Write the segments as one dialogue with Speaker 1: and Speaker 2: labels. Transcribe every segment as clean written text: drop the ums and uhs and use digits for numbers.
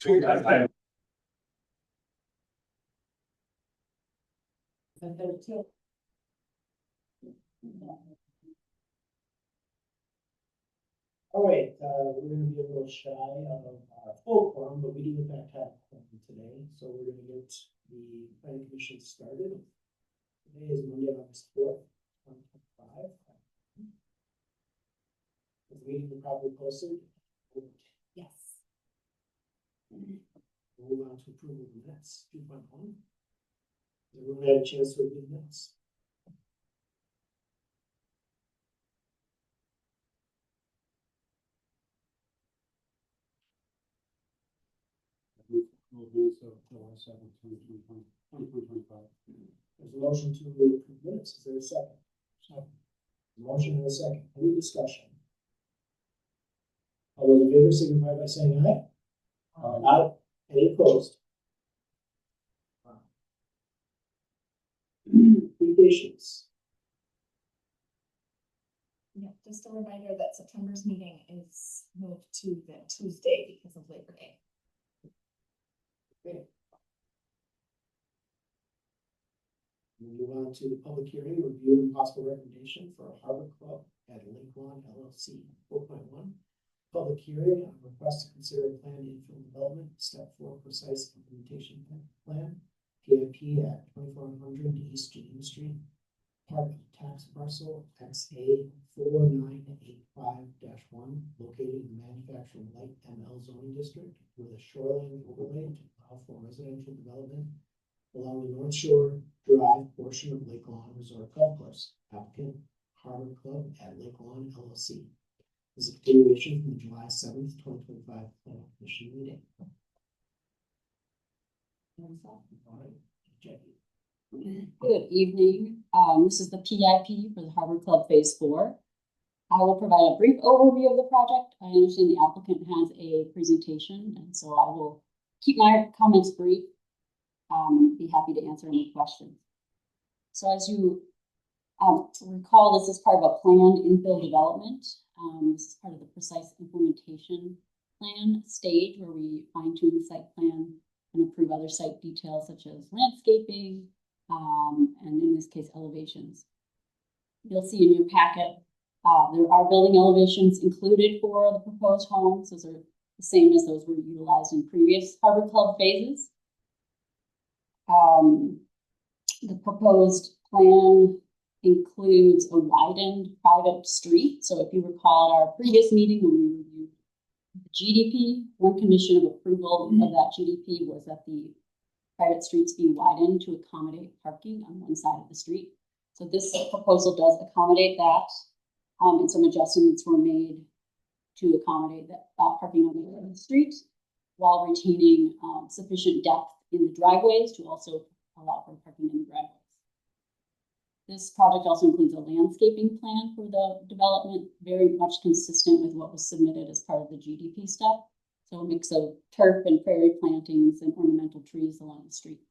Speaker 1: All right, we're going to be a little shy of our full quorum, but we do in fact have a quorum today. So we're going to get the planning commission started. Today is Monday, August 4th, 2025. The meeting will probably posted.
Speaker 2: Yes.
Speaker 1: We'll move on to approval of minutes 2.1. Everyone had a chance to review the minutes. There's a motion to approve minutes. Is there a second? Second. Motion and a second. Any discussion? All those in favor signify by saying aye. Aye. Any opposed? Communications.
Speaker 2: Yeah, just a reminder that September's meeting is moved to the Tuesday because of Labor Day.
Speaker 1: Okay. We'll move on to the public hearing, review and possible recommendation for a Harbor Club at Lakeland LLC. 4.1. Public hearing on request to consider a planned infill development, step 4 precise implementation plan, PIP at 2400 East Union Street, part of tax parcel XA 4985-1, located in the manufacturing light ML zoning district with a shoreline overlay to allow for residential development along the North Shore Drive portion of Lake Lawn Resort Golf Course. Applicant Harbor Club at Lake Lawn LLC. This is a continuation from the July 7th, 2025 Planning Commission meeting.
Speaker 3: Good evening. This is the PIP for the Harbor Club Phase 4. I will provide a brief overview of the project. I understand the applicant has a presentation, and so I will keep my comments brief. Be happy to answer any questions. So as you recall, this is part of a planned infill development. This is part of the precise implementation plan stage where we fine-tune the site plan and approve other site details such as landscaping, and in this case, elevations. You'll see in your packet, there are building elevations included for the proposed homes. Those are the same as those were utilized in previous Harbor Club phases. The proposed plan includes a widened private street. So if you recall at our previous meeting when we reviewed the GDP, one condition of approval of that GDP was that the private streets be widened to accommodate parking on one side of the street. So this proposal does accommodate that, and some adjustments were made to accommodate that parking on the other side of the street while retaining sufficient depth in the driveways to also allow for parking in the driveways. This project also includes a landscaping plan for the development, very much consistent with what was submitted as part of the GDP step. So a mix of turf and prairie plantings and ornamental trees along the street.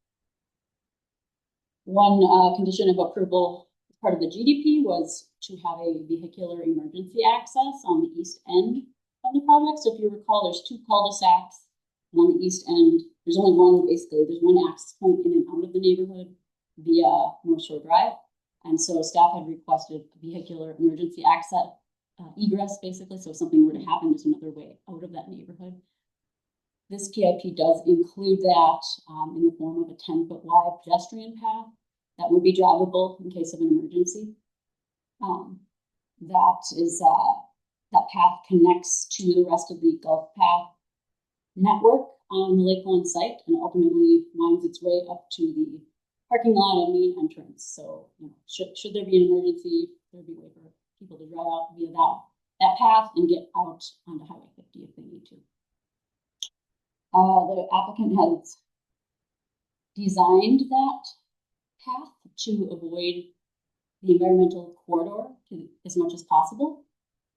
Speaker 3: One condition of approval as part of the GDP was to have a vehicular emergency access on the east end of the project. So if you recall, there's two cul-de-sacs, and on the east end, there's only one, basically, there's one access point in and out of the neighborhood via North Shore Drive. And so staff had requested vehicular emergency access, egress, basically. So if something were to happen, there's another way out of that neighborhood. This PIP does include that in the form of a 10-foot wide pedestrian path that would be drivable in case of an emergency. That path connects to the rest of the Gulf Path network on the Lakeland site and ultimately winds its way up to the parking lot and main entrance. So, should there be an emergency, there'd be a way for people to drive out via that path and get out onto Highway 50 if they need to. The applicant has designed that path to avoid the environmental corridor as much as possible.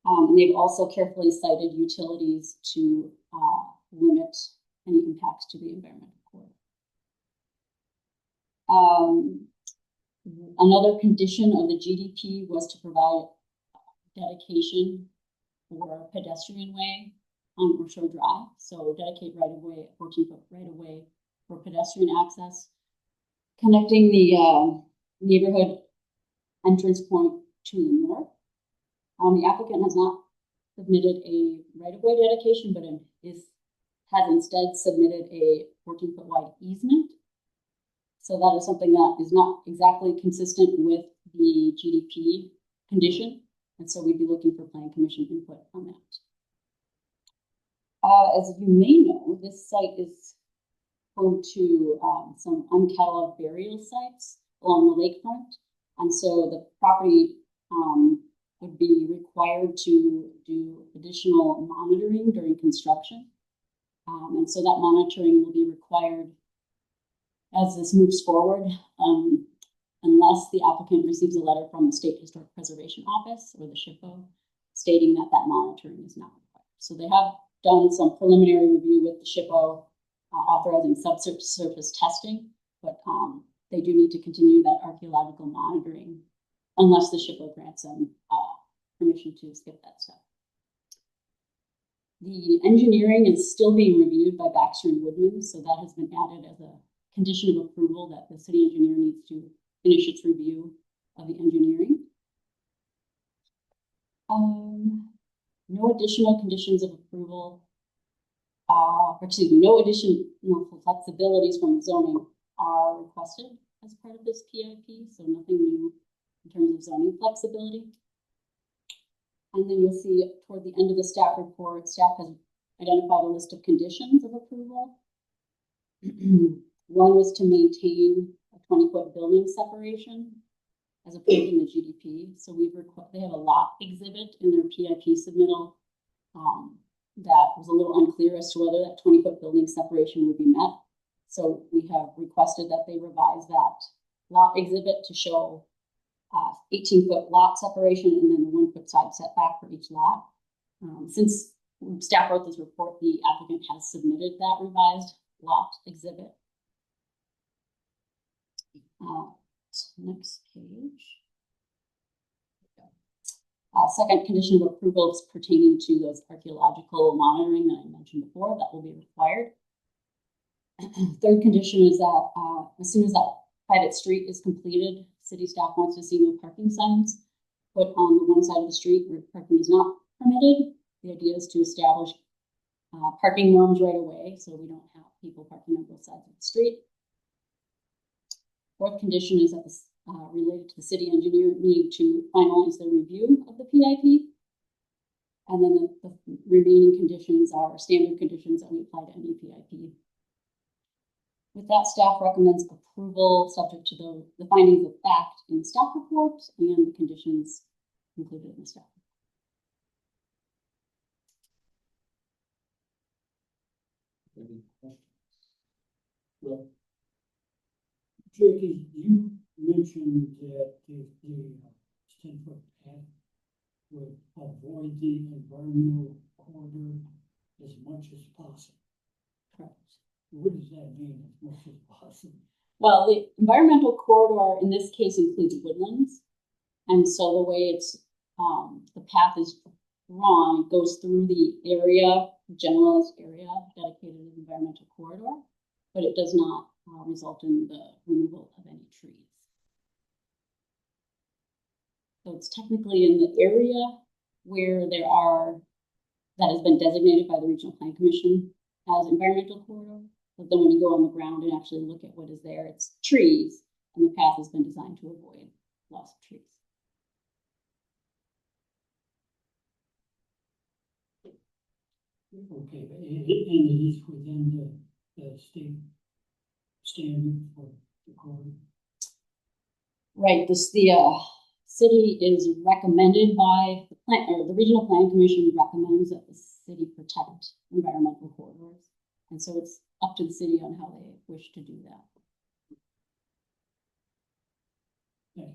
Speaker 3: And they've also carefully cited utilities to limit any impacts to the environmental corridor. Another condition of the GDP was to provide dedication for a pedestrian way on North Shore Drive. So dedicate right of way, 14-foot right of way for pedestrian access, connecting the neighborhood entrance point to the north. The applicant has not submitted a right of way dedication, but has instead submitted a 14-foot wide easement. So that is something that is not exactly consistent with the GDP condition. And so we'd be looking for Plan Commission input on that. As you may know, this site is home to some uncatalogued burial sites along the lakefront. And so the property would be required to do additional monitoring during construction. And so that monitoring will be required as this moves forward, unless the applicant receives a letter from the State Historic Preservation Office or the SHPO stating that that monitoring is not required. So they have done some preliminary review with the SHPO authorizing subsurface testing, but they do need to continue that archaeological monitoring unless the SHPO grants them permission to skip that step. The engineering is still being reviewed by Baxter and Woodman, so that has been added as a condition of approval that the city engineer needs to finish its review of the engineering. No additional conditions of approval, no additional flexibilities from zoning are requested as part of this PIP, so nothing new in terms of zoning flexibility. And then you'll see toward the end of the staff report, staff has identified a list of conditions of approval. One was to maintain a 20-foot building separation as approved in the GDP. So they have a lot exhibit in their PIP submittal that was a little unclear as to whether that 20-foot building separation would be met. So we have requested that they revise that lot exhibit to show 18-foot lot separation and then the 1-foot side setback for each lot. Since staff wrote this report, the applicant has submitted that revised lot exhibit. Next page. Second condition of approval is pertaining to those archaeological monitoring that I mentioned before, that will be required. Third condition is that as soon as that private street is completed, city staff wants to see no parking signs put on the one side of the street where parking is not permitted. The idea is to establish parking norms right away so we don't have people parking on both sides of the street. Fourth condition is that this related to the city engineer needing to finalize the review of the PIP. And then the remaining conditions are standard conditions that we apply to any PIP. With that, staff recommends approval subject to the findings of fact in the staff report and the conditions included in the staff report.
Speaker 4: Any questions? Well, Jackie, you mentioned that the 10-foot path would avoid the environmental corridor as much as possible.
Speaker 3: Correct.
Speaker 4: What does that mean, as much as possible?
Speaker 3: Well, the environmental corridor in this case includes woodlands. And so the way it's, the path is drawn, it goes through the area, generalized area dedicated to the environmental corridor, but it does not result in the removal of any trees. So it's technically in the area where that has been designated by the Regional Plan Commission as environmental corridor. But then when you go on the ground and actually look at what is there, it's trees, and the path has been designed to avoid loss of trees.
Speaker 4: Okay, and it is within the state standard for the corridor?
Speaker 3: Right, the city is recommended by the Regional Plan Commission recommends that the city protect environmental corridors. And so it's up to the city on how they wish to do that.
Speaker 4: Okay.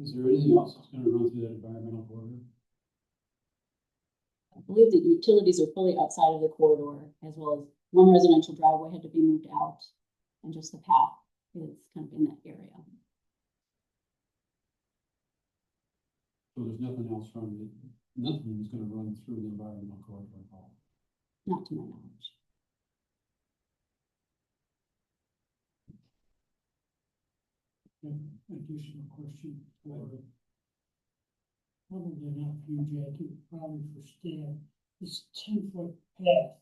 Speaker 5: Is there anything else that's going to run through that environmental corridor?
Speaker 3: I believe that utilities are fully outside of the corridor, as well as one residential driveway had to be moved out, and just the path is kind of in that area.
Speaker 5: So there's nothing else from the, nothing is gonna run through the environmental corridor at all.
Speaker 3: Not to my knowledge.
Speaker 4: Additional question for, probably not for you, Jackie, probably for staff, this 10-foot path.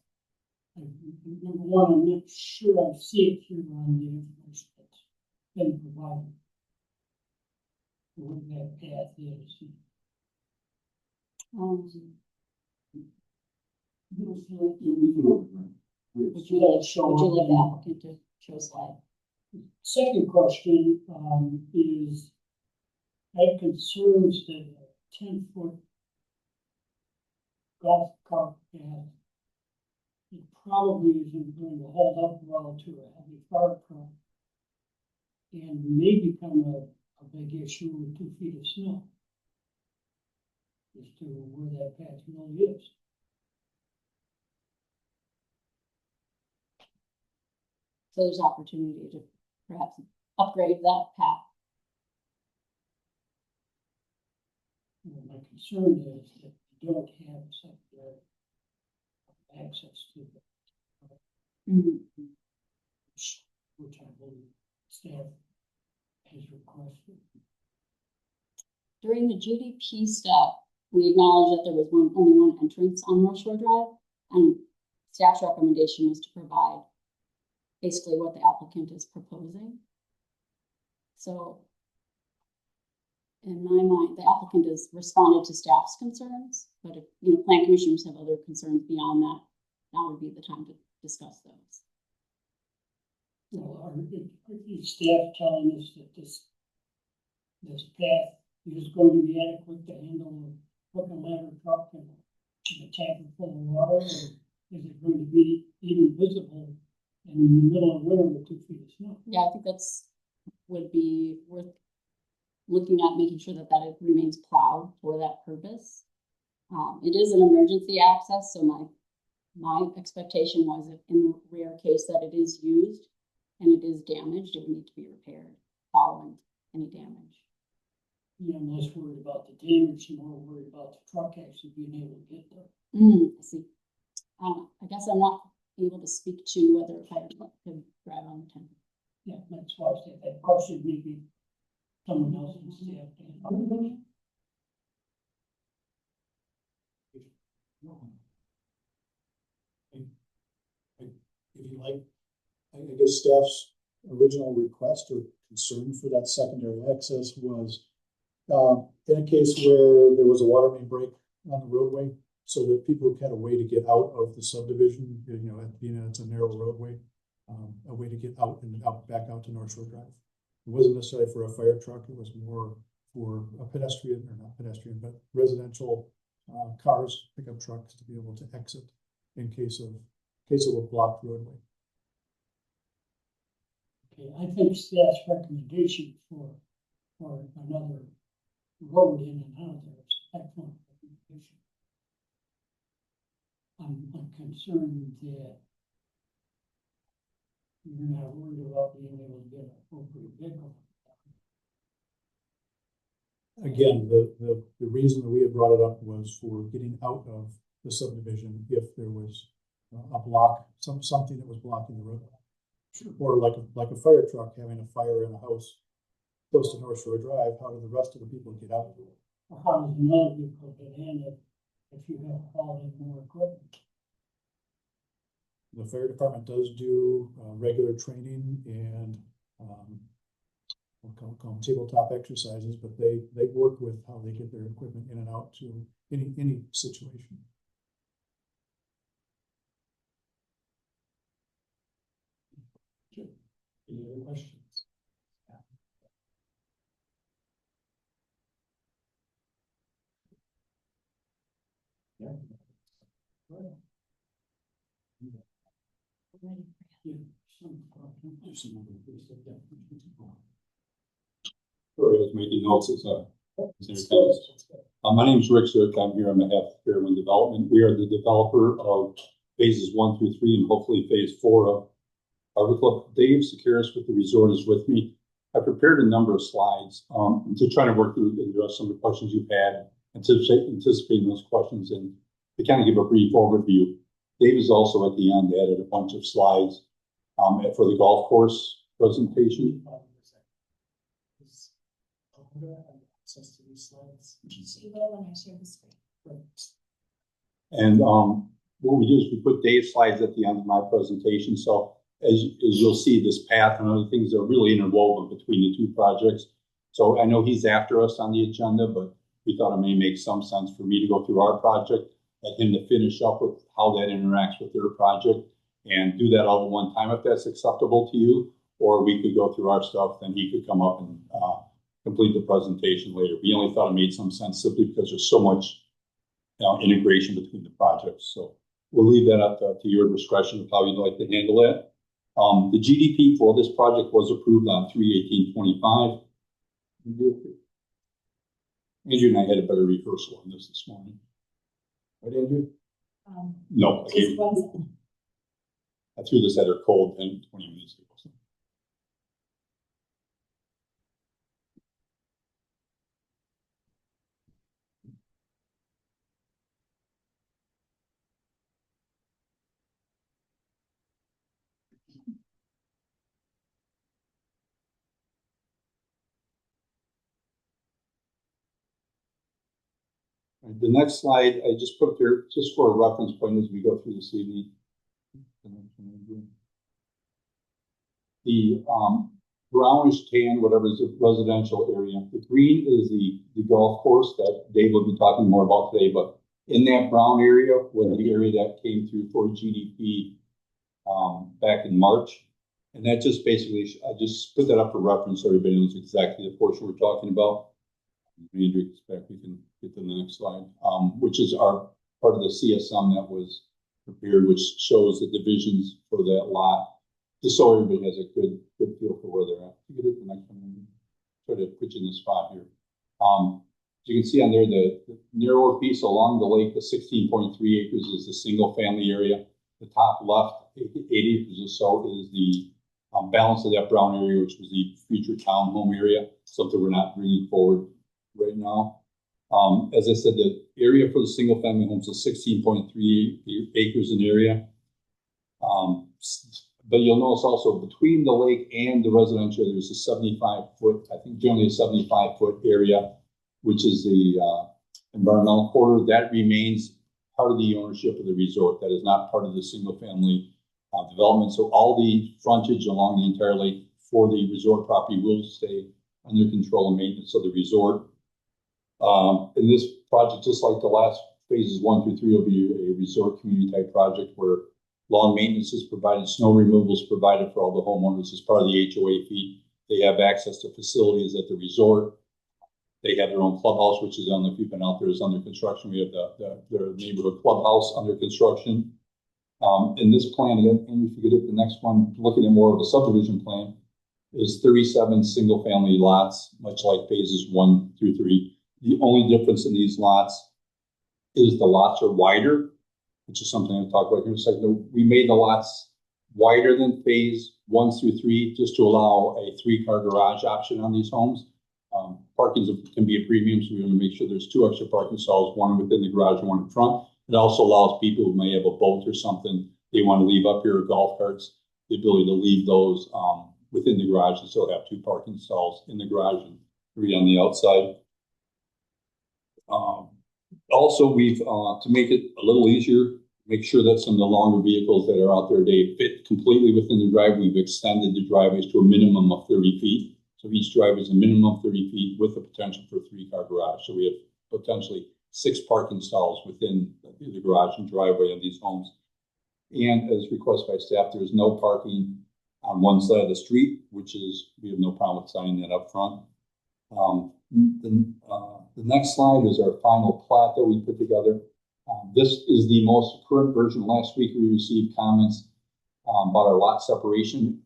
Speaker 4: Number one, I'm not sure I see it here on the information that's been provided. What that path is.
Speaker 3: Would you like the applicant to show a slide?
Speaker 4: Second question, is, I have concerns that a 10-foot golf cart path, it probably isn't going to hold up well to a heavy fire truck and may become a big issue with 2 feet of snow as to where that path really is.
Speaker 3: So there's opportunity to perhaps upgrade that path.
Speaker 4: Well, my concern is that you don't have secondary access to it, which I believe staff has requested.
Speaker 3: During the GDP step, we acknowledged that there was only one entrance on North Shore Drive, and staff's recommendation was to provide basically what the applicant is proposing. So in my mind, the applicant has responded to staff's concerns, but if, plan commissioners have other concerns beyond that, now would be the time to discuss those.
Speaker 4: Well, are staff telling us that this path is going to be adequate to handle a hook and ladder truck and a tanker full of water, or is it going to be even visible in the middle of winter with 2 feet of snow?
Speaker 3: Yeah, I think would be worth looking at, making sure that it remains plowed for that purpose. It is an emergency access, so my expectation was that in the rare case that it is used and it is damaged, it would need to be repaired following any damage.
Speaker 4: Yeah, I'm less worried about the damage, more worried about the truck actually being able to get there.
Speaker 3: I see. I guess I'm not able to speak to whether a fire truck could drive on the 10.
Speaker 4: Yeah, that's why I said that question maybe someone else in staff.
Speaker 6: If you like, I guess staff's original request or concern for that secondary access was in a case where there was a water main break on the roadway, so that people had a way to get out of the subdivision, it's a narrow roadway, a way to get out and back out to North Shore Drive. It wasn't necessarily for a fire truck, it was more for a pedestrian, or not pedestrian, but residential cars, pickup trucks to be able to exit in case of a blocked roadway.
Speaker 4: Okay, I think staff's recommendation for another road in and out there is excellent recommendation. I'm concerned that you're not worried about being able to get an appropriate vehicle.
Speaker 6: Again, the reason that we had brought it up was for getting out of the subdivision if there was a block, something that was blocking the road. Or like a fire truck having a fire in a house close to North Shore Drive, how do the rest of the people get out?
Speaker 4: Or how does another vehicle get in if you have hauled in more equipment?
Speaker 6: The fire department does do regular training and we'll call them tabletop exercises, but they work with how they get their equipment in and out to any situation. Okay. Any other questions? Yeah. Right.
Speaker 7: Sorry, I was making notes as my name is Rick Zirk. I'm here on behalf of Fairwind Development. We are the developer of phases 1 through 3 and hopefully phase 4 of Harbor Club. Dave Securis with the resort is with me. I prepared a number of slides, to try to work through and address some of the questions you've had, anticipating those questions, and to kind of give a brief overview. Dave is also at the end added a bunch of slides, for the golf course presentation.
Speaker 1: Access to these slides.
Speaker 2: She will when I share the screen.
Speaker 7: And what we do is we put Dave's slides at the end of my presentation. So as you'll see, this path and other things are really interwoven between the two projects. So I know he's after us on the agenda, but we thought it may make some sense for me to go through our project and him to finish up with how that interacts with their project and do that all at one time if that's acceptable to you. Or we could go through our stuff, then he could come up and complete the presentation later. We only thought it made some sense simply because there's so much integration between the projects. So we'll leave that up to your discretion of how you'd like to handle that. The GDP for this project was approved on 3/18/25. Andrew and I had a better rehearsal on this morning. Right, Andrew? No,
Speaker 2: Just one second.
Speaker 7: I threw this at her cold 10, 20 minutes ago. The next slide, I just put there just for a reference point as we go through this evening. The brownish tan, whatever is a residential area. The green is the golf course that Dave will be talking more about today. But in that brown area was the area that came through for GDP back in March. And that just basically, I just put that up for reference so everybody knows exactly the portion we're talking about. Andrew, expect we can get to the next slide, which is our part of the CSM that was prepared, which shows the divisions for that lot, just so everybody has a good feel for where they're at. You get it the next one. Try to put you in the spot here. As you can see on there, the narrower piece along the lake, the 16.3 acres is the single family area. The top left, 8 acres or so, is the balance of that brown area, which was the future townhome area, something we're not bringing forward right now. As I said, the area for the single family homes is 16.3 acres in area. But you'll notice also between the lake and the residential, there's a 75-foot, I think generally a 75-foot area, which is the environmental corridor. That remains part of the ownership of the resort. That is not part of the single family development. So all the frontage along the entire lake for the resort property will stay under control and maintenance of the resort. In this project, just like the last phases 1 through 3, will be a resort community type project where lawn maintenance is provided, snow removal is provided for all the homeowners as part of the HOA fee. They have access to facilities at the resort. They have their own clubhouse, which is on the, if you've been out there, is under construction. We have their neighborhood clubhouse under construction. In this plan, again, and if you get at the next one, looking at more of a subdivision plan, is 37 single family lots, much like phases 1 through 3. The only difference in these lots is the lots are wider, which is something I'll talk about here in a second. We made the lots wider than phase 1 through 3 just to allow a 3-car garage option on these homes. Parking can be a premium, so we want to make sure there's 2 extra parking stalls, one within the garage and one in front. It also allows people who may have a boat or something they want to leave up here, or golf carts, the ability to leave those within the garage and still have 2 parking stalls in the garage and 3 on the outside. Also, we've, to make it a little easier, make sure that some of the longer vehicles that are out there, they fit completely within the driveway. We've extended the driveways to a minimum of 30 feet. So each driveway is a minimum of 30 feet with the potential for a 3-car garage. So we have potentially 6 parking stalls within the garage and driveway of these homes. And as requested by staff, there's no parking on one side of the street, which is, we have no problem with signing that up front. The next slide is our final plat that we put together. This is the most current version. Last week we received comments about our lot separation.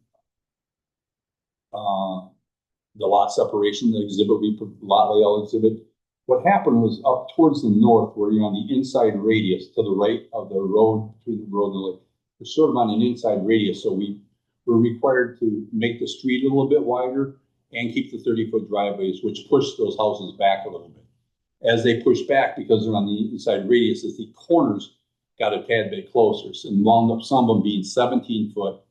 Speaker 7: The lot separation, the exhibit, lot layout exhibit. What happened was up towards the north, where you're on the inside radius to the right of the road, between the road and the lake. We're sort of on an inside radius, so we were required to make the street a little bit wider and keep the 30-foot driveways, which push those houses back a little bit. As they push back, because they're on the inside radiuses, the corners got a tad bit closer, and wound up some of them being 17 foot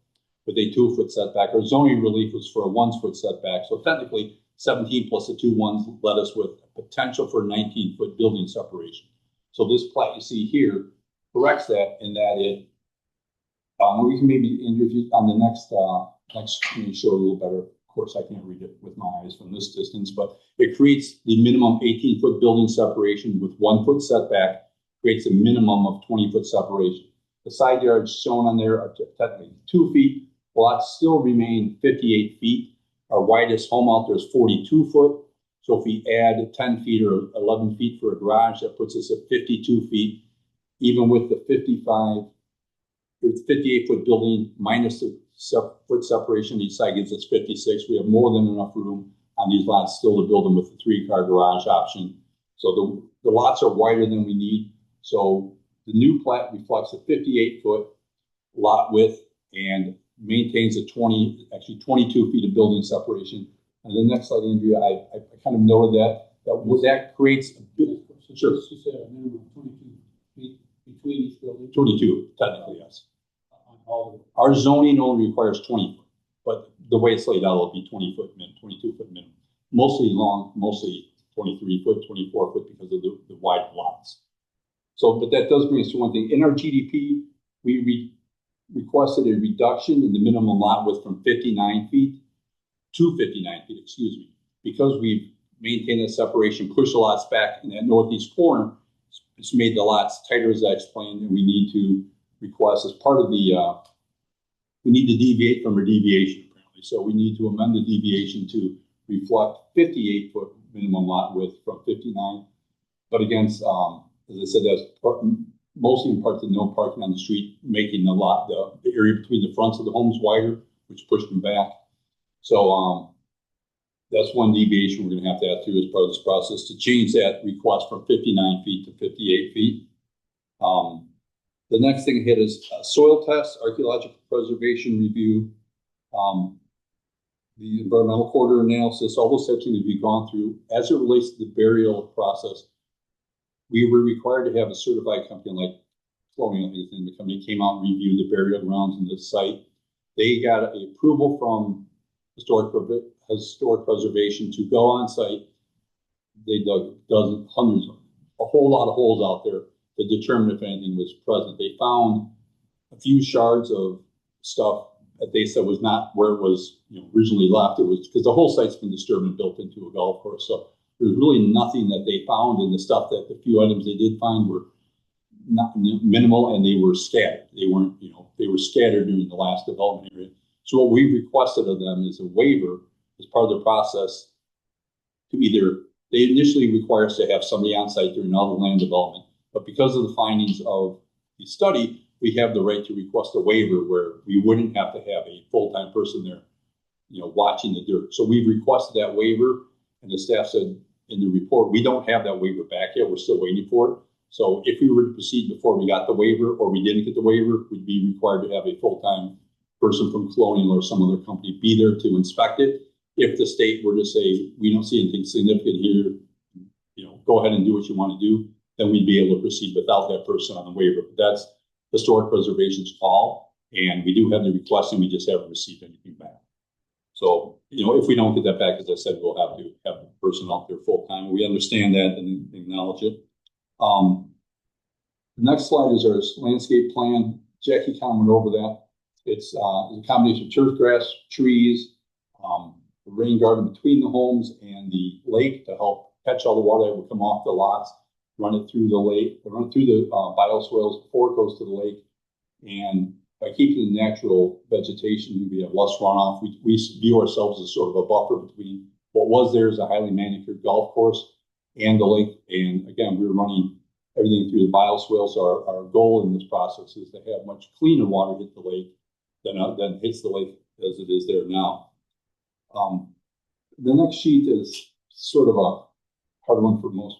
Speaker 7: with a 2-foot setback. Our zoning relief was for a 1-foot setback, so technically 17 plus the 2 ones led us with potential for 19-foot building separation. So this plat you see here corrects that in that it, we can maybe, Andrew, if you, on the next, let me show a little better. Of course, I can't read it with my eyes from this distance, but it creates the minimum 18-foot building separation with 1-foot setback, creates a minimum of 20-foot separation. The side yards shown on there are technically 2 feet. Lots still remain 58 feet. Our widest home out there is 42 foot. So if we add 10 feet or 11 feet for a garage, that puts us at 52 feet. Even with the 58-foot building minus the foot separation, each side gives us 56. We have more than enough room on these lots still to build them with the 3-car garage option. So the lots are wider than we need. So the new plat reflects a 58-foot lot width and maintains a 22 feet of building separation. And the next slide, Andrea, I kind of noted that creates a bit. Sure.
Speaker 5: You said a minimum of 22 feet between each building.
Speaker 7: 22, technically, yes.
Speaker 5: On all of them.
Speaker 7: Our zoning only requires 20 foot, but the way it's laid out, it'll be 20 foot minimum, 22 foot minimum. Mostly long, mostly 23 foot, 24 foot because of the wide lots. So, but that does bring us to one thing. In our GDP, we requested a reduction in the minimum lot width from 59 feet to 59 feet, excuse me. Because we've maintained that separation, pushed the lots back in that northeast corner, it's made the lots tighter, as I explained, and we need to request as part of the, we need to deviate from our deviation, apparently. So we need to amend the deviation to reflect 58-foot minimum lot width from 59. But again, as I said, that's mostly in part to no parking on the street, making the lot, the area between the fronts of the homes wider, which pushed them back. So that's one deviation we're going to have to add through as part of this process to change that request from 59 feet to 58 feet. The next thing hit is soil test, archaeological preservation review, the environmental corridor analysis, all those steps need to be gone through. As it relates to the burial process, we were required to have a certified company like Colonial, I think the company came out and reviewed the burial grounds in the site. They got an approval from historic preservation to go on site. They dug dozens, hundreds, a whole lot of holes out there to determine if anything was present. They found a few shards of stuff that they said was not where it was, originally left. It was because the whole site's been disturbed and built into a golf course. So there's really nothing that they found, and the stuff that the few items they did find were not minimal, and they were scattered. They weren't, they were scattered during the last development area. So what we requested of them is a waiver as part of the process to either, they initially require us to have somebody on site during all the land development, but because of the findings of the study, we have the right to request a waiver where we wouldn't have to have a full-time person there, watching the dirt. So we've requested that waiver, and the staff said in the report, we don't have that waiver back yet. We're still waiting for it. So if we were to proceed before we got the waiver, or we didn't get the waiver, we'd be required to have a full-time person from Colonial or some other company be there to inspect it. If the state were to say, we don't see anything significant here, go ahead and do what you want to do, then we'd be able to proceed without that person on the waiver. But that's historic preservation's call, and we do have the request, and we just haven't received anything back. So, if we don't get that back, as I said, we'll have to have the person out there full time. We understand that and acknowledge it. The next slide is our landscape plan. Jackie commented over that. It's a combination of turf grass, trees, a rain garden between the homes and the lake to help catch all the water that would come off the lots, run it through the lake, run it through the bioswales before it goes to the lake. And by keeping the natural vegetation, we have less runoff. We view ourselves as sort of a buffer between what was there as a highly manicured golf course and the lake. And again, we're running everything through the bioswales. So our goal in this process is to have much cleaner water hit the lake than hits the lake as it is there now. The next sheet is sort of a hard one for most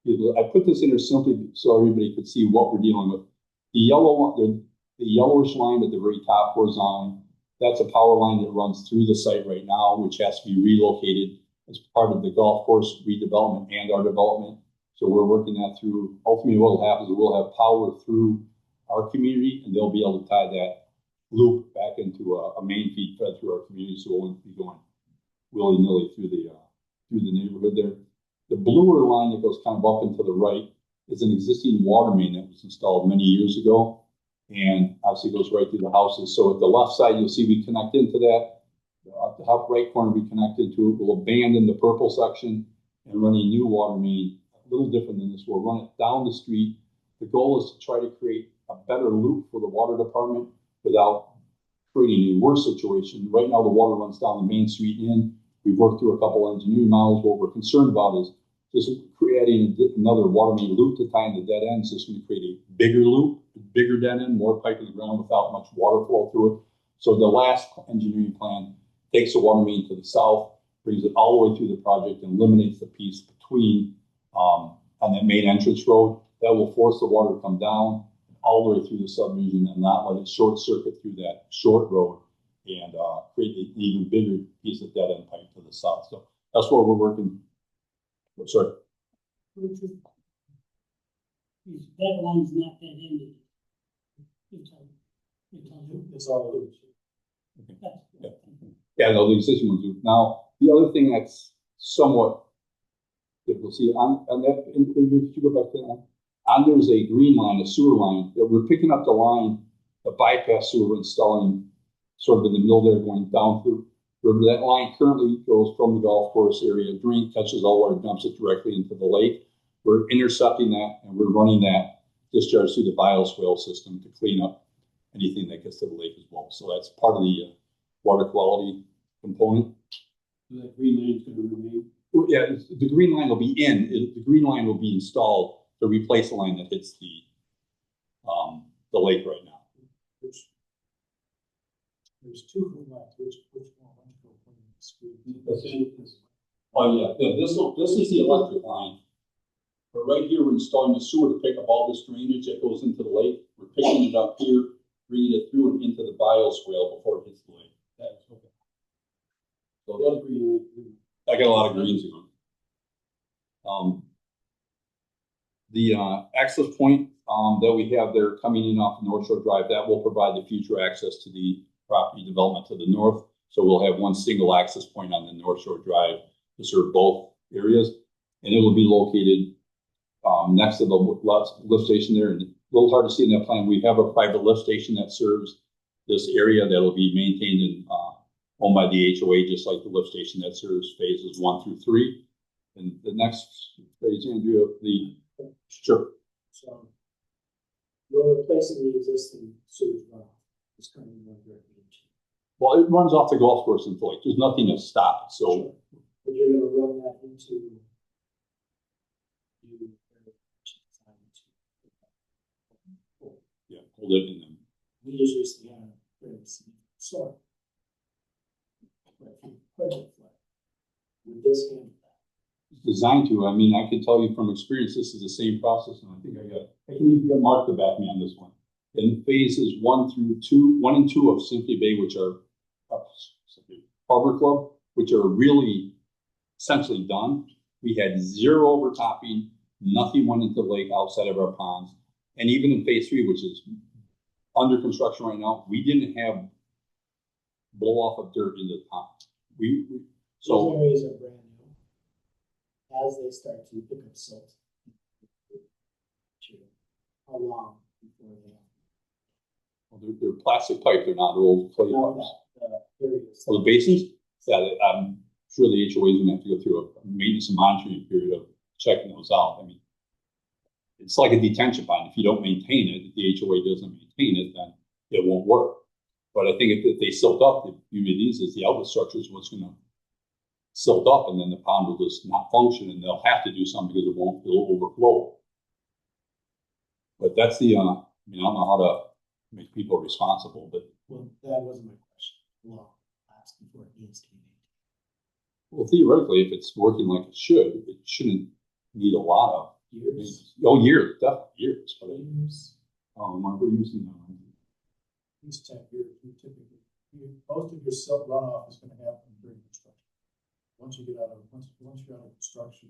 Speaker 7: people. I put this in there simply so everybody could see what we're dealing with. The yellowish line at the very top horizontally That's a power line that runs through the site right now, which has to be relocated as part of the golf course redevelopment and our development. So we're working that through. Ultimately, what will happen is we'll have power through our community, and they'll be able to tie that loop back into a main feed fed through our community, so it won't be going willy-nilly through the neighborhood there. The bluer line that goes kind of up and to the right is an existing water main that was installed many years ago, and obviously goes right through the houses. So at the left side, you'll see we connect into that. At the top right corner, we connect into it. We'll abandon the purple section and run a new water main, a little different than this. We'll run it down the street. The goal is to try to create a better loop for the water department without creating a worse situation. Right now, the water runs down the main street in. We've worked through a couple engineering models. What we're concerned about is just creating another water main loop to tie in the dead ends. It's going to create a bigger loop, a bigger dead end, more pipe in the ground without much water flow through it. So the last engineering plan takes the water main to the south, brings it all the way through the project, and eliminates the piece between on that main entrance road. That will force the water to come down all the way through the subdivision and not let it short circuit through that short road and create an even bigger piece of dead end pipe to the south. So that's where we're working. Sorry.
Speaker 4: That line's not that ended.
Speaker 6: It's all loose.
Speaker 7: Yeah, no, the existing ones do. Now, the other thing that's somewhat difficult, see, on that, if you go back to that, there's a green line, a sewer line, that we're picking up the line, the bypass sewer we're installing sort of in the middle there, going down through. Remember, that line currently goes from the golf course area, drain, catches all water, dumps it directly into the lake. We're intercepting that, and we're running that discharge through the bioswale system to clean up anything that gets to the lake as well. So that's part of the water quality component.
Speaker 5: So that green line's gonna remain.
Speaker 7: Well, yeah, the green line will be the green line will be installed to replace the line that hits the lake right now.
Speaker 6: There's two of them left. Which one?
Speaker 7: Oh yeah, this is the electric line. But right here, we're installing the sewer to pick up all this drainage that goes into the lake. We're picking it up here, bringing it through and into the bioswale before it hits the lake. That's okay. So the other green line, I got a lot of greens in them. The access point that we have there coming in off North Shore Drive, that will provide the future access to the property development to the north. So we'll have one single access point on the North Shore Drive to serve both areas. And it will be located next to the lift station there. And a little hard to see in that plan. We have a private lift station that serves this area that will be maintained and owned by the HOA, just like the lift station that serves phases 1 through 3. And the next phase, Andrew, sure.
Speaker 1: So you're replacing the existing sewage runoff. It's coming in directly into.
Speaker 7: Well, it runs off the golf course into the lake. There's nothing to stop it. So,
Speaker 1: Sure. But you're going to run that into.
Speaker 7: yeah, hold it in them.
Speaker 1: We usually see on a storm. With this handle that.
Speaker 7: It's designed to. I mean, I can tell you from experience, this is the same process, and I think I can even get Mark to back me on this one. In phases 1 and 2 of Symphony Bay, which are Harbor Club, which are really essentially done. We had 0 overtopping, nothing went into the lake outside of our ponds. And even in phase 3, which is under construction right now, we didn't have blow off of dirt into the pond.
Speaker 1: Those areas are brand new. As they start to pick up silt. How long before they have?
Speaker 7: Well, they're plastic pipe, they're not old clay
Speaker 1: Now
Speaker 7: pipes.
Speaker 1: that, areas.
Speaker 7: Well, the basins, yeah, I'm sure the HOA is gonna have to go through a maintenance and monitoring period of checking those out. I mean, it's like a detention pond. If you don't maintain it, if the HOA doesn't maintain it, then it won't work. But I think if they silt up, the beauty of these is the outlet structure is what's gonna silt up, and then the pond will just not function, and they'll have to do something because it'll overflow. But that's the, I mean, I don't know how to make people responsible, but.
Speaker 1: Well, that wasn't my question. Long lasts before it needs to be made.
Speaker 7: Well, theoretically, if it's working like it shouldn't need a lot of
Speaker 1: Years.
Speaker 7: Oh, years, definitely years. But
Speaker 1: Years.
Speaker 7: Mark, what are you using now?
Speaker 1: These 10 years, we typically.
Speaker 6: most of your silt runoff is gonna happen during construction. Once you're out of construction,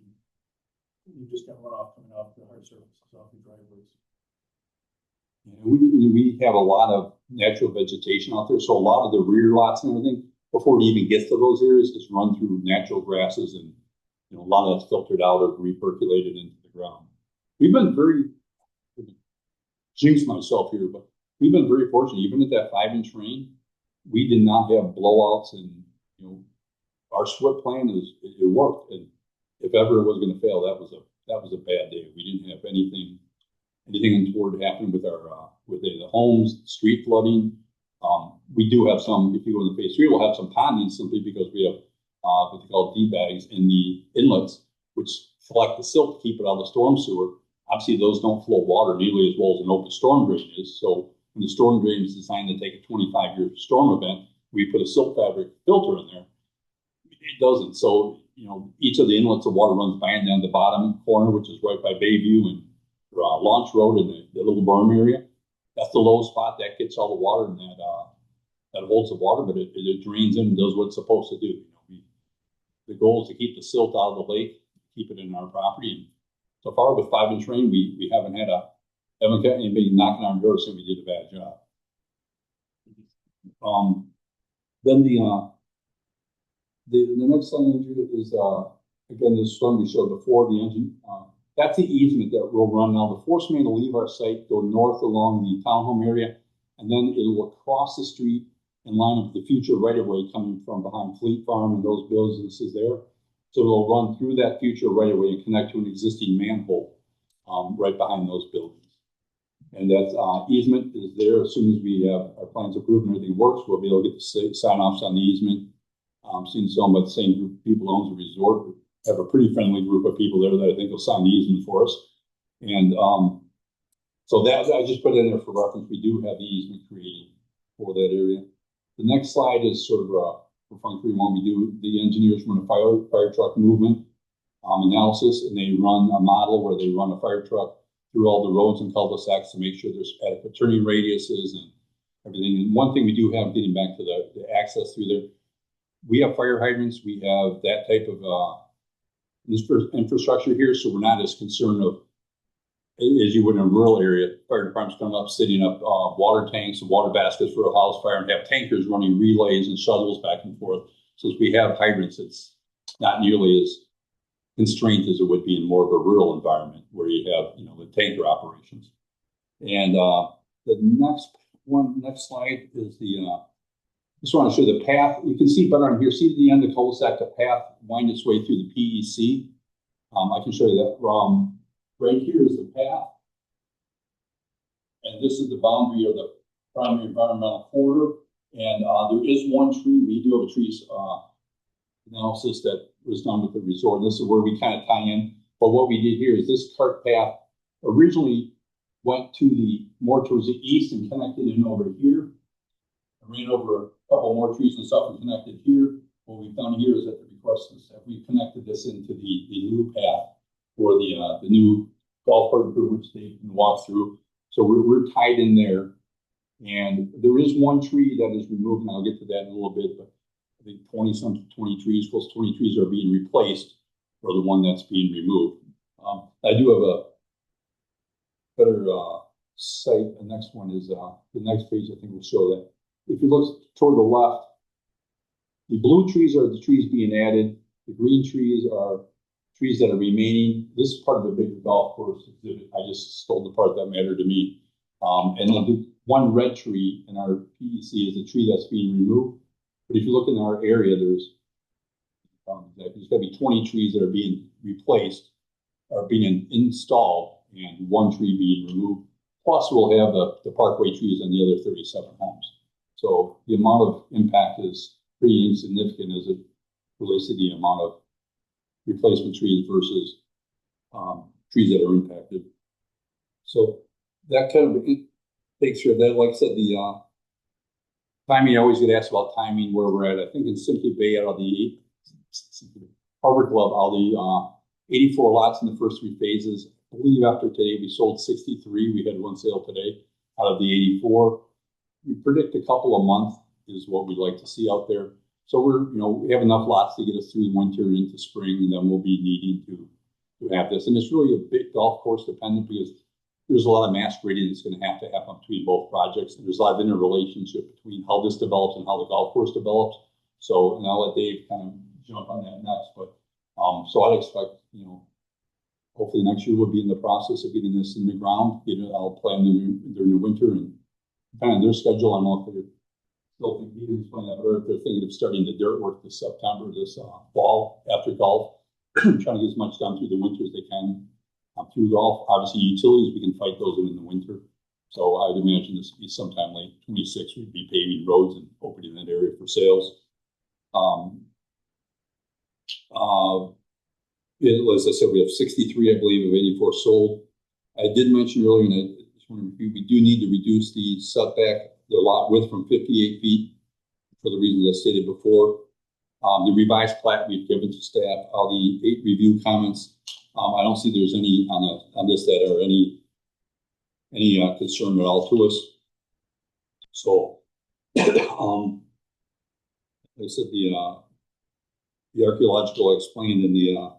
Speaker 6: you just got runoff coming off the hard surfaces, off your driveways.
Speaker 7: We have a lot of natural vegetation out there, so a lot of the rear lots and everything, before it even gets to those areas, is run through natural grasses, and a lot of that's filtered out or repercolated into the ground. We've been very, jinx myself here, but we've been very fortunate. Even at that 5-inch rain, we did not have blowouts, and our SWIP plan it worked. And if ever it was going to fail, that was a bad day. We didn't have anything untoward happen with our with the homes, street flooding. We do have some. If you go in the phase 3, we'll have some ponding simply because we have what they call D-bags in the inlets, which collect the silt to keep it out of the storm sewer. Obviously, those don't flow water nearly as well as an open storm drain is. So when the storm drain is designed to take a 25-year storm event, we put a silt fabric filter in there. It doesn't. So each of the inlets of water runs by, and down the bottom corner, which is right by Bayview and Launch Road in the little berm area. That's the low spot that gets all the water, and that holds the water, but it drains in and does what it's supposed to do. The goal is to keep the silt out of the lake, keep it in our property. And so far, with 5-inch rain, we haven't got anybody knocking on our door saying we did a bad job. Then the next slide is again this one we showed before, the engine. That's the easement that will run now. The force main will leave our site, go north along the townhome area, and then it will cross the street and line up the future right-of-way coming from behind Fleet Farm and those businesses there. So it'll run through that future right-of-way and connect to an existing manhole right behind those buildings. And that easement is there. As soon as we have our plans approved and everything works, we'll be able to get the sign-offs on the easement. Since it's owned by the same group of people who owns the resort, we have a pretty friendly group of people there that I think will sign the easement for us. And so that I just put in there for reference. We do have the easement created for that area. The next slide is sort of for Fund 3.1. We do the engineers run a fire truck movement analysis, and they run a model where they run a fire truck through all the roads and cul-de-sacs to make sure there's adequate turning radiuses and everything. And one thing we do have, getting back to the access through there, we have fire hydrants. We have that type of infrastructure here, so we're not as concerned of, as you would in a rural area, fire departments coming up, setting up water tanks and water baskets for a house fire, and have tankers running relays and shuttles back and forth. So if we have hydrants, it's not nearly as constrained as it would be in more of a rural environment where you have, the tanker operations. And the next slide is just want to show the path. You can see better on here. See at the end of the cul-de-sac, the path wind its way through the PEC. I can show you that. Right here is the path, and this is the boundary of the primary environmental corridor. And there is one tree. We do have a trees analysis that was done with the resort. This is where we kind of tie in. But what we did here is this cart path originally went to more towards the east and connected in over here. Ran over a couple more trees and stuff and connected here. What we've done here is at the request of the staff, we connected this into the new path for the new golf cart improvements they can walk through. So we're tied in there. And there is one tree that is removed, and I'll get to that in a little bit, but I think 20 trees, close to 20 trees are being replaced for the one that's being removed. I do have a better site. The next one is the next page, I think will show that. If you look toward the left, the blue trees are the trees being added. The green trees are trees that are remaining. This is part of the big golf course exhibit. I just stole the part that mattered to me. And then the one red tree in our PEC is the tree that's being removed. But if you look in our area, there's got to be 20 trees that are being replaced, are being installed, and one tree being removed. Plus, we'll have the parkway trees on the other 37 homes. So the amount of impact is pretty insignificant as it relates to the amount of replacement trees versus trees that are impacted. So that kind of takes care of that. Like I said, the timing, I always get asked about timing, where we're at. I think in Simply Bay, out of the Harbor Club, out of the 84 lots in the first 3 phases. I believe after today, we sold 63. We had one sale today out of the 84. We predict a couple a month is what we'd like to see out there. So we have enough lots to get us through the winter and into spring, and then we'll be needing to have this. And it's really a bit golf course dependent because there's a lot of mass grading that's going to happen between both projects. And there's a lot of interrelationship between how this develops and how the golf course develops. So, and I'll let Dave kind of jump on that next, but, so I'd expect, hopefully next year we'll be in the process of getting this in the ground. I'll plan during the winter and kind of their schedule. I don't know if they're still thinking, he can explain that, but if they're thinking of starting the dirt work this September, this fall after golf, trying to get as much done through the winter as they can through golf. Obviously, utilities, we can fight those in the winter. So I would imagine this would be sometime late 26, we'd be paving roads and opening that area for sales. As I said, we have 63, I believe, of 84 sold. I did mention earlier, and I just want to repeat, we do need to reduce the setback, the lot width from 58 feet for the reasons I stated before. The revised plat we've given to staff, the 8 review comments. I don't see there's any on this that are any concern at all to us. So, like I said, the archaeological I explained in the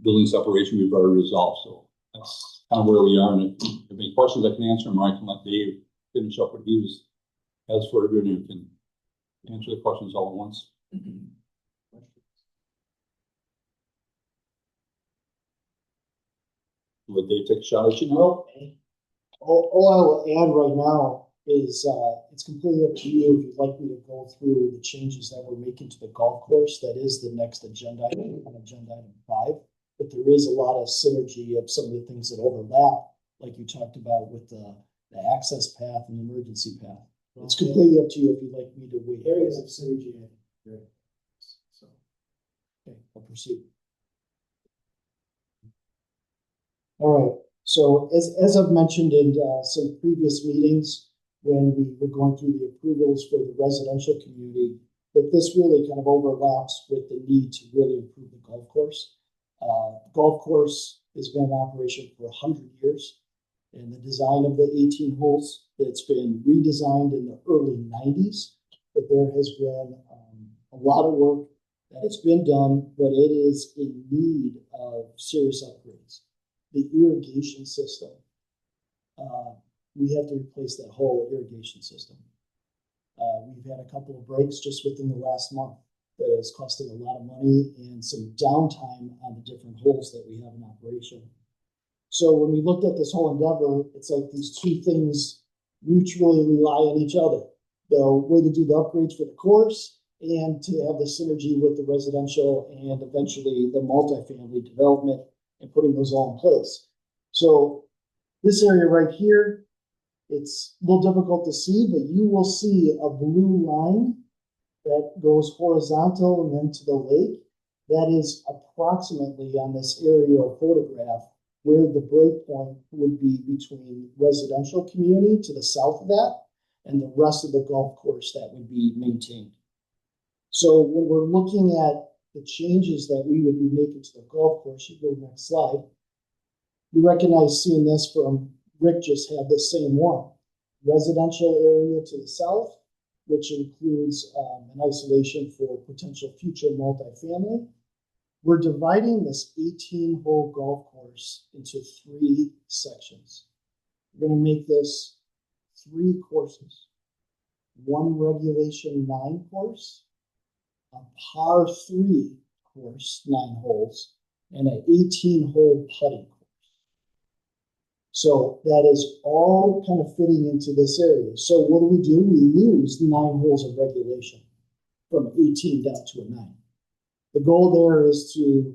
Speaker 7: building separation we've already resolved. So that's kind of where we are. And if you have any questions, I can answer them, or I can let Dave finish up what he has for everybody and can answer the questions all at once. Let Dave take a shot at you now.
Speaker 1: All I will add right now is it's completely up to you if you'd like me to go through the changes that we're making to the golf course. That is the next agenda item, on agenda item 5. But there is a lot of synergy of some of the things that overlap, like you talked about with the access path and the emergency path. It's completely up to you if you'd like me to wait. Areas of synergy, I think. So, okay, I'll proceed. All right. So as I've mentioned in some previous meetings, when we were going through the approvals for the residential community, that this really kind of overlaps with the need to really improve the golf course. The golf course has been in operation for 100 years, and the design of the 18 holes, that's been redesigned in the early 90s, but there has been a lot of work that has been done, but it is in need of serious upgrades. The irrigation system, we have to replace that whole irrigation system. We've had a couple of breaks just within the last month that is costing a lot of money and some downtime on the different holes that we have in operation. So when we looked at this whole endeavor, it's like these two things mutually rely on each other. The way to do the upgrades for the course and to have the synergy with the residential and eventually the multifamily development and putting those all in place. So this area right here, it's a little difficult to see, but you will see a blue line that goes horizontal and then to the lake. That is approximately on this aerial photograph where the break point would be between residential community to the south of that and the rest of the golf course that would be maintained. So when we're looking at the changes that we would be making to the golf course, you go to the next slide, we recognize seeing this from Rick just had the same one. Residential area to the south, which includes an isolation for potential future multifamily. We're dividing this 18-hole golf course into 3 sections. We're going to make this 3 courses. 1 regulation 9 course, a par 3 course, 9 holes, and an 18-hole putting course. So that is all kind of fitting into this area. So what do? We lose 9 holes of regulation from 18 down to a 9. The goal there is to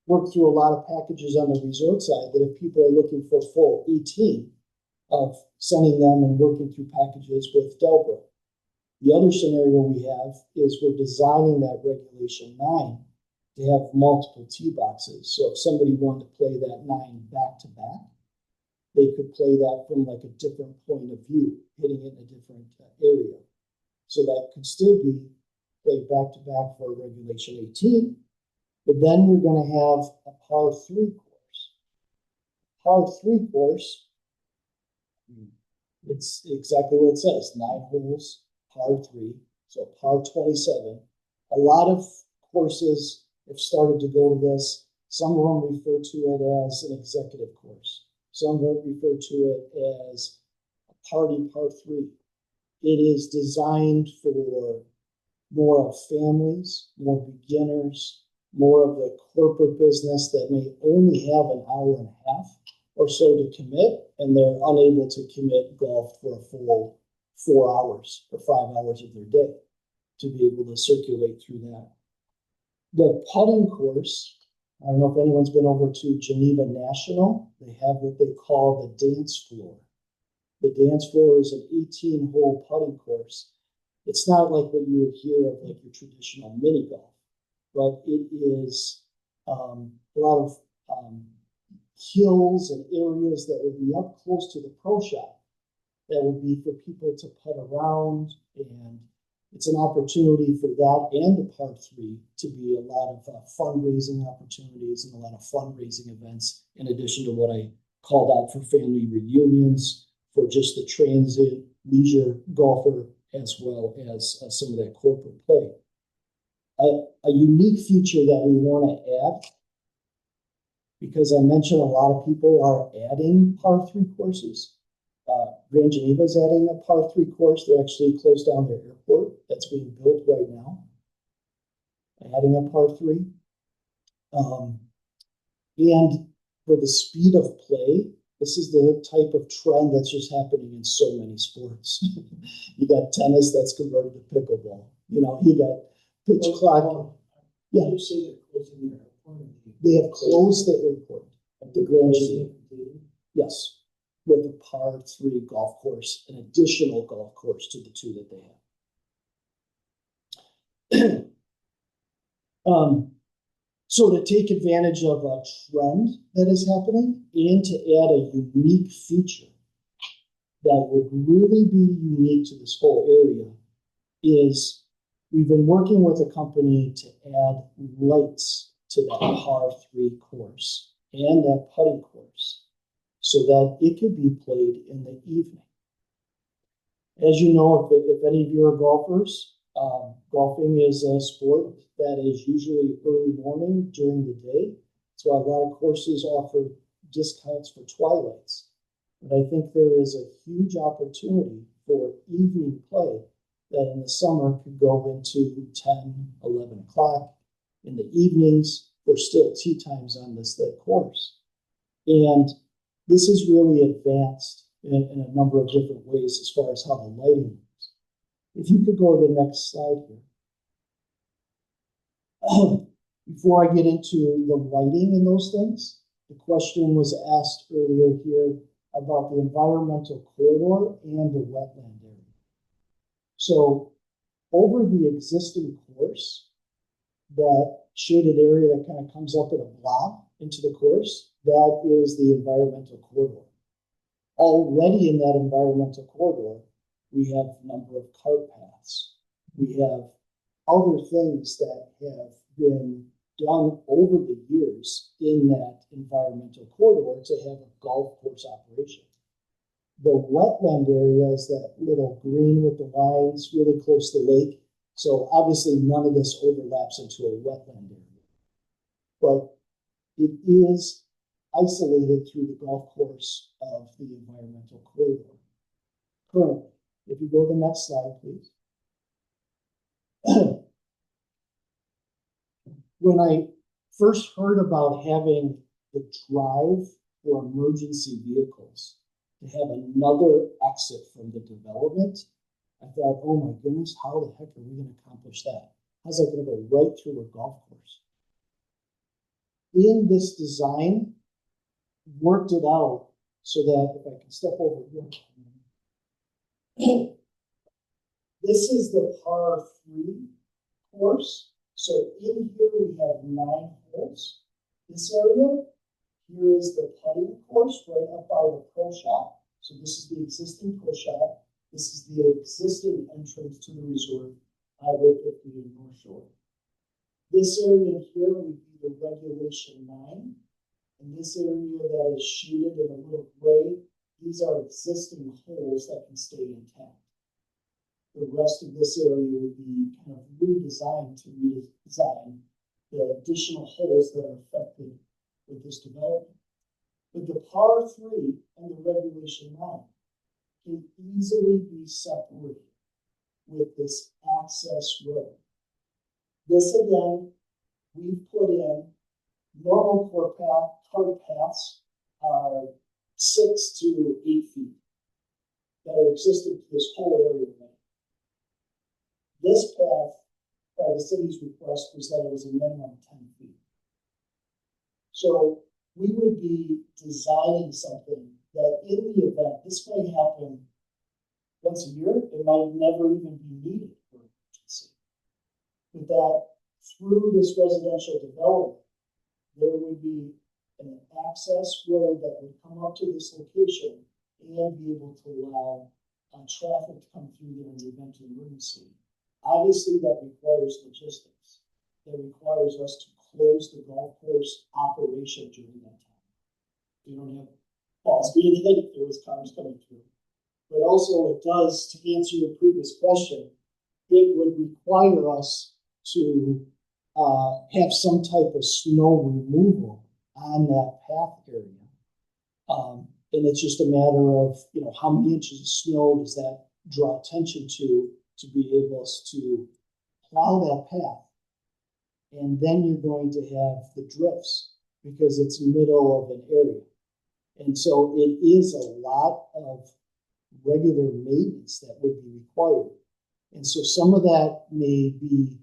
Speaker 1: work through a lot of packages on the resort side that if people are looking for full 18 of sending them and working through packages with Delbert. The other scenario we have is we're designing that regulation 9 to have multiple tee boxes. So if somebody wanted to play that 9 back to back, they could play that from like a different point of view, hitting it in a different area. So that could still be played back to back for regulation 18, but then we're going to have a par 3 course. Par 3 course, it's exactly what it says, 9 holes, par 3, so par 27. A lot of courses have started to go to this. Some of them refer to it as an executive course. Some of them refer to it as a party par 3. It is designed for more of families, more beginners, more of the corporate business that may only have an hour and a half or so to commit, and they're unable to commit golf for a full 4 hours or 5 hours of their day to be able to circulate through that. The putting course, I don't know if anyone's been over to Geneva National. They have what they call the dance floor. The dance floor is an 18-hole putting course. It's not like what you would hear of like your traditional mini golf, but it is a lot of hills and areas that would be up close to the pro shop. That would be for people to putt around, and it's an opportunity for that and the par 3 to be a lot of fundraising opportunities and a lot of fundraising events, in addition to what I called out for family reunions, for just the transient leisure golfer, as well as some of that corporate play. A unique feature that we want to add, because I mentioned a lot of people are adding par 3 courses. Grand Geneva is adding a par 3 course. They're actually closed down their airport that's being built right now, adding a par 3. And for the speed of play, this is the type of trend that's just happening in so many sports. You got tennis that's converted to pickleball. You know, you got pitch clock. Yeah.
Speaker 6: You say they're closing their airport?
Speaker 1: They have closed the airport at the Grand Geneva. Yes, with a par 3 golf course, an additional golf course to the 2 that they have. So to take advantage of a trend that is happening and to add a unique feature that would really be unique to this whole area is we've been working with a company to add lights to that par 3 course and that putting course so that it could be played in the evening. As you know, if any of you are golfers, golfing is a sport that is usually early morning during the day. So a lot of courses offer discounts for twilights. But I think there is a huge opportunity for evening play that in the summer could go into 10, 11 o'clock. In the evenings, there's still tee times on this lit course. And this is really advanced in a number of different ways as far as how the lighting is. If you could go to the next slide here. Before I get into the lighting and those things, the question was asked earlier here about the environmental corridor and the wetland area. So over the existing course, that shaded area that kind of comes up in a blob into the course, that is the environmental corridor. Already in that environmental corridor, we have a number of cart paths. We have other things that have been done over the years in that environmental corridor to have a golf course operation. The wetland area is that little green with the lines really close to the lake. So obviously none of this overlaps into a wetland area. But it is isolated through the golf course of the environmental corridor. Currently, if you go to the next slide, please. When I first heard about having the drive for emergency vehicles to have another exit from the development, I thought, oh my goodness, how the heck are we going to accomplish that? How's that going to go right through a golf course? In this design, worked it out so that if I can step over here. This is the par 3 course. So in here we have 9 holes. This area, here is the putting course right up by the pro shop. So this is the existing pro shop. This is the existing entrance to the resort, Highway 50 in North Shore. This area here would be the regulation 9. And this area that is shaded in a little gray, these are existing holes that can stay intact. The rest of this area would be kind of redesigned to redesign the additional holes that are affected with this development. But the par three and the regulation line can easily be separated with this access road. This again, we've put in normal cart paths are 6 to 8 feet that are existing to this whole area. This path, by the city's request, was that it was a minimum of 10 feet. So we would be designing something that in the event, this may happen once a year, it might never even be needed for emergency. But that through this residential development, there would be an access road that would come up to this location and be able to allow traffic to come through there in the event of emergency. Obviously, that requires logistics. That requires us to close the golf course operation during that time. We don't have balls being hit if there was cars coming through. But also it does, to answer your previous question, it would require us to have some type of snow removal on that path area. And it's just a matter of, how many inches of snow does that draw attention to be able to plow that path. And then you're going to have the drifts because it's middle of an area. And so it is a lot of regular maintenance that would be required. And so some of that may be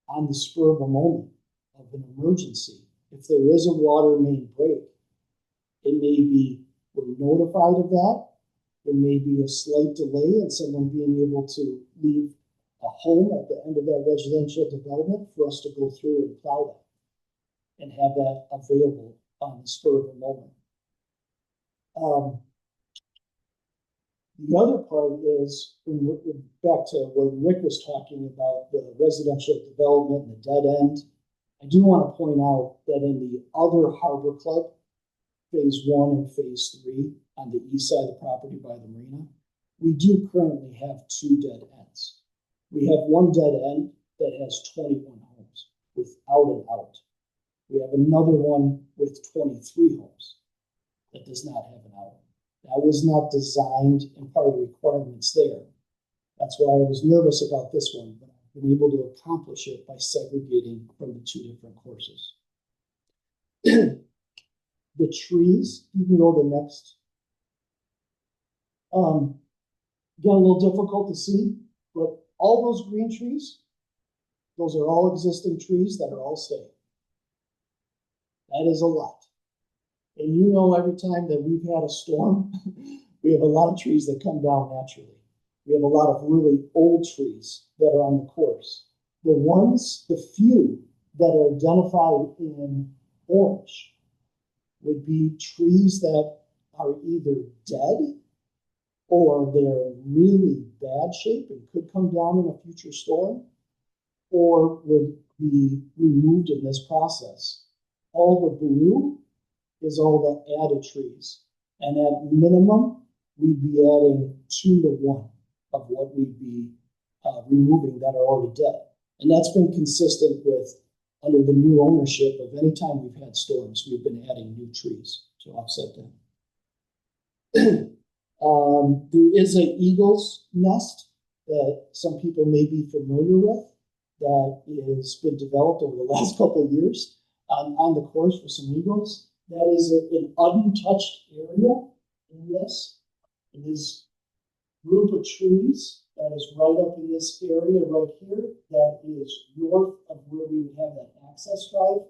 Speaker 1: on the spur of a moment of an emergency. If there is a water main break, it may be, we're notified of that. There may be a slight delay in someone being able to leave a home at the end of that residential development for us to go through and plow that and have that available on the spur of a moment. The other part is, back to what Rick was talking about, the residential development and the dead end. I do want to point out that in the other Harbor Club, phase 1 and phase 3 on the east side of the property by the marina, we do currently have 2 dead ends. We have one dead end that has 21 homes without an out. We have another one with 23 homes that does not have an out. That was not designed and part of the requirements there. That's why I was nervous about this one, but I've been able to accomplish it by segregating from the 2 different courses. The trees, you can go to the next. Again, a little difficult to see, but all those green trees, those are all existing trees that are all staying. That is a lot. And every time that we've had a storm, we have a lot of trees that come down naturally. We have a lot of really old trees that are on the course. The few that are identified in orange would be trees that are either dead or they're in really bad shape and could come down in a future storm, or would be removed in this process. All the blue is all the added trees. And at minimum, we'd be adding 2 to 1 of what we'd be removing that are already dead. And that's been consistent with, under the new ownership of any time we've had storms, we've been adding new trees to offset that. There is an eagle's nest that some people may be familiar with that has been developed over the last couple of years on the course with some eagles. That is an untouched area in this. In this group of trees that is right up in this area right here, that is north of where we would have that access drive.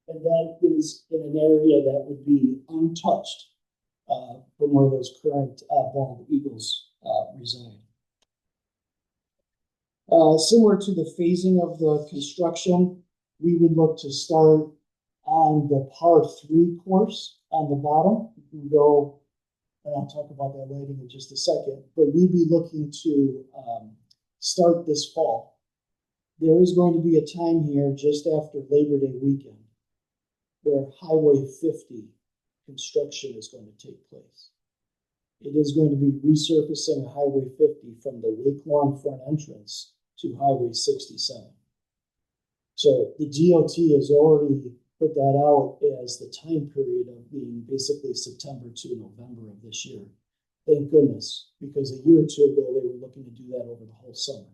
Speaker 1: And that is in an area that would be untouched from where those current bald eagles reside. Similar to the phasing of the construction, we would look to start on the par 3 course on the bottom. You can go, and I'll talk about that later in just a second, but we'd be looking to start this fall. There is going to be a time here just after Labor Day weekend where Highway 50 construction is going to take place. It is going to be resurfacing Highway 50 from the Lake Lawn front entrance to Highway 67. So the DOT has already put that out as the time period of being basically September to November of this year. Thank goodness, because a year or two ago, they were looking to do that over the whole summer.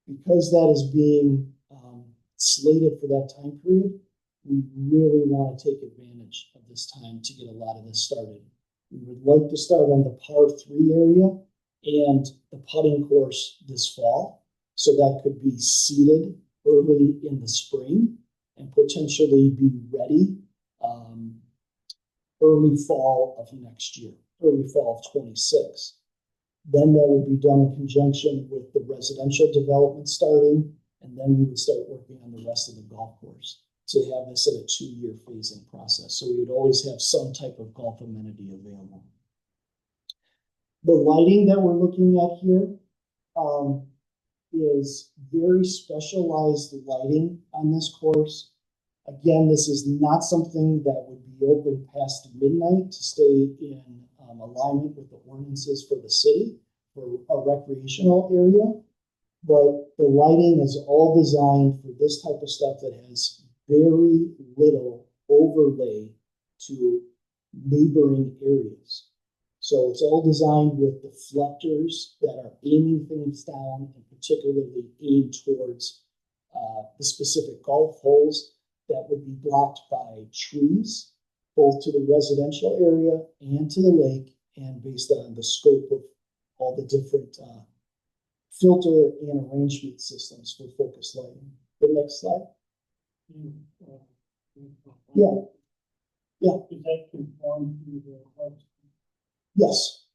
Speaker 1: Because that is being slated for that time period, we really want to take advantage of this time to get a lot of this started. We would like to start on the par 3 area and the putting course this fall. So that could be seeded early in the spring and potentially be ready early fall of next year, early fall of 26. Then that would be done in conjunction with the residential development starting, and then we would start working on the rest of the golf course. So we have this in a 2-year phasing process. So we would always have some type of golf amenity available. The lighting that we're looking at here is very specialized lighting on this course. Again, this is not something that would be open past midnight to stay in alignment with the ordinances for the city for a recreational area. But the lighting is all designed for this type of stuff that has very little overlay to neighboring areas. So it's all designed with deflectors that are aiming things down and particularly aimed towards the specific golf holes that would be blocked by trees, both to the residential area and to the lake, and based on the scope of all the different filter and arrangement systems for focus lighting. The next slide. Yeah.
Speaker 4: Is that conform to the?
Speaker 1: Yes,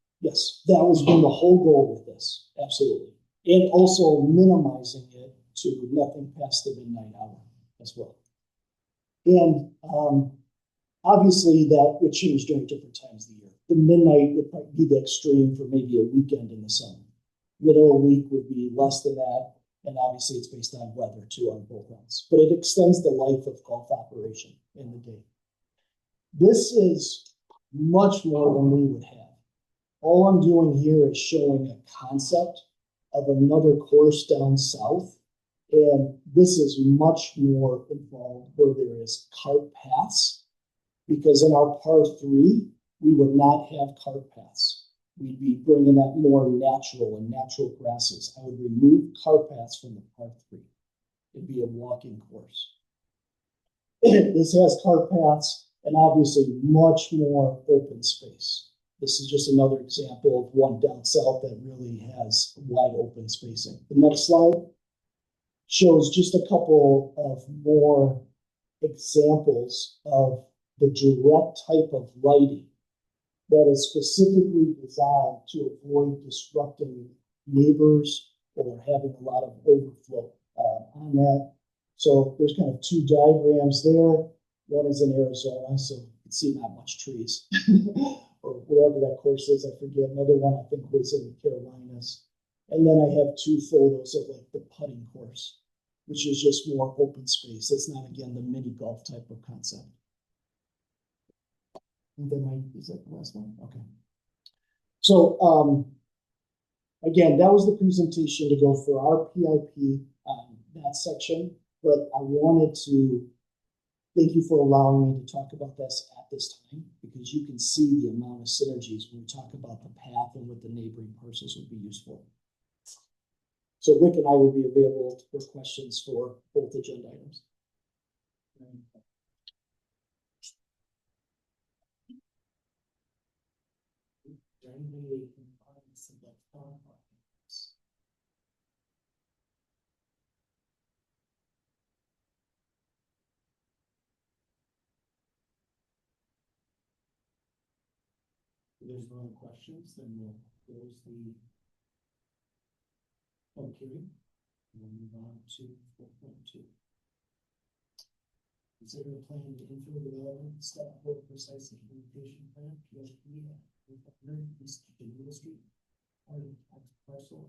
Speaker 1: that was been the whole goal with this, absolutely. And also minimizing it to nothing past the midnight hour as well. And obviously that would change during different times of the year. The midnight would probably be the extreme for maybe a weekend in the summer. Middle of the week would be less than that, and obviously it's based on weather too on both ends. But it extends the life of golf operation in the day. This is much more than we would have. All I'm doing here is showing a concept of another course down south. And this is much more involved where there is cart paths, because in our par 3, we would not have cart paths. We'd be bringing that more natural and natural grasses. I would remove cart paths from the par 3. It'd be a walking course. This has cart paths and obviously much more open space. This is just another example of one down south that really has wide open spacing. The next slide shows just a couple of more examples of the direct type of lighting that is specifically designed to avoid disrupting neighbors or having a lot of overflow on that. So there's kind of 2 diagrams there. One is in Arizona, so you can see not much trees. Or wherever that course is, I forget. Another one I think was in the Carolinas. And then I have 2 photos of like the putting course, which is just more open space. It's not, again, the mini golf type of concept. And then is that the last one? Okay. So again, that was the presentation to go for our PIP that section. But I wanted to thank you for allowing me to talk about this at this time, because you can see the amount of synergies when we talk about the path and what the neighboring parcels would be useful. So Rick and I will be available for questions for both agenda items. If there's no other questions, then we'll close the public hearing. And we'll move on to 4.2. Consider a plan to infill development, step for precise implementation plan, PSP, East Middle Street, part of tax parcel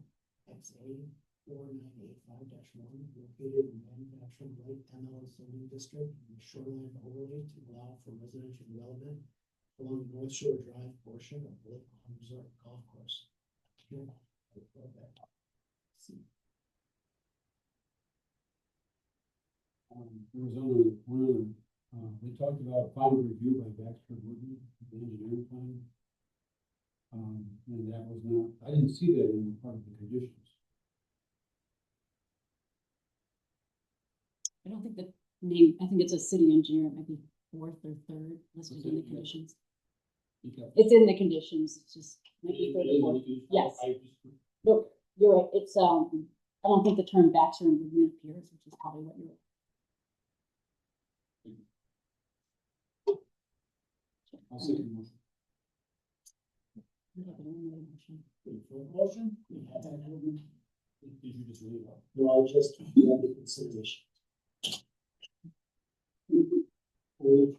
Speaker 1: XA 4985-1, located in manufacturing light ML zoning district in the shoreline overlay to allow for residential development along the North Shore Drive portion of the Lake Lawn Resort Golf Course. Here, I would love that. See.
Speaker 5: There was only one, we talked about final review by Baxter Woodman, the engineering plan. And that was not, I didn't see that in part of the conditions.
Speaker 3: I don't think the name, I think it's a city engineer, it might be fourth or third listed in the conditions. It's in the conditions, it's just maybe third or fourth. Yes. Nope, you're right, it's, I don't think the term Baxter and Woodman appears, which is probably what you're.
Speaker 5: I'll second the motion.
Speaker 1: For the motion, we have that.
Speaker 5: Did you just read it out?
Speaker 1: No, I just, we have the consideration. You just read.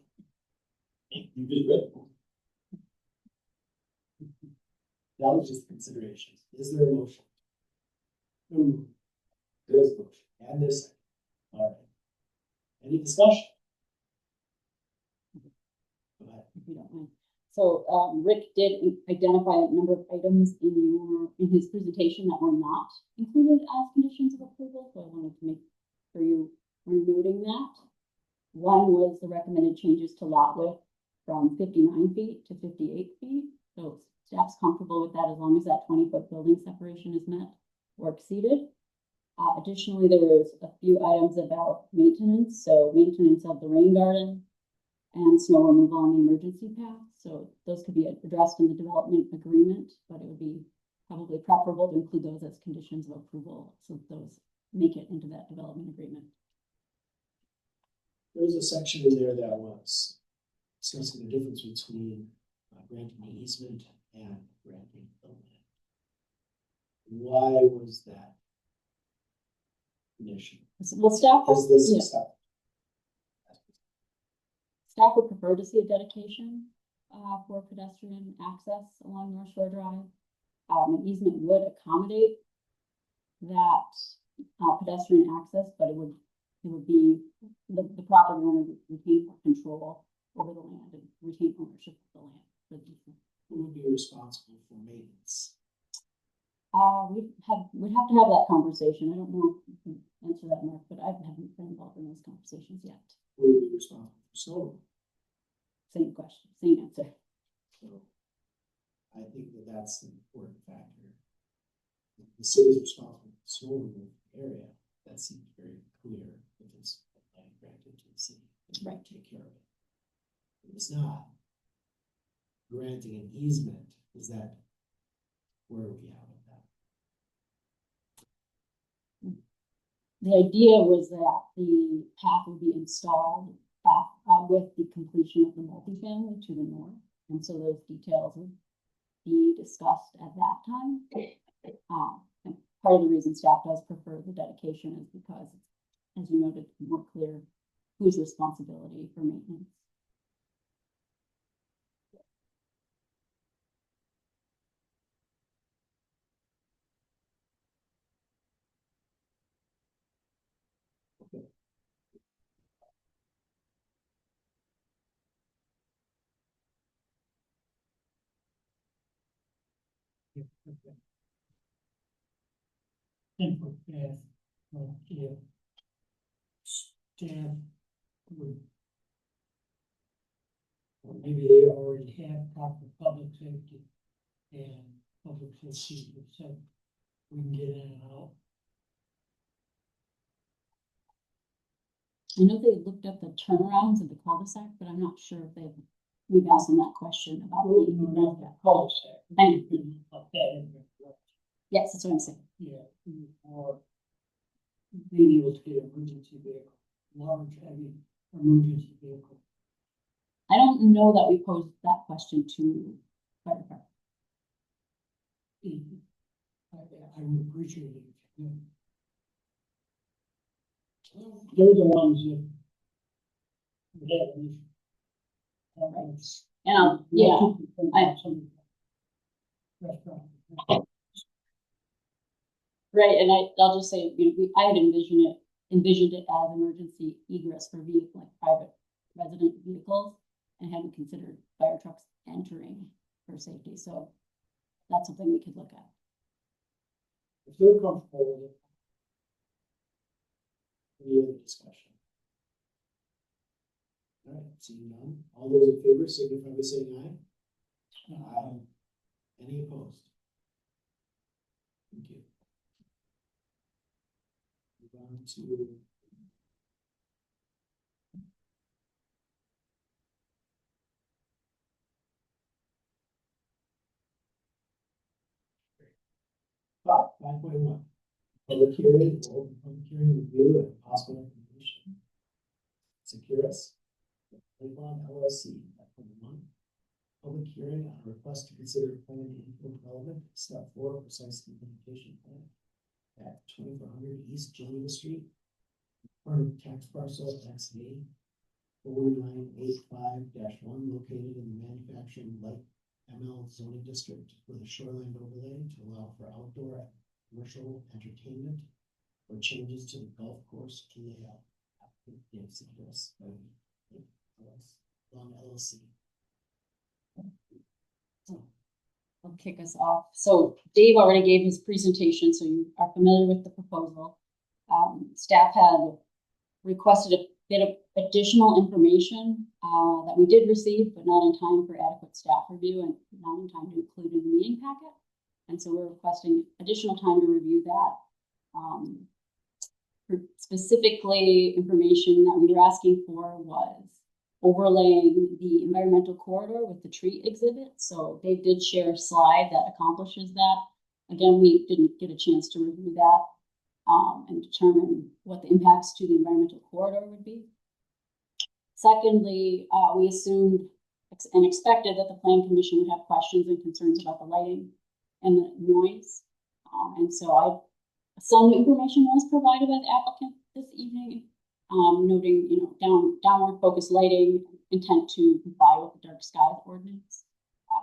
Speaker 1: That was just consideration. Is there a motion? There is a motion, and there's a second. All right. Any discussion? Go ahead.
Speaker 3: If you don't mind. So, Rick did identify a number of items in his presentation that were not included as conditions of approval, so I wanted to make sure you were noting that. One was the recommended changes to lot width from 59 feet to 58 feet. So staff's comfortable with that as long as that 20-foot building separation is met or exceeded. Additionally, there was a few items about maintenance. So maintenance of the rain garden and snow removal on the emergency path. So those could be addressed in the development agreement, but it would be probably preferable to include those as conditions of approval. So those make it into that development agreement.
Speaker 1: There was a section in there that was discussing the difference between granting the easement and granting the land. Why was that an issue?
Speaker 3: Well, staff,
Speaker 1: Is this
Speaker 3: yeah,
Speaker 1: stuff?
Speaker 3: staff would prefer to see a dedication for pedestrian access along North Shore Drive. An easement would accommodate that pedestrian access, but it would be the property owner would retain control over the land and retain ownership of the land.
Speaker 1: Who would be responsible for maintenance?
Speaker 3: We'd have to have that conversation. I don't know if you can answer that, Mark, but I haven't been involved in those conversations yet.
Speaker 1: Who would be responsible for snow removal?
Speaker 3: Same question, same answer.
Speaker 1: So I think that that's an important factor. The city is responsible for the snow removal area. That seems very clear if it's land granted to the city.
Speaker 3: Right.
Speaker 1: Take care of it. If it's not, granting an easement, is that where we have with that?
Speaker 3: The idea was that the path would be installed with the completion of the multifamily to the north. And so those details would be discussed at that time. And part of the reason staff does prefer the dedication is because, as you noted, it's more clear whose responsibility for maintenance.
Speaker 4: Input path, yeah. Staff would. Or maybe they already have proper public safety and public safety, so we can get in and out.
Speaker 3: I know they looked at the turnarounds of the cul-de-sac, but I'm not sure if we've asked them that question about the
Speaker 4: Cul-de-sac.
Speaker 3: Thank
Speaker 4: you.
Speaker 3: Yes, that's what I'm saying.
Speaker 4: Yeah, or being able to get emergency vehicle, large, heavy emergency vehicle.
Speaker 3: I don't know that we posed that question to fire department.
Speaker 4: I would appreciate it. If you could. They're the ones that have these.
Speaker 3: And right, and I'll just say, I had envisioned it as emergency egress for like private resident vehicles. and hadn't considered fire trucks entering for safety, so that's something we could look at.
Speaker 1: If they're comfortable with it. Any other discussion? All right, seeing none, all those in favor signify by saying aye. Aye. Any opposed? Thank you. Move on to. Five point one, public hearing, open public hearing review and possible information. Securus, Delavan LLC, 5.1. Public hearing on a request to consider planning infill development, step 4, precise implementation plan at 2400 East Jillian Street, part of tax parcel XA 4985-1, located in the manufacturing light ML zoning district with a shoreline overlay to allow for outdoor commercial entertainment or changes to the golf course layout. Securus, Long LLC.
Speaker 3: I'll kick us off. So Dave already gave his presentation, so you are familiar with the proposal. Staff had requested a bit of additional information that we did receive, but not in time for adequate staff review and not in time to include in the meeting packet. And so we're requesting additional time to review that. Specifically, information that we were asking for was overlaying the environmental corridor with the tree exhibit. So they did share a slide that accomplishes that. Again, we didn't get a chance to review that and determine what the impacts to the environmental corridor would be. Secondly, we assumed and expected that the Plan Commission would have questions and concerns about the lighting and the noise. And so some information was provided by the applicant this evening, noting, downward focused lighting, intent to comply with the dark skies ordinance.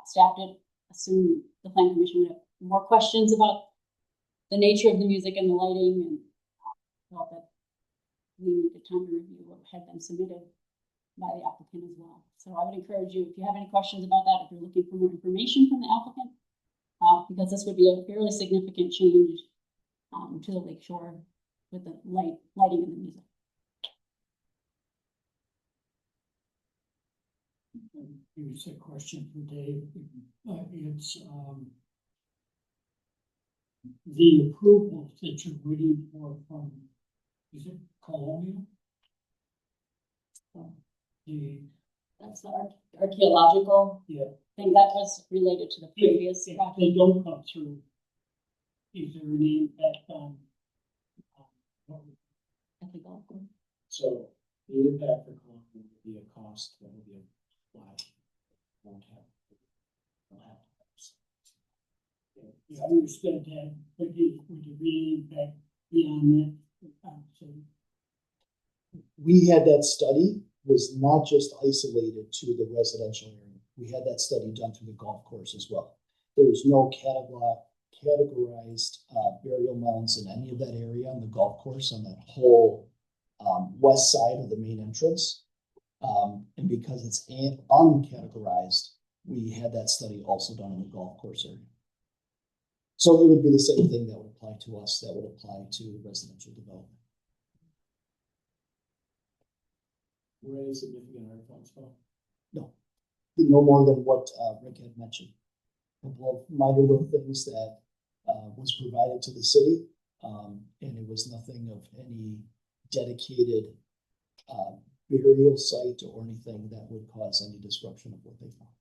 Speaker 3: Staff did assume the Plan Commission would have more questions about the nature of the music and the lighting, and felt that we needed time to review what had been submitted by the applicant as well. So I would encourage you, if you have any questions about that, if you're looking for more information from the applicant, because this would be a fairly significant change to the lakeshore with the lighting and the music.
Speaker 4: Here's a question for Dave. It's the approval that you're waiting for from, is it Colonial?
Speaker 3: That's the archaeological thing that was related to the previous project.
Speaker 4: They don't come through. Is there any impact on
Speaker 3: I think I'll go.
Speaker 1: So the impact for Columbia will be a cost that will be applied. Won't have. We'll have to.
Speaker 4: I understand that, but would there be impact beyond that?
Speaker 6: We had that study, was not just isolated to the residential area. We had that study done through the golf course as well. There is no categorized burial mounds in any of that area on the golf course on that whole west side of the main entrance. And because it's uncategorized, we had that study also done in the golf course area. So it would be the same thing that would apply to us, that would apply to residential development.
Speaker 1: Were any significant artifacts found?
Speaker 6: No more than what Rick had mentioned. A couple of minor little things that was provided to the city, and it was nothing of any dedicated burial site or anything that would cause any disruption of what they found.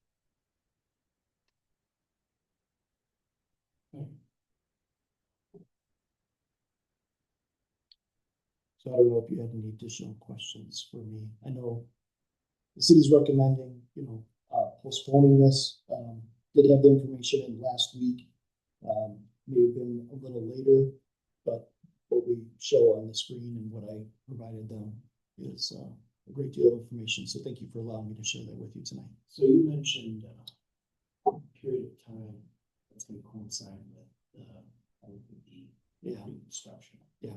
Speaker 6: So I don't know if you had any additional questions for me. I know the city's recommending, postponing this. Did have the information in last week. May have been a little later, but what we show on the screen and what I provided them is a great deal of information. So thank you for allowing me to share that with you tonight.
Speaker 1: So you mentioned a period of time that's going to coincide with the construction.
Speaker 6: Yeah.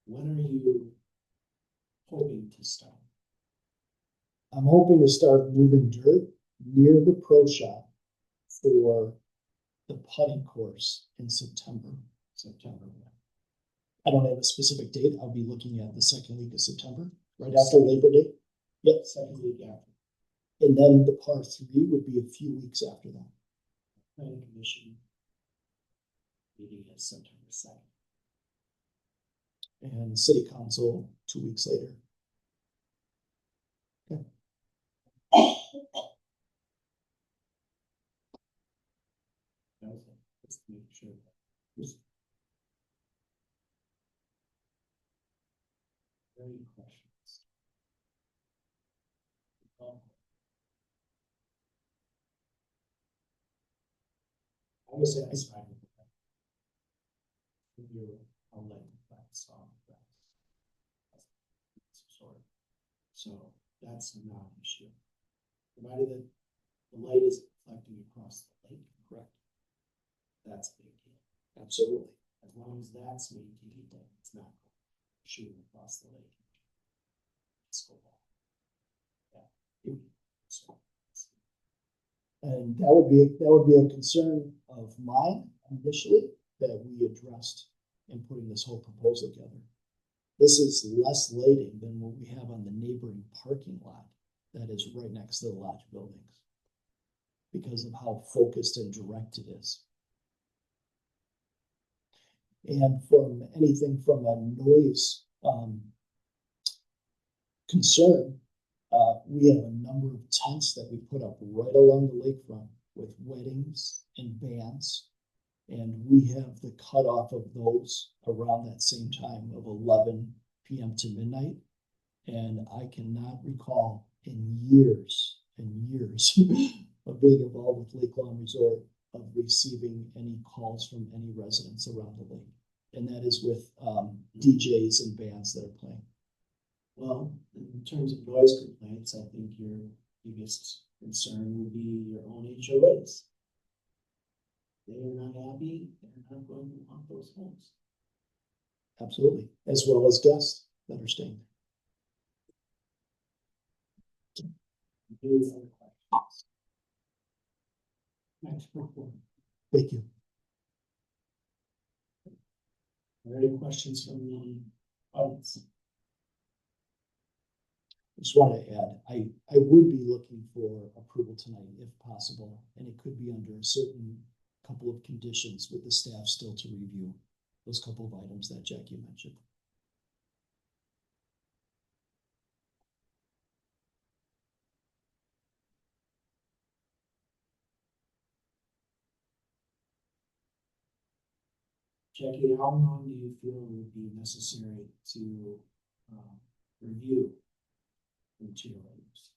Speaker 1: When are you hoping to start?
Speaker 6: I'm hoping to start moving dirt near the pro shop for the putting course in September. I don't have a specific date. I'll be looking at the second week of September, right after Labor Day. Yep, second week after. And then the par three would be a few weeks after that. Planning Commission meeting is September 2nd. And City Council 2 weeks later. Okay. Just to make sure. Any questions? I was satisfied with that. I'll let that solve that. So that's a non-issue. Provided that the light is reflecting across the lake, correct? That's a big deal. Absolutely. As long as that's maintained, then it's not shooting across the lake. Yeah. And that would be a concern of mine initially that we addressed in putting this whole proposal together. This is less lighting than what we have on the neighboring parking lot that is right next to the lodge buildings because of how focused and direct it is. And from anything from a noise concern, we have a number of tents that we put up right along the lakefront with weddings and bands. And we have the cutoff of those around that same time of 11 p.m. to midnight. And I cannot recall in years and years of being involved with Lake Lawn Resort of receiving any calls from any residents around the lake. And that is with DJs and bands that are playing. Well, in terms of noise complaints, I think your biggest concern would be your own HOAs. They are not happy, they're not going to want those homes. Absolutely, as well as guests that are staying there. Any other questions? Next report. Thank you. Are there any questions from the audience? I just want to add, I would be looking for approval tonight if possible, and it could be under a certain couple of conditions with the staff still to review those couple of items that Jackie mentioned. Jackie, how long do you feel would be necessary to review the material items?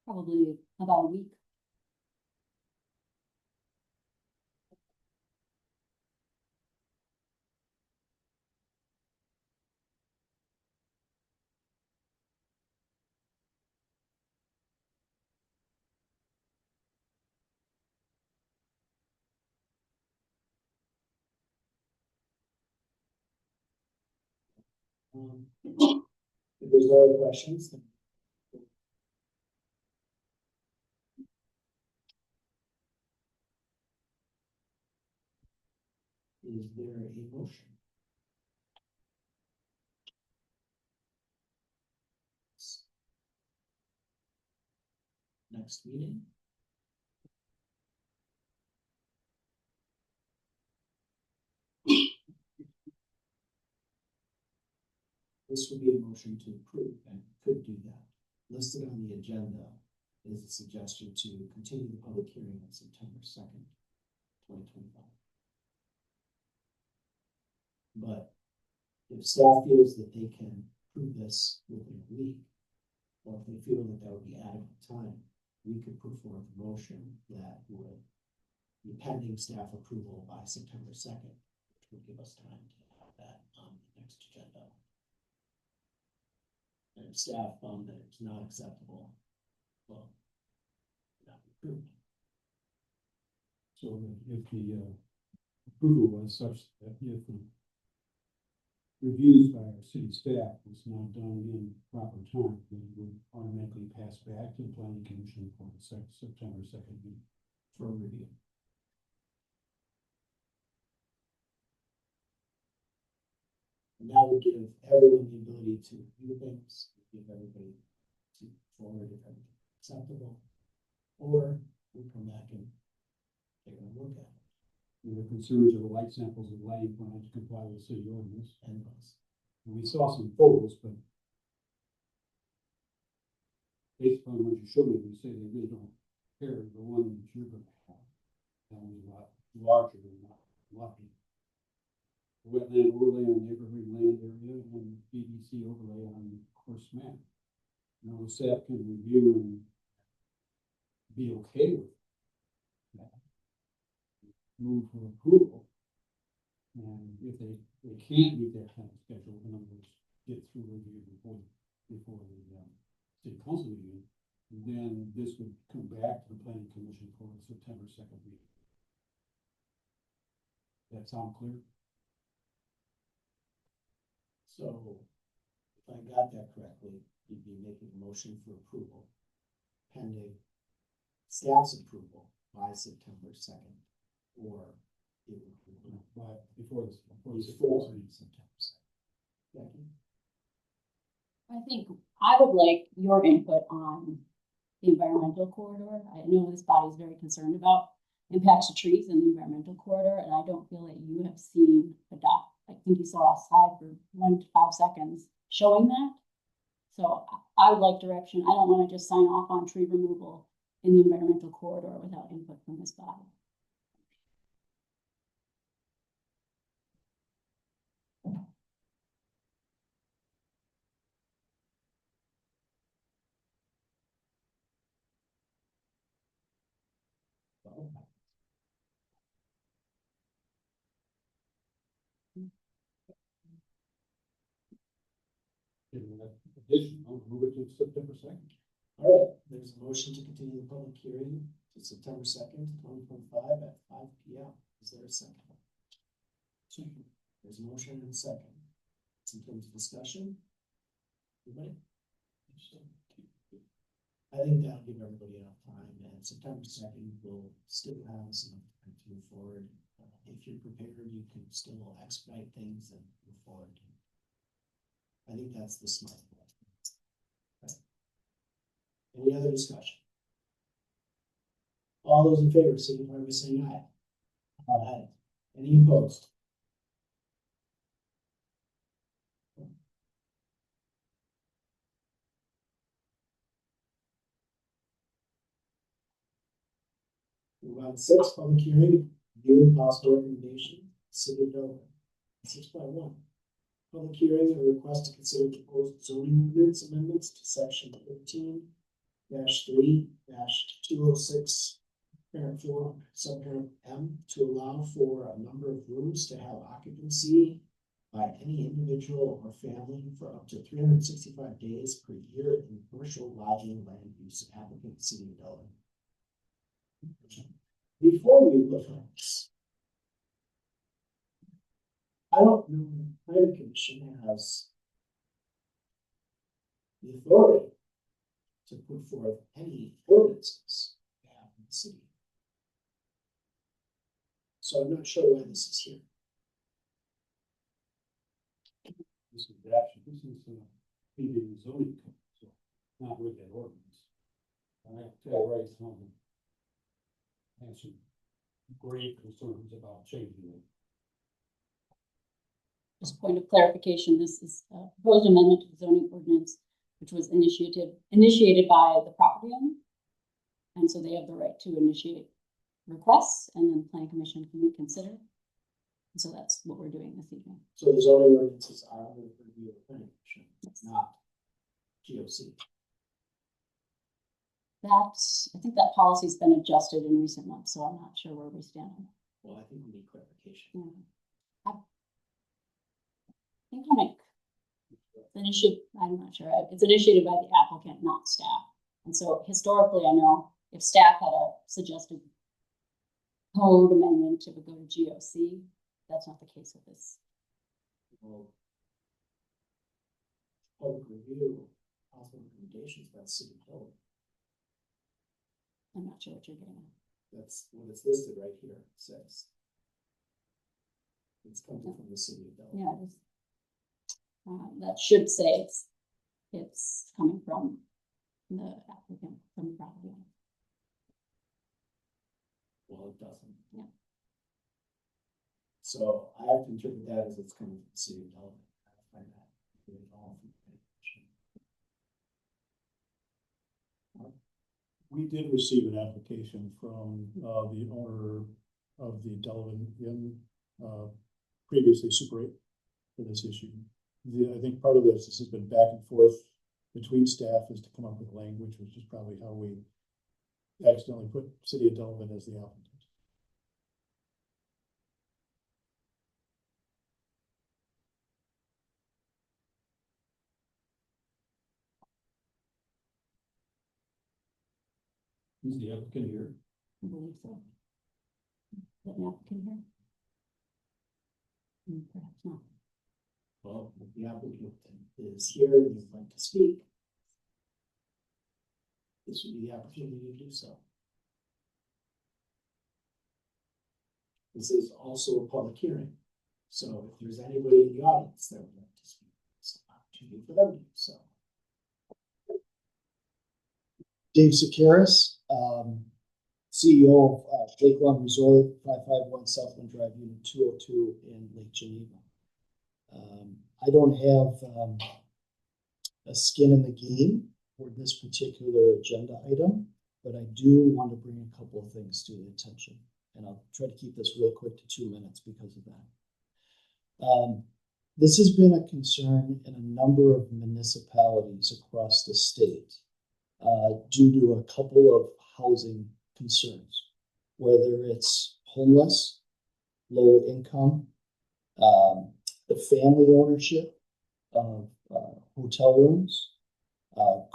Speaker 3: Probably about a week.
Speaker 6: If there's no other questions, then is there a motion? Next meeting? This would be a motion to approve and could do that. Listed on the agenda is a suggestion to continue the public hearing on September 2nd, 2025. But if staff feels that they can prove this within a week, or if they feel that that would be adequate time, we could put forth a motion that would be pending staff approval by September 2nd, which would give us time to have that on the next agenda. And if staff found that it's not acceptable, well, not approved.
Speaker 5: So if the approval was such that if reviews by our city staff was not done in proper time, then it would automatically pass back to the planning commission for the September 2nd meeting for review.
Speaker 1: And that would give everyone the ability to review things, give everybody to forward if everything acceptable. Or we come back and take a look at it
Speaker 5: There were concerns over light samples of lighting when I had to comply with city ordinance.
Speaker 1: and us.
Speaker 5: And we saw some photos, but based on what you showed me, you say they really don't care. The one that you're going to have, that was a lot larger than that. Wetland overlay on neighborhood land area and BBC overlay on course map. Now the staff can review and be okay with that. Move for approval. And if they can't meet that kind of schedule, in other words, get through review before the city council meeting, then this would come back to the planning commission for the September 2nd meeting. That sound clear?
Speaker 1: So if I got that correctly, you'd be making a motion for approval pending staff's approval by September 2nd, or it would be
Speaker 5: But before
Speaker 1: before September 2nd. Becky?
Speaker 3: I think I would like your input on the environmental corridor. I know this body is very concerned about impacts to trees in the environmental corridor, and I don't feel that you have seen a doc. I think you saw a slide for 1 to 5 seconds showing that. So I would like direction. I don't want to just sign off on tree removal in the environmental corridor without input from this body.
Speaker 5: in addition, I'll move it to September 2nd.
Speaker 1: All right, there's a motion to continue the public hearing to September 2nd, 2025 at 5 p.m. Is there a second? Second. There's a motion and a second. In terms of discussion? Anybody? I think that'll give everybody enough time, and September 2nd will still have us enough time to move forward. If you're prepared, you can still expedite things and move forward. I think that's the smart way. Okay. Any other discussion? All those in favor, signify by saying aye. Aye. Any opposed? Move on to 6, public hearing, viewing possible recommendation, city of Delavan. 6.1, public hearing and request to consider proposed zoning ordinance amendments to section 13-3-206, parent 4, subparent M, to allow for a number of rooms to have occupancy by any individual or family for up to 365 days per year in commercial lodging land use applicant city of Delavan. Before we look at this, I don't know if the planning commission has the authority to put forth any ordinances to have in the city. So I'm not sure why this is here.
Speaker 5: This is actually, this is in the zoning code, so not with that ordinance. I have to tell right now, I have some great concerns about changing it.
Speaker 3: Just point of clarification, this is a proposed amendment to the zoning ordinance, which was initiated by the property owner. And so they have the right to initiate requests, and then the planning commission can reconsider. And so that's what we're doing this evening.
Speaker 1: So the zoning ordinances are under the review of the planning commission, not GOC.
Speaker 3: I think that policy's been adjusted in recent months, so I'm not sure where we stand on that.
Speaker 1: Well, I think we need clarification.
Speaker 3: I think it's initiated, I'm not sure, it's initiated by the applicant, not staff. And so historically, I know if staff had a suggested code amendment, it would go to GOC. That's not the case with this.
Speaker 1: Well, public review, possible recommendations by the city code.
Speaker 3: I'm not sure what you're getting at.
Speaker 1: That's what it's listed right here, it says. It's coming from the city of Delavan.
Speaker 3: Yeah, it is. That should say it's coming from the applicant, from the property owner.
Speaker 1: Well, it doesn't.
Speaker 3: Yeah.
Speaker 1: So I have to interpret that as it's coming from the city of Delavan. I find that really all from the commission.
Speaker 6: We did receive an application from, the owner of the Delavan Inn, previously Super 8 for this issue. I think part of this has been back and forth between staff is to come up with language, which is probably how we accidentally put City of Delavan as the applicant.
Speaker 5: Is the applicant here?
Speaker 3: I believe so. Is that an applicant here? Perhaps not.
Speaker 1: Well, if the applicant is here and you'd like to speak, this would be the opportunity to do so. This is also a public hearing, so if there's anybody in the audience that would like to speak, it's an opportunity for them to do so. Dave Sakaris, CEO of Lake Lawn Resort, 551 Southland Drive, Unit 202 in Lake Geneva. I don't have a skin in the game for this particular agenda item, but I do want to bring a couple of things to the attention. And I'll try to keep this real quick to 2 minutes because of that. This has been a concern in a number of municipalities across the state due to a couple of housing concerns, whether it's homeless, low income, the family ownership of hotel rooms,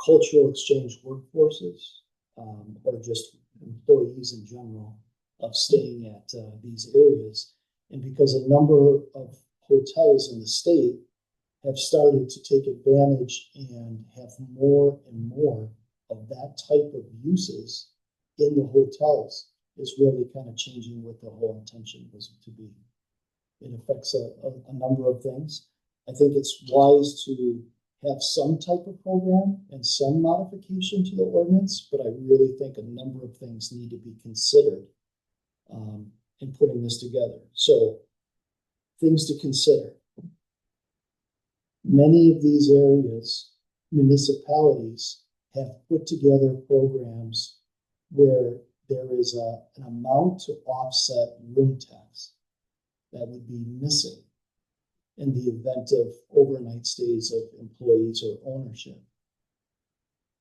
Speaker 1: cultural exchange workforces, or just employees in general of staying at these areas. And because a number of hotels in the state have started to take advantage and have more and more of that type of uses in the hotels, is really kind of changing what the whole intention was to be. It affects a number of things. I think it's wise to have some type of program and some modification to the ordinance, but I really think a number of things need to be considered in putting this together. So, things to consider. Many of these areas, municipalities, have put together programs where there is an amount to offset room tax that would be missing in the event of overnight stays of employees or ownership.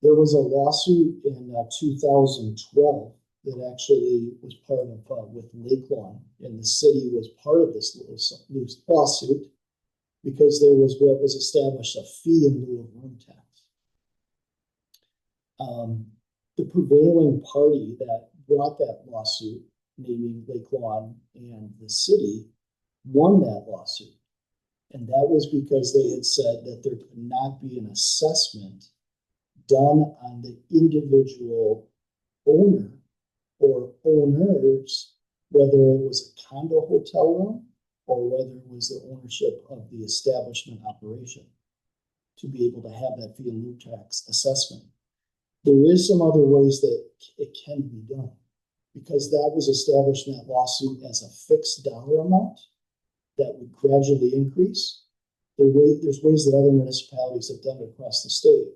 Speaker 1: There was a lawsuit in 2012 that actually was part of with Lake Lawn, and the city was part of this lawsuit because there was what was established a fee in lieu of room tax. The prevailing party that brought that lawsuit, naming Lake Lawn and the city, won that lawsuit. And that was because they had said that there could not be an assessment done on the individual owner or owners, whether it was a condo hotel room or whether it was the ownership of the establishment operation, to be able to have that fee in lieu tax assessment. There is some other ways that it can be done, because that was established in that lawsuit as a fixed dollar amount that would gradually increase. There's ways that other municipalities have done it across the state,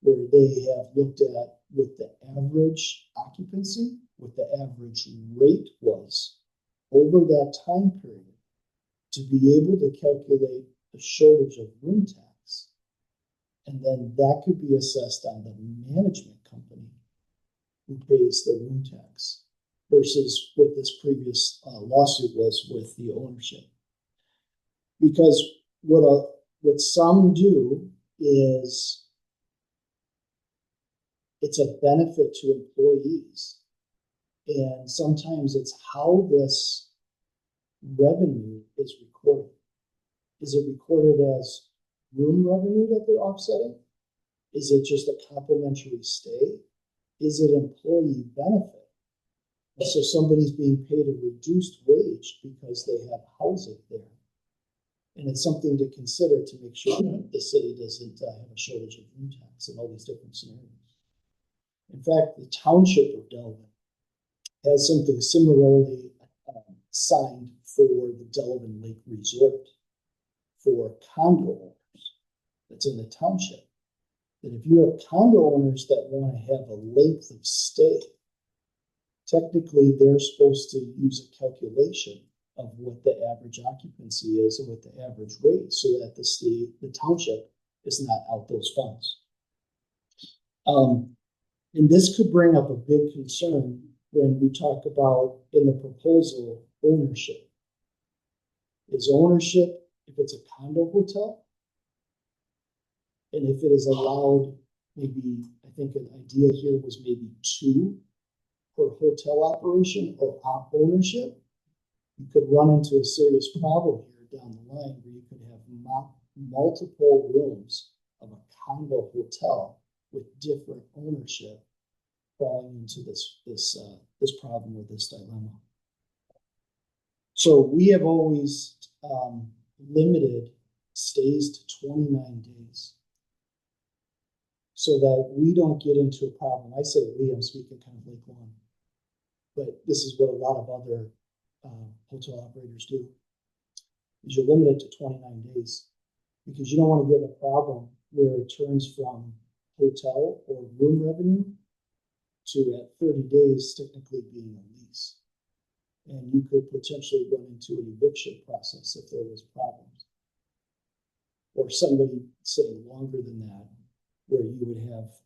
Speaker 1: where they have looked at what the average occupancy, what the average rate was over that time period, to be able to calculate the shortage of room tax. And then that could be assessed on the management company who pays the room tax versus what this previous lawsuit was with the ownership. Because what some do is it's a benefit to employees, and sometimes it's how this revenue is recorded. Is it recorded as room revenue that they're offsetting? Is it just a complimentary stay? Is it employee benefit? So somebody's being paid a reduced wage because they have housing there. And it's something to consider to make sure that the city doesn't have a shortage of room tax and all these different scenarios. In fact, the township of Delavan has something similarly signed for the Delavan Lake Resort for condo owners that's in the township. That if you have condo owners that want to have a length of stay, technically they're supposed to use a calculation of what the average occupancy is and what the average rate, so that the township is not out those funds. And this could bring up a big concern when we talk about in the proposal ownership. Is ownership, if it's a condo hotel, and if it is allowed, maybe, I think an idea here was maybe 2 per hotel operation or ownership, you could run into a serious problem here down the line where you could have multiple rooms of a condo hotel with different ownership falling into this problem or this dilemma. So we have always limited stays to 29 days so that we don't get into a problem. I say we, I'm speaking kind of Lake Lawn, but this is what a lot of other hotel operators do, is you limit it to 29 days because you don't want to get a problem where it turns from hotel or room revenue to at 30 days technically being a lease. And you could potentially run into an eviction process if there was problems. Or somebody sitting longer than that, where you would have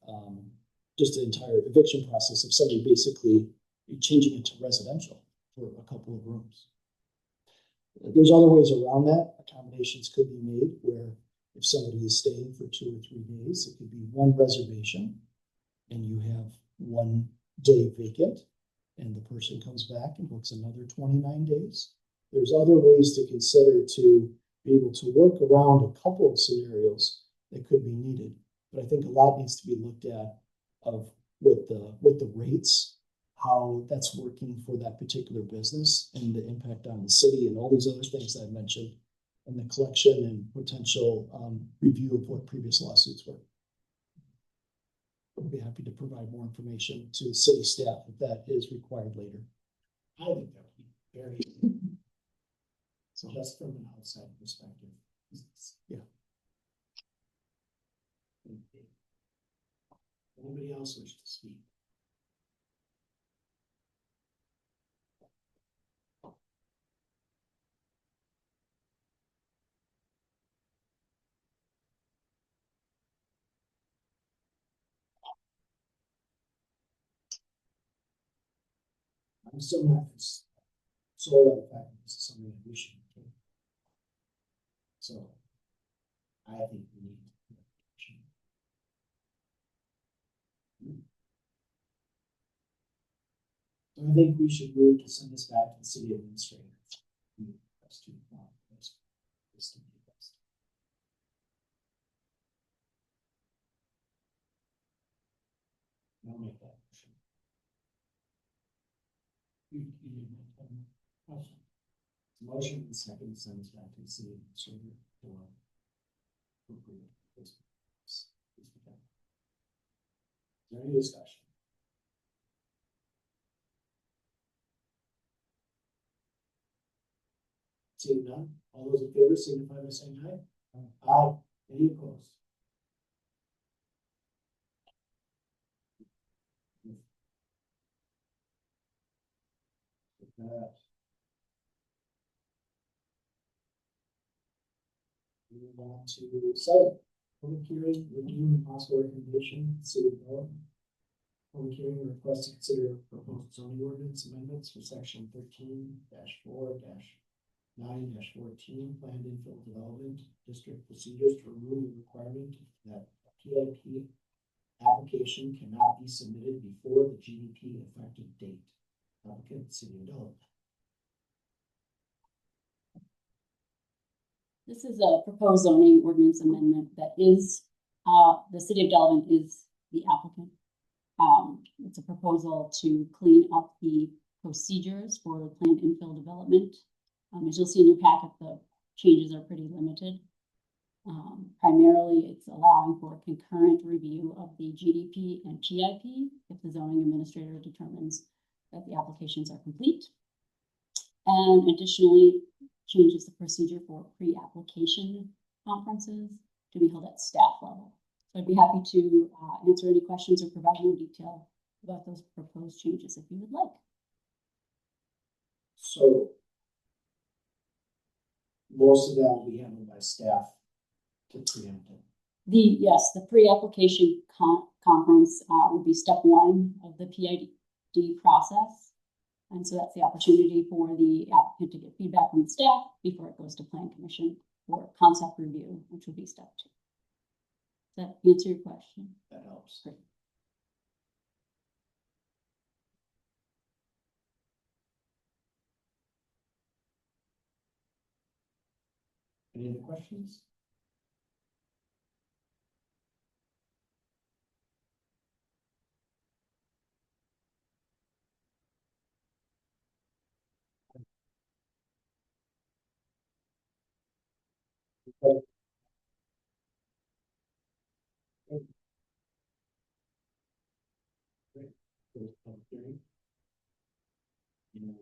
Speaker 1: just an entire eviction process of somebody basically changing it to residential for a couple of rooms. There's other ways around that. Accommodations could be made where if somebody is staying for 2 or 3 days, it could be one reservation and you have 1 day vacant and the person comes back and books another 29 days. There's other ways to consider to be able to work around a couple of scenarios that could be needed. But I think a lot needs to be looked at of with the rates, how that's working for that particular business and the impact on the city and all these other things that I mentioned, and the collection and potential review of what previous lawsuits were. I'll be happy to provide more information to city staff if that is required later. I think that would be very, so just from an outside perspective. Yeah. Anybody else wish to speak? I'm still not sold on the fact that this is something that we should do. So I think we need to. I think we should move to send this back to the city administrator. That's too long. This to be best. I'll make that motion. Motion and second to send this back to the city administrator for approval. Is there any discussion? Seeing none, all those in favor signify by saying aye. Aye. Any opposed? Move on to 7, public hearing, review and possible recommendation, city development. Public hearing request to consider proposed zoning ordinance amendments for section 13-4-9-14 planned infill development district procedures to remove the requirement that PIP application cannot be submitted before the GDP effective date. Applicant, City of Delavan.
Speaker 3: This is a proposed zoning ordinance amendment that is, the city of Delavan is the applicant. It's a proposal to clean up the procedures for planned infill development. As you'll see in your packet, the changes are pretty limited. Primarily, it's allowing for concurrent review of the GDP and PIP if the zoning administrator determines that the applications are complete. And additionally, changes the procedure for pre-application conferences to be held at staff level. So I'd be happy to answer any questions or provide more detail about those proposed changes if you would like.
Speaker 1: So most of that will be handled by staff to preempt it.
Speaker 3: Yes, the pre-application conference would be step one of the PID process. And so that's the opportunity for the applicant to get feedback from the staff before it goes to Plan Commission for concept review, which would be step two. Does that answer your question?
Speaker 1: That helps.
Speaker 3: Great.
Speaker 1: Any other questions? Public hearing. And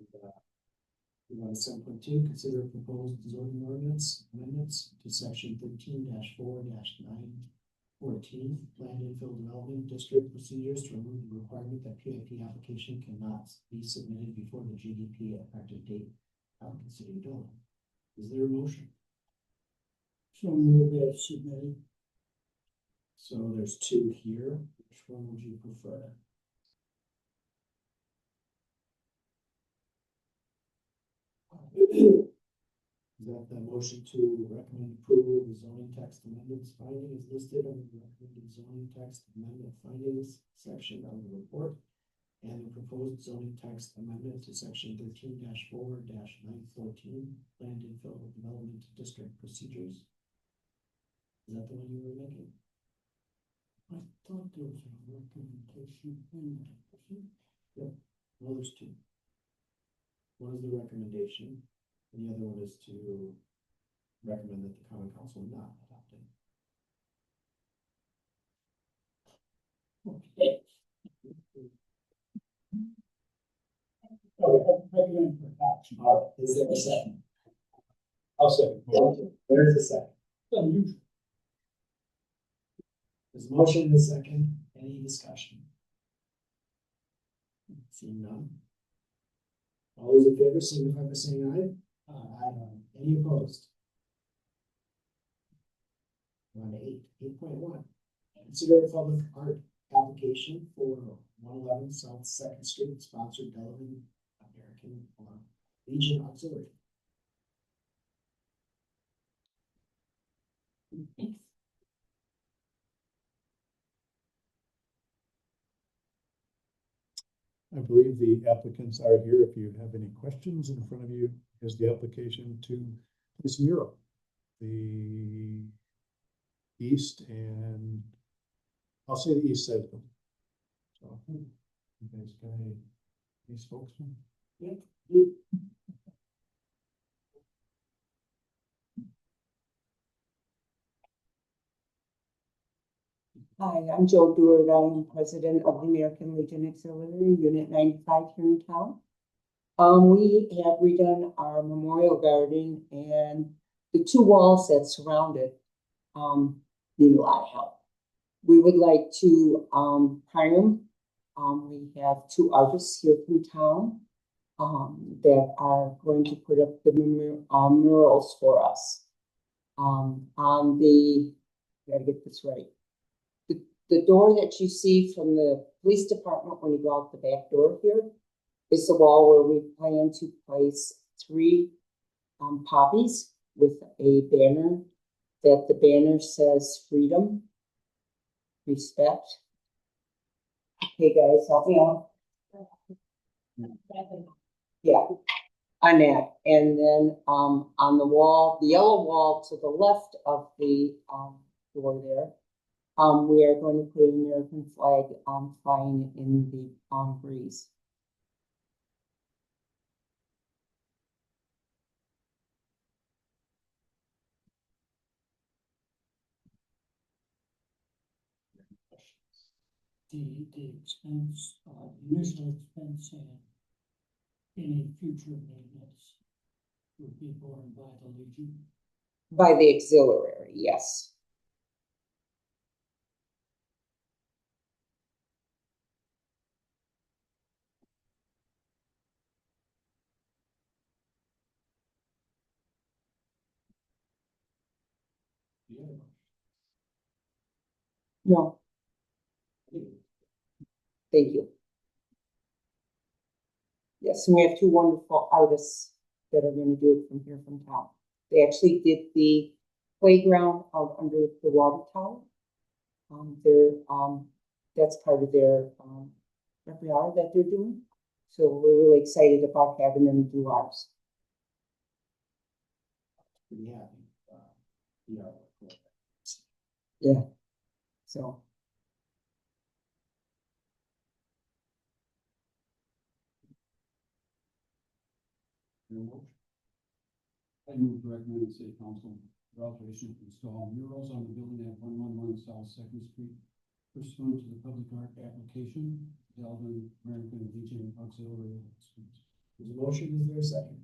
Speaker 1: we want to 7.2, consider proposed zoning ordinance amendments to section 13-4-914, planned infill development district procedures to remove the requirement that PIP application cannot be submitted before the GDP effective date of the city of Delavan. Is there a motion?
Speaker 4: So move as submitted.
Speaker 1: So there's two here. Which one would you prefer? Is that the motion to recommend approval of the zoning text amendments finding is listed under the recommended zoning text amendment findings section of the report, and the proposed zoning text amendment to section 13-4-914, planned infill development district procedures? Is that the one you were making?
Speaker 4: I thought there was a recommendation in that.
Speaker 1: Yep. Well, there's two. One is the recommendation, and the other one is to recommend that the common council not adopt it.
Speaker 4: Okay. Okay, recommend for adoption.
Speaker 1: All right, is there a second?
Speaker 5: I'll second.
Speaker 1: There's a second.
Speaker 4: Unusual.
Speaker 1: There's a motion and a second. Any discussion? Seeing none. All those in favor, signify by saying aye. Aye. Any opposed? 8.1. Consider a public art application for 111 South 2nd Street, sponsored Delavan American Legion Auxiliary.
Speaker 3: Thanks.
Speaker 6: I believe the applicants are here. If you have any questions, in front of you is the application to this mural. The east and I'll say the east side of them. So you guys got any spokesman?
Speaker 1: Yep.
Speaker 8: Hi, I'm Joe Dewar. I'm president of the American Legion Auxiliary, Unit 95 here in town. We have redone our memorial garden, and the two walls that surround it need a lot of help. We would like to prime them. We have two artists here from town that are going to put up the murals for us. On the, gotta get this right. The door that you see from the police department when you go out the back door here is the wall where we plan to place 3 poppies with a banner that the banner says freedom, respect. Okay, guys, help me out. Yeah. on that. And then, on the wall, the yellow wall to the left of the, door there, we are going to put an American flag, flying in the, breeze.
Speaker 4: The expense, initial expense and any future maintenance would be borne by the Legion.
Speaker 8: By the auxiliary, yes.
Speaker 5: Yeah.
Speaker 8: No. Thank you. Yes, and we have two wonderful artists that are gonna do it from here from town. They actually did the playground out under the water tower. That's part of their, repertoire that they're doing. So we're really excited about having them do ours.
Speaker 1: Pretty happy. Yeah.
Speaker 8: Yeah. So,
Speaker 5: I move to recommend the city council for authorization to install murals on the building at 111 South Second Street pursuant to the public art application, Delavan American Legion Auxiliary.
Speaker 1: There's a motion, is there a second?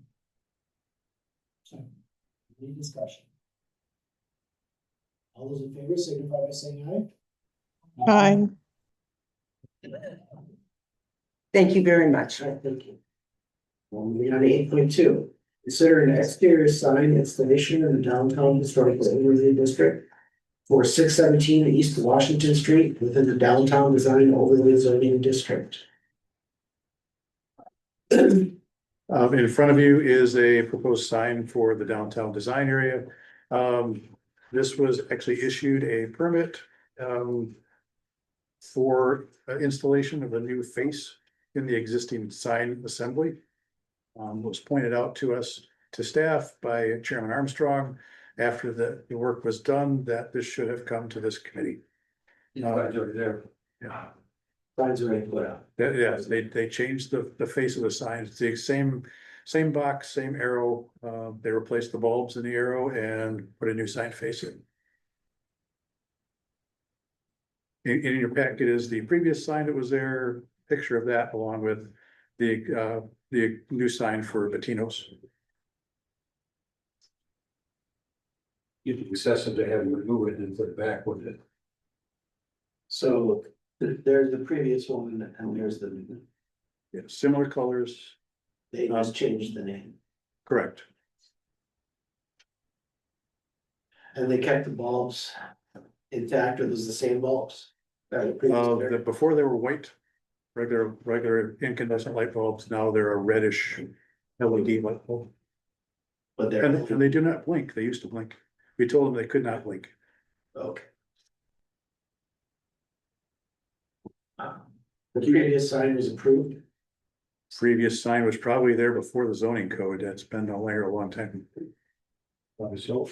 Speaker 1: Second. Any discussion? All those in favor signify by saying aye.
Speaker 8: Aye. Thank you very much.
Speaker 1: All right, thank you. Well, moving on to 8.2, consider an exterior sign installation in the downtown historical overlay district for 617 East Washington Street within the downtown design overlay zoning district.
Speaker 6: In front of you is a proposed sign for the downtown design area. This was actually issued a permit, for installation of a new face in the existing sign assembly. Was pointed out to us, to staff by Chairman Armstrong after the work was done, that this should have come to this committee.
Speaker 5: There.
Speaker 6: Yeah.
Speaker 1: Signs are ready to put out.
Speaker 6: Yes, they changed the face of the sign. It's the same box, same arrow. They replaced the bulbs in the arrow and put a new sign face in. In your packet is the previous sign that was there, picture of that along with the new sign for Latino's.
Speaker 5: It'd be excessive to have you remove it and put it back, wouldn't it?
Speaker 1: So there's the previous one and there's the,
Speaker 6: Yeah, similar colors,
Speaker 1: they just changed the name.
Speaker 6: correct.
Speaker 1: And they kept the bulbs intact, or was the same bulbs? That were previous.
Speaker 6: Before they were white, regular incandescent light bulbs, now they're a reddish LED light bulb.
Speaker 1: But they're,
Speaker 6: And they do not blink, they used to blink. We told them they could not blink.
Speaker 1: okay. The previous sign was approved.
Speaker 6: Previous sign was probably there before the zoning code, that's been there a long time. Probably so.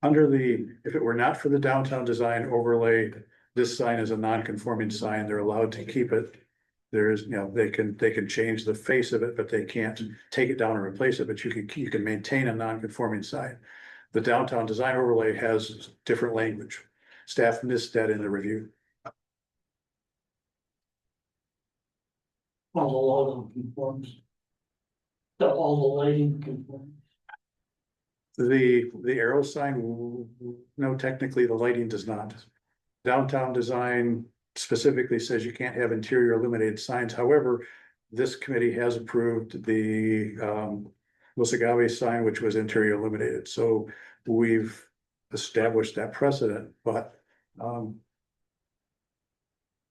Speaker 6: Under if it were not for the downtown design overlay, this sign is a non-conforming sign, they're allowed to keep it. There is, they can change the face of it, but they can't take it down and replace it, but you can maintain a non-conforming sign. The downtown design overlay has different language. Staff missed that in the review.
Speaker 4: All the logo conforms. All the lighting conforms.
Speaker 6: The arrow sign, no, technically the lighting does not. Downtown design specifically says you can't have interior illuminated signs. However, this committee has approved the Los Agaves sign, which was interior illuminated. So we've established that precedent, but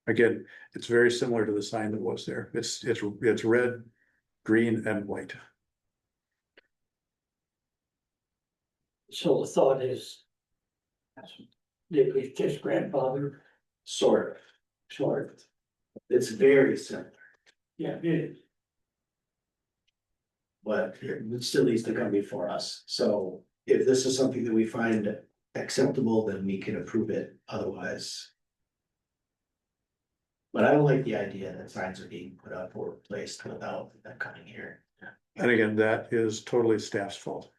Speaker 6: again, it's very similar to the sign that was there. It's red, green, and white.
Speaker 4: So the thought is. It was just grandfather.
Speaker 1: Sort of. It's very similar.
Speaker 4: Yeah, it is.
Speaker 1: but it still needs to come before us. So if this is something that we find acceptable, then we can approve it otherwise. But I don't like the idea that signs are being put up or placed without that coming here.
Speaker 9: And again, that is totally staff's fault.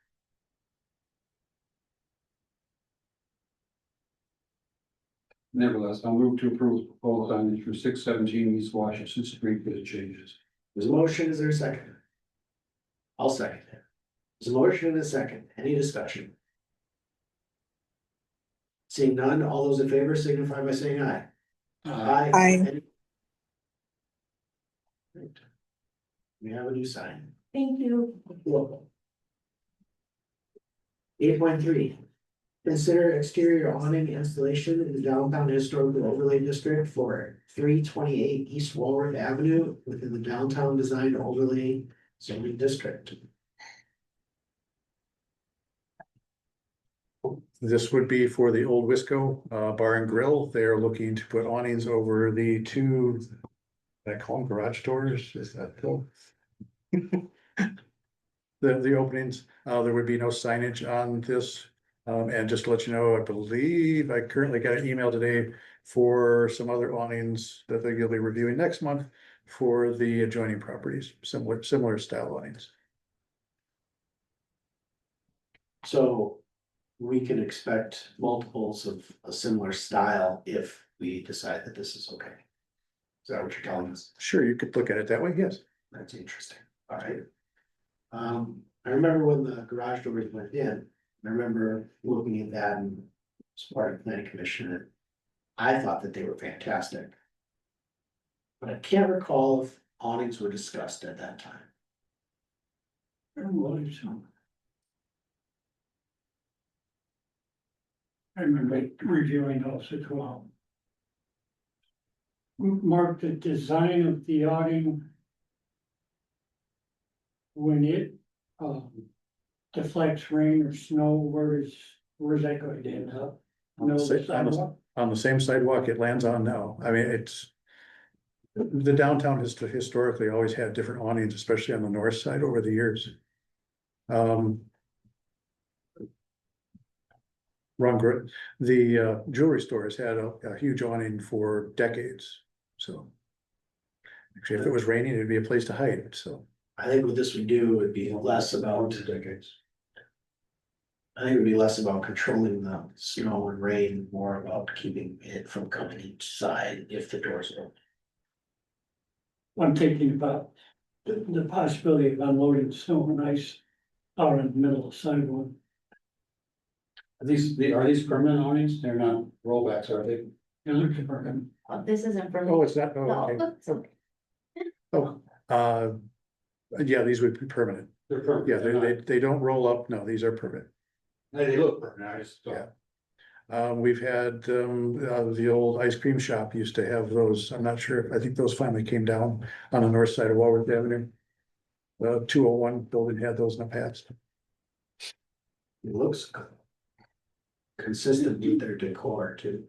Speaker 5: Nevertheless, I'll move to approve the proposal signage for 617 East Washington Street with the changes.
Speaker 1: There's a motion, is there a second? I'll second it. There's a motion and a second, any discussion? Seeing none, all those in favor signify by saying aye.
Speaker 8: Aye.
Speaker 1: Any- Great. We have a new sign.
Speaker 2: Thank you.
Speaker 1: Welcome. 8.3, consider exterior awning installation in the downtown historical overlay district for 328 East Walworth Avenue within the downtown design overlay zoning district.
Speaker 9: This would be for the old Wisco Bar and Grill. They're looking to put awnings over the two, I call them garage doors, is that cool? The openings, there would be no signage on this. And just to let you know, I believe I currently got an email today for some other awnings that they'll be reviewing next month for the adjoining properties, similar style awnings.
Speaker 1: So we can expect multiples of a similar style if we decide that this is okay. Is that what you're telling us?
Speaker 9: Sure, you could look at it that way, yes.
Speaker 1: That's interesting, all right. I remember when the garage doors went in, I remember looking at that and as part of planning commission, and I thought that they were fantastic. But I can't recall if awnings were discussed at that time.
Speaker 4: I remember reviewing those as well. Mark, the design of the awning. When it deflects rain or snow, where's that going to end up? No sidewalk?
Speaker 9: On the same sidewalk it lands on now. I mean, it's. The downtown has historically always had different awnings, especially on the north side over the years. The jewelry store has had a huge awning for decades, so. Actually, if it was raining, it'd be a place to hide it, so.
Speaker 1: I think what this would do would be less about.
Speaker 9: Decades.
Speaker 1: I think it would be less about controlling the snow and rain, more about keeping it from coming inside if the doors are open.
Speaker 4: I'm thinking about the possibility of unloading snow and ice out in the middle of the sidewalk.
Speaker 5: Are these permanent awnings? They're not rollbacks, are they?
Speaker 4: And look at them.
Speaker 2: This isn't for me.
Speaker 9: Oh, it's not, oh, okay.
Speaker 2: No.
Speaker 9: Oh, yeah, these would be permanent.
Speaker 5: They're permanent.
Speaker 9: Yeah,
Speaker 5: They're not-
Speaker 9: they don't roll up. No, these are permanent.
Speaker 5: They look permanent, I just.
Speaker 9: Yeah. We've had, the old ice cream shop used to have those. I'm not sure. I think those finally came down on the north side of Walworth Avenue. The 201 building had those in the past.
Speaker 1: It looks consistent with their decor too.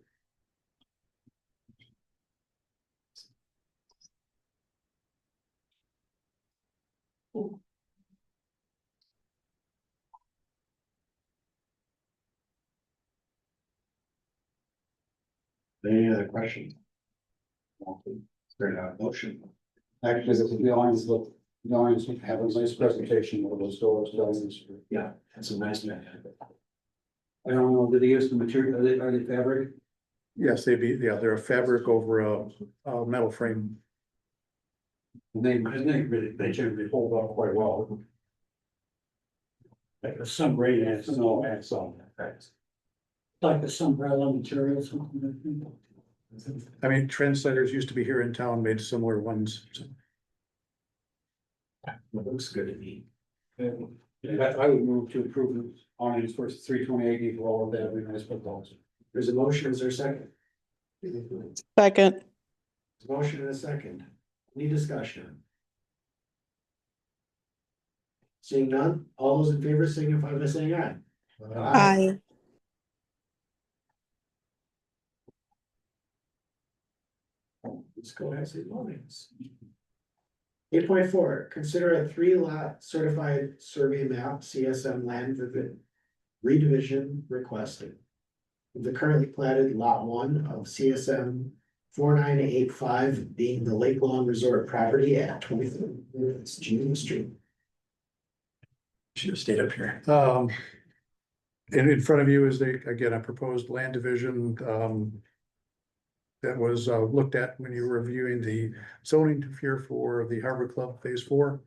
Speaker 1: Any other questions? Start out motion.
Speaker 5: Actually, the awnings have a nice presentation of those doors.
Speaker 1: Yeah, that's a nice man.
Speaker 5: I don't know, did they use the material, are they fabric?
Speaker 9: Yes, they're a fabric over a metal frame.
Speaker 5: They generally hold up quite well.
Speaker 4: Like a sun rain and snow and so. Like a umbrella material, something like that.
Speaker 9: I mean, trendsetters used to be here in town, made similar ones. So.
Speaker 1: It looks good to me.
Speaker 5: I would move to approve the awnings for 328 East Walworth Avenue, nice proposal.
Speaker 1: There's a motion, is there a second?
Speaker 10: Second.
Speaker 1: There's a motion and a second. Any discussion? Seeing none, all those in favor signify by saying aye.
Speaker 10: Aye.
Speaker 1: Let's go ahead and say awnings. 8.4, consider a 3-lot certified survey map, CSM land visit redivision requested. The currently platted lot 1 of CSM 4985 being the Lake Lawn Resort property at 23 Junior Street.
Speaker 9: Should have stayed up here. And in front of you is again, a proposed land division, that was, looked at when you were reviewing the zoning here for the Harbor Club Phase 4.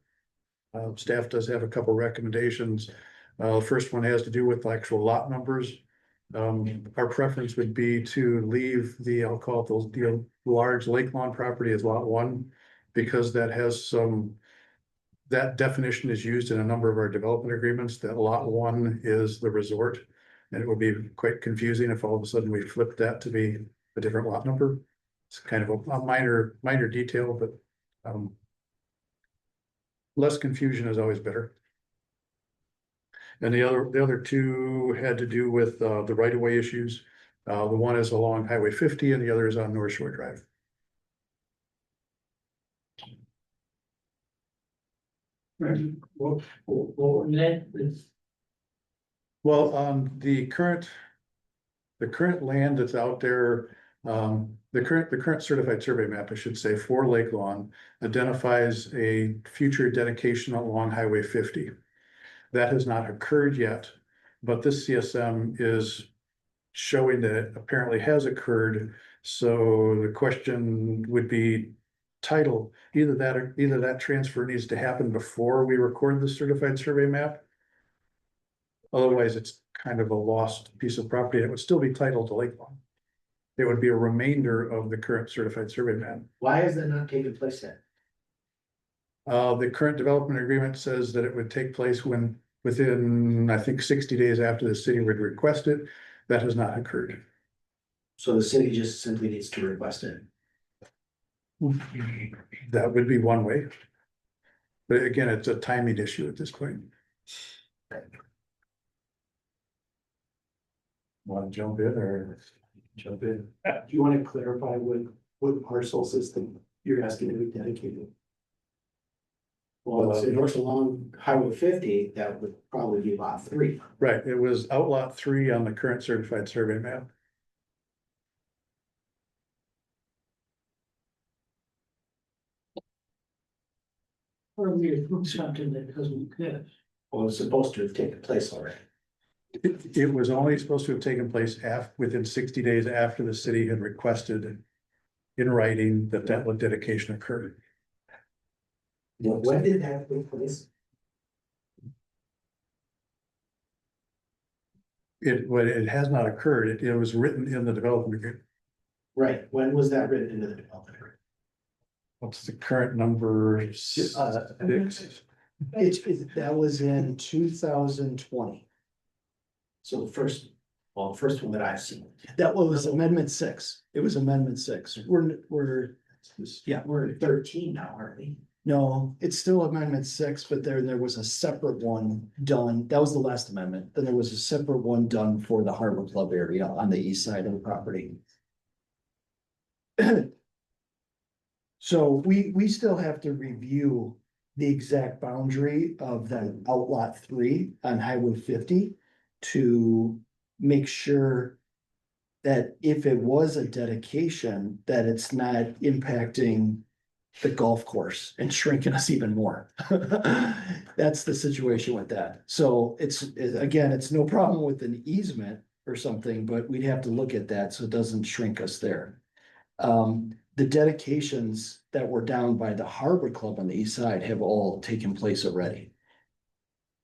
Speaker 9: Staff does have a couple recommendations. The first one has to do with the actual lot numbers. Our preference would be to leave I'll call it the large lake lawn property as lot 1, because that has that definition is used in a number of our development agreements, that lot 1 is the resort. And it would be quite confusing if all of a sudden we flipped that to be a different lot number. It's kind of a minor detail, but less confusion is always better. And the other two had to do with the right-of-way issues. The one is along Highway 50 and the other is on North Shore Drive.
Speaker 1: What were that?
Speaker 9: Well, the current land that's out there, the current certified survey map, I should say, for Lake Lawn identifies a future dedication along Highway 50. That has not occurred yet, but this CSM is showing that it apparently has occurred. So the question would be title, either that transfer needs to happen before we record the certified survey map. Otherwise, it's kind of a lost piece of property. It would still be titled to Lake Lawn. It would be a remainder of the current certified survey map.
Speaker 1: Why is that not taking place yet?
Speaker 9: The current development agreement says that it would take place within, I think, 60 days after the city would request it. That has not occurred.
Speaker 1: So the city just simply needs to request it.
Speaker 9: That would be one way. But again, it's a timing issue at this point. Want to jump in or jump in?
Speaker 1: Do you want to clarify what parcels is you're asking to be dedicated? Well, if it's along Highway 50, that would probably be lot 3.
Speaker 9: Right, it was outlot 3 on the current certified survey map.
Speaker 4: Or we approve something that doesn't exist.
Speaker 1: Well, it's supposed to have taken place already.
Speaker 9: It was only supposed to have taken place within 60 days after the city had requested in writing that dedication occurred.
Speaker 1: When did that take place?
Speaker 9: It has not occurred. It was written in the development agreement.
Speaker 1: Right, when was that written into the development agreement?
Speaker 9: What's the current number? 6?
Speaker 1: That was in 2020. So the first one that I've seen, that was Amendment 6. It was Amendment 6. We're at 13 now, aren't we? No, it's still Amendment 6, but there was a separate one done. That was the last amendment. Then there was a separate one done for the Harbor Club area on the east side of the property. So we still have to review the exact boundary of that outlot 3 on Highway 50 to make sure that if it was a dedication, that it's not impacting the golf course and shrinking us even more. That's the situation with that. So it's no problem with an easement or something, but we'd have to look at that so it doesn't shrink us there. The dedications that were down by the Harbor Club on the east side have all taken place already.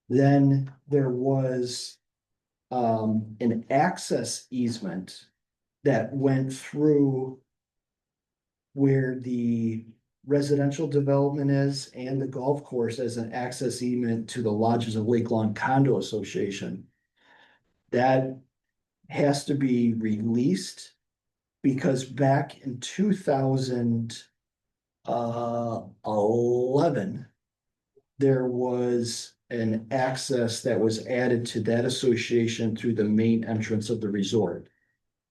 Speaker 1: Then there was an access easement that went through where the residential development is and the golf course as an access easement to the Lodges of Lake Lawn Condo Association. That has to be released because back in 2011, there was an access that was added to that association through the main entrance of the resort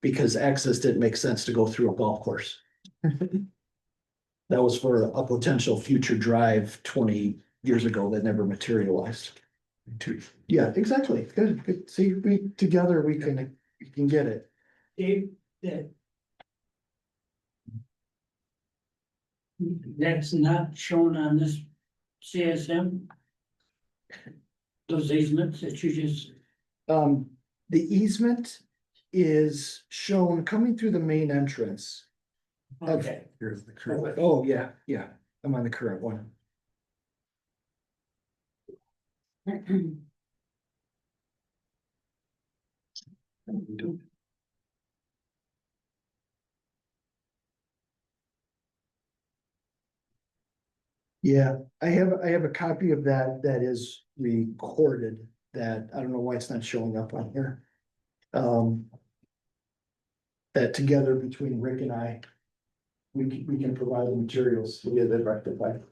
Speaker 1: because access didn't make sense to go through a golf course.
Speaker 11: That was for a potential future drive 20 years ago that never materialized. Yeah, exactly. Good, good. See, together we can get it.
Speaker 4: Dave, that's not shown on this CSM? Those easements that you just,
Speaker 11: The easement is shown coming through the main entrance.
Speaker 4: okay.
Speaker 9: Here's the current.
Speaker 11: Oh, yeah, yeah. I'm on the current one. Yeah, I have a copy of that is recorded that, I don't know why it's not showing up on here. That together between Rick and I, we can provide the materials to get that rectified.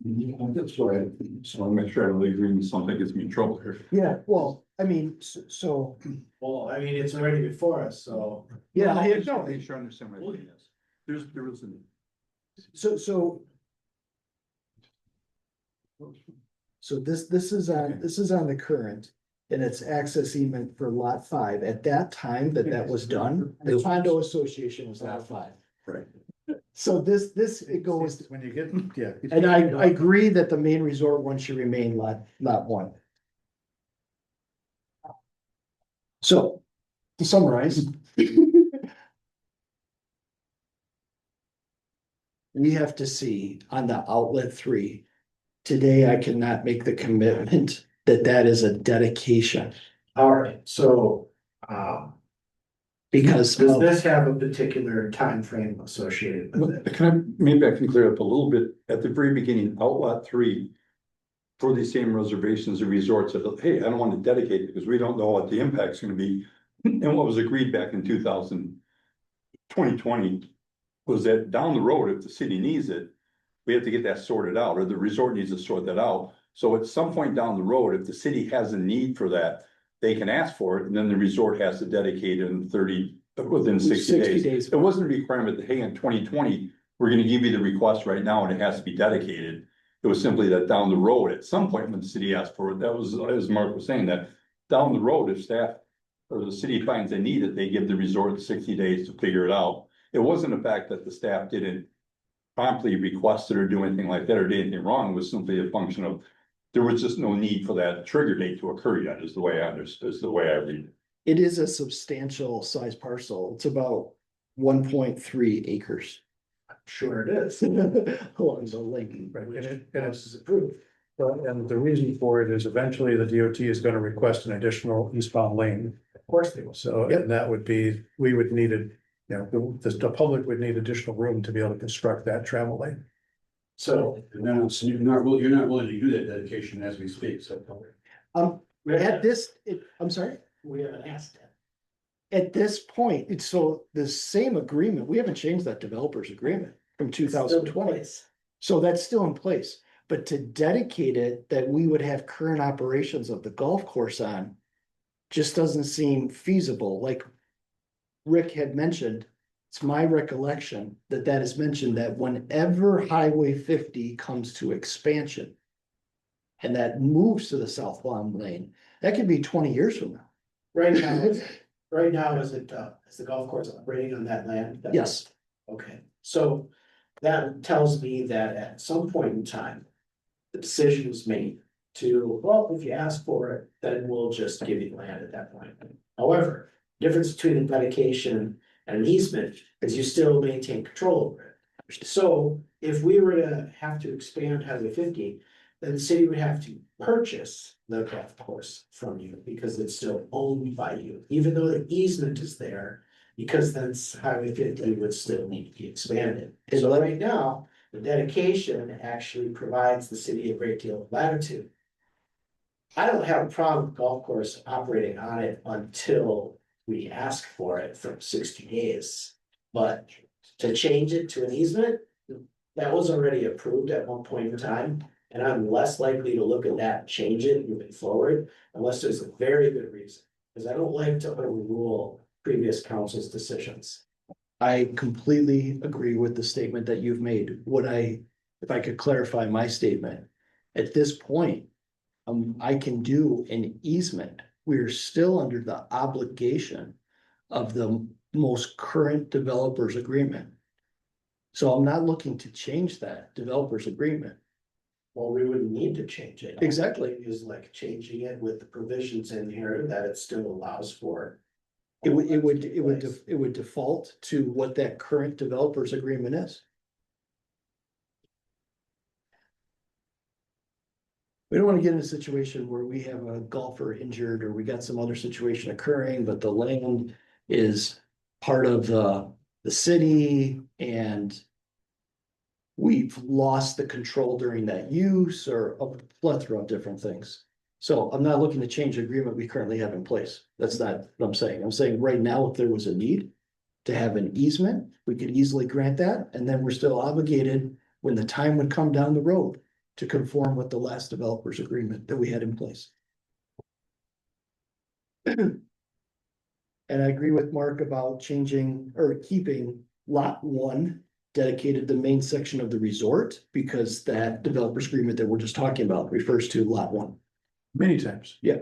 Speaker 7: That's right. So I'll make sure I don't agree with something that gets me in trouble here.
Speaker 11: Yeah, well, I mean, so,
Speaker 1: Well, I mean, it's already before us, so.
Speaker 11: yeah,
Speaker 7: No,
Speaker 11: I
Speaker 7: make sure
Speaker 11: no,
Speaker 7: make sure I understand what it is. There was an.
Speaker 11: so this is on the current. And it's access easement for lot 5. At that time that was done, the condo association was lot 5.
Speaker 7: Right.
Speaker 11: So this, it goes,
Speaker 9: When you get, yeah.
Speaker 11: and I agree that the main resort one should remain lot 1. So, to summarize. We have to see on the outlet 3. Today, I cannot make the commitment that is a dedication.
Speaker 1: All right, so,
Speaker 11: Because
Speaker 1: does
Speaker 11: of-
Speaker 1: this have a particular time frame associated with it?
Speaker 7: Maybe I can clear up a little bit. At the very beginning, Outlot 3. For these same reservations and resorts said, hey, I don't want to dedicate it because we don't know what the impact's gonna be. And what was agreed back in 2020 was that down the road, if the city needs it, we have to get that sorted out, or the resort needs to sort that out. So at some point down the road, if the city has a need for that, they can ask for it, and then the resort has to dedicate it within 60 days. It wasn't a requirement that, hey, in 2020, we're gonna give you the request right now and it has to be dedicated. It was simply that down the road, at some point when the city asked for it, that was, as Mark was saying, that down the road, if staff or the city finds they need it, they give the resort 60 days to figure it out. It wasn't the fact that the staff didn't promptly request it or do anything like that or did anything wrong. It was simply a function of there was just no need for that trigger date to occur yet, is the way I understood, is the way I read it.
Speaker 11: it is a substantial size parcel. It's about 1.3 acres.
Speaker 1: Sure it is.
Speaker 11: Along the lake.
Speaker 9: Right,
Speaker 11: which
Speaker 9: and
Speaker 11: house
Speaker 9: it's,
Speaker 11: is approved.
Speaker 9: and the reason for it is eventually the DOT is gonna request an additional eastbound lane.
Speaker 1: Of course they will.
Speaker 9: So, and that would be, we would need it, you know, the public would need additional room to be able to construct that travel lane.
Speaker 1: So,
Speaker 5: And then you're not willing to do that dedication as we speak, so.
Speaker 11: At this, I'm sorry,
Speaker 1: we haven't asked that.
Speaker 11: at this point, it's so the same agreement, we haven't changed that developer's agreement from 2020. So that's still in place, but to dedicate it, that we would have current operations of the golf course on. Just doesn't seem feasible, like. Rick had mentioned, it's my recollection that is mentioned that whenever Highway 50 comes to expansion. And that moves to the southbound lane, that could be 20 years from now.
Speaker 1: Right now, is it, is the golf course operating on that land?
Speaker 11: Yes,
Speaker 1: Okay, so that tells me that at some point in time, the decision was made to, well, if you ask for it, then we'll just give you land at that point. However, difference between a dedication and an easement is you still maintain control over it. So if we were to have to expand Highway 50, then the city would have to purchase the golf course from you because it's still owned by you, even though the easement is there. Because then Highway 50 would still need to be expanded. So right now, the dedication actually provides the city a great deal of latitude. I don't have a problem with golf course operating on it until we ask for it for 60 days. But to change it to an easement, that was already approved at one point in time. And I'm less likely to look at that and change it moving forward, unless there's a very good reason. Because I don't like to overrule previous council's decisions.
Speaker 11: I completely agree with the statement that you've made. If I could clarify my statement, at this point, I can do an easement. We're still under the obligation of the most current developers agreement. So I'm not looking to change that developers agreement.
Speaker 1: Well, we wouldn't need to change it.
Speaker 11: Exactly.
Speaker 1: Is like changing it with the provisions in here that it still allows for.
Speaker 11: It would default to what that current developers agreement is. We don't want to get in a situation where we have a golfer injured or we got some other situation occurring, but the land is part of the city and we've lost the control during that use or a plethora of different things. So I'm not looking to change the agreement we currently have in place. That's not what I'm saying. I'm saying right now, if there was a need to have an easement, we could easily grant that, and then we're still obligated when the time would come down the road to conform with the last developers agreement that we had in place. And I agree with Mark about changing or keeping lot 1 dedicated the main section of the resort, because that developers agreement that we're just talking about refers to lot 1.
Speaker 9: Many times.
Speaker 11: Yeah.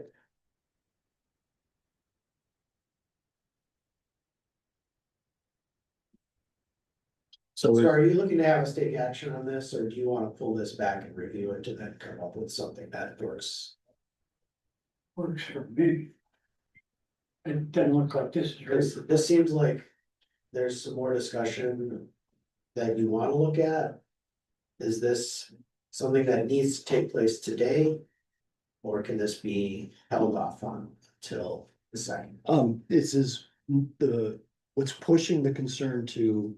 Speaker 11: So
Speaker 1: So are you looking to have us take action on this, or do you want to pull this back and review it to then come up with something that works?
Speaker 4: Works for me. It doesn't look like this is
Speaker 1: This seems like there's some more discussion that you want to look at. Is this something that needs to take place today? Or can this be held off on till the second?
Speaker 11: this is what's pushing the concern to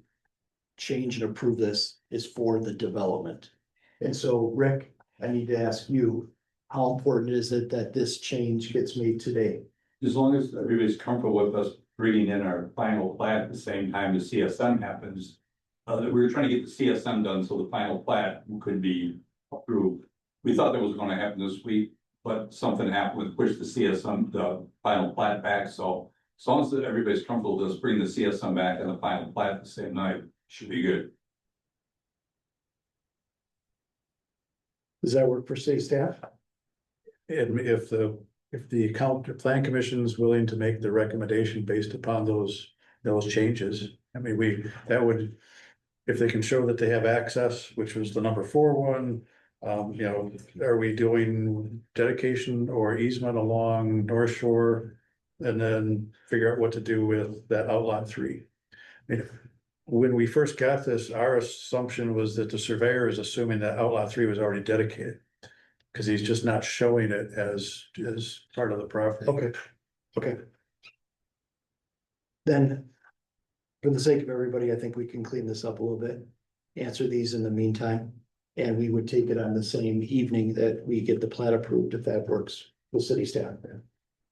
Speaker 11: change and approve this is for the development. And so, Rick, I need to ask you, how important is it that this change gets made today?
Speaker 12: As long as everybody's comfortable with us bringing in our final plat at the same time the CSM happens. We were trying to get the CSM done so the final plat could be approved. We thought that was gonna happen this week, but something happened with push the CSM, the final plat back, so. As long as everybody's comfortable with us bringing the CSM back and the final plat the same night, should be good.
Speaker 11: Does that work for city staff?
Speaker 9: And if the plan commission is willing to make the recommendation based upon those changes, I mean, that would. If they can show that they have access, which was the number 4 one, are we doing dedication or easement along North Shore? And then figure out what to do with that outlot 3. I mean, when we first got this, our assumption was that the surveyor is assuming that outlot 3 was already dedicated. Cause he's just not showing it as part of the property.
Speaker 11: Okay. Then, for the sake of everybody, I think we can clean this up a little bit, answer these in the meantime. And we would take it on the same evening that we get the plat approved, if that works with city staff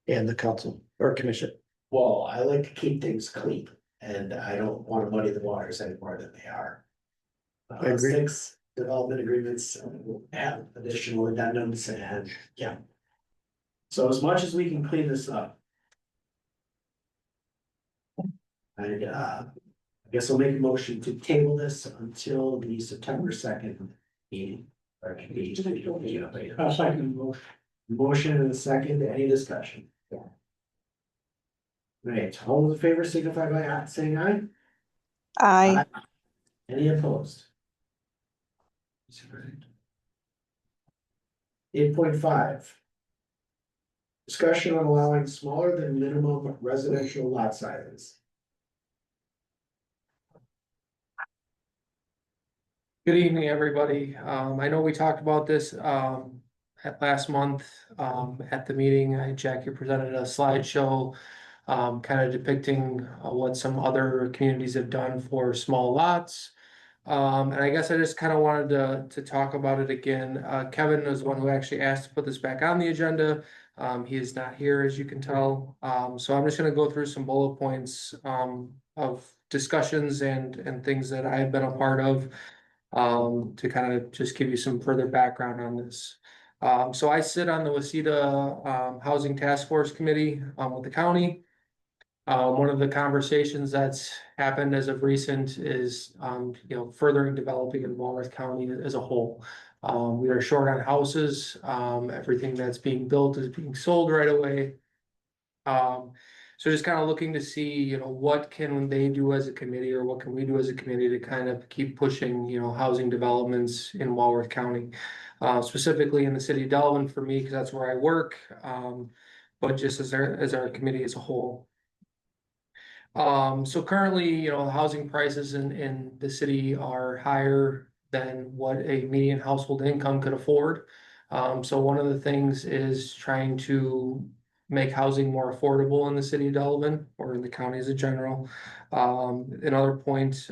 Speaker 11: and the council or commission.
Speaker 1: Well, I like to keep things clean, and I don't want to muddy the waters any more than they are.
Speaker 11: I agree.
Speaker 1: 6 development agreements have additional addendums and, yeah. So as much as we can clean this up. I guess I'll make a motion to table this until the September 2nd meeting. Or it can be.
Speaker 4: a second motion.
Speaker 1: Motion and a second, any discussion? Right, all those in favor signify by saying aye.
Speaker 10: Aye.
Speaker 1: Any opposed? 8.5. Discussion on allowing smaller than minimum residential lot sizes.
Speaker 13: Good evening, everybody. I know we talked about this at last month at the meeting. Jackie presented a slideshow kind of depicting what some other communities have done for small lots. And I guess I just kind of wanted to talk about it again. Kevin was the one who actually asked to put this back on the agenda. He is not here, as you can tell. So I'm just going to go through some bullet points of discussions and things that I've been a part of. To kind of just give you some further background on this. So I sit on the Waseda Housing Task Force Committee with the county. One of the conversations that's happened as of recent is, furthering developing in Walworth County as a whole. We are short on houses. Everything that's being built is being sold right away. So just kind of looking to see, what can they do as a committee or what can we do as a committee to kind of keep pushing, housing developments in Walworth County. Specifically in the city of Delavan for me, because that's where I work, but just as our committee as a whole. So currently, housing prices in the city are higher than what a median household income could afford. So one of the things is trying to make housing more affordable in the city of Delavan or in the county as a general. Another point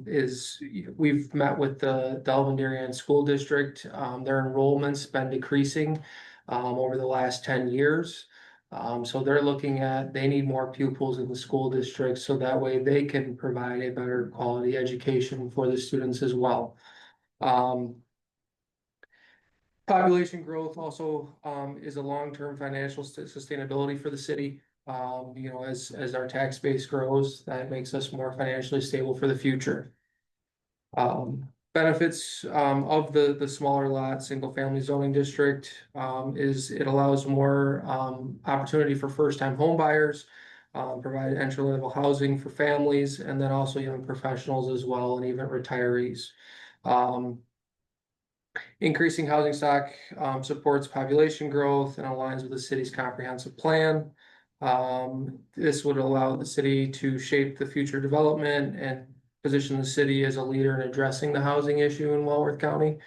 Speaker 13: is we've met with the Delavan Darien School District. Their enrollment's been decreasing over the last 10 years. So they're looking at, they need more pupils in the school district, so that way they can provide a better quality education for the students as well. Population growth also is a long-term financial sustainability for the city. As our tax base grows, that makes us more financially stable for the future. Benefits of the smaller lot, single family zoning district is it allows more opportunity for first time home buyers, provide entry level housing for families, and then also young professionals as well, and even retirees. Increasing housing stock supports population growth and aligns with the city's comprehensive plan. This would allow the city to shape the future development and position the city as a leader in addressing the housing issue in Walworth County.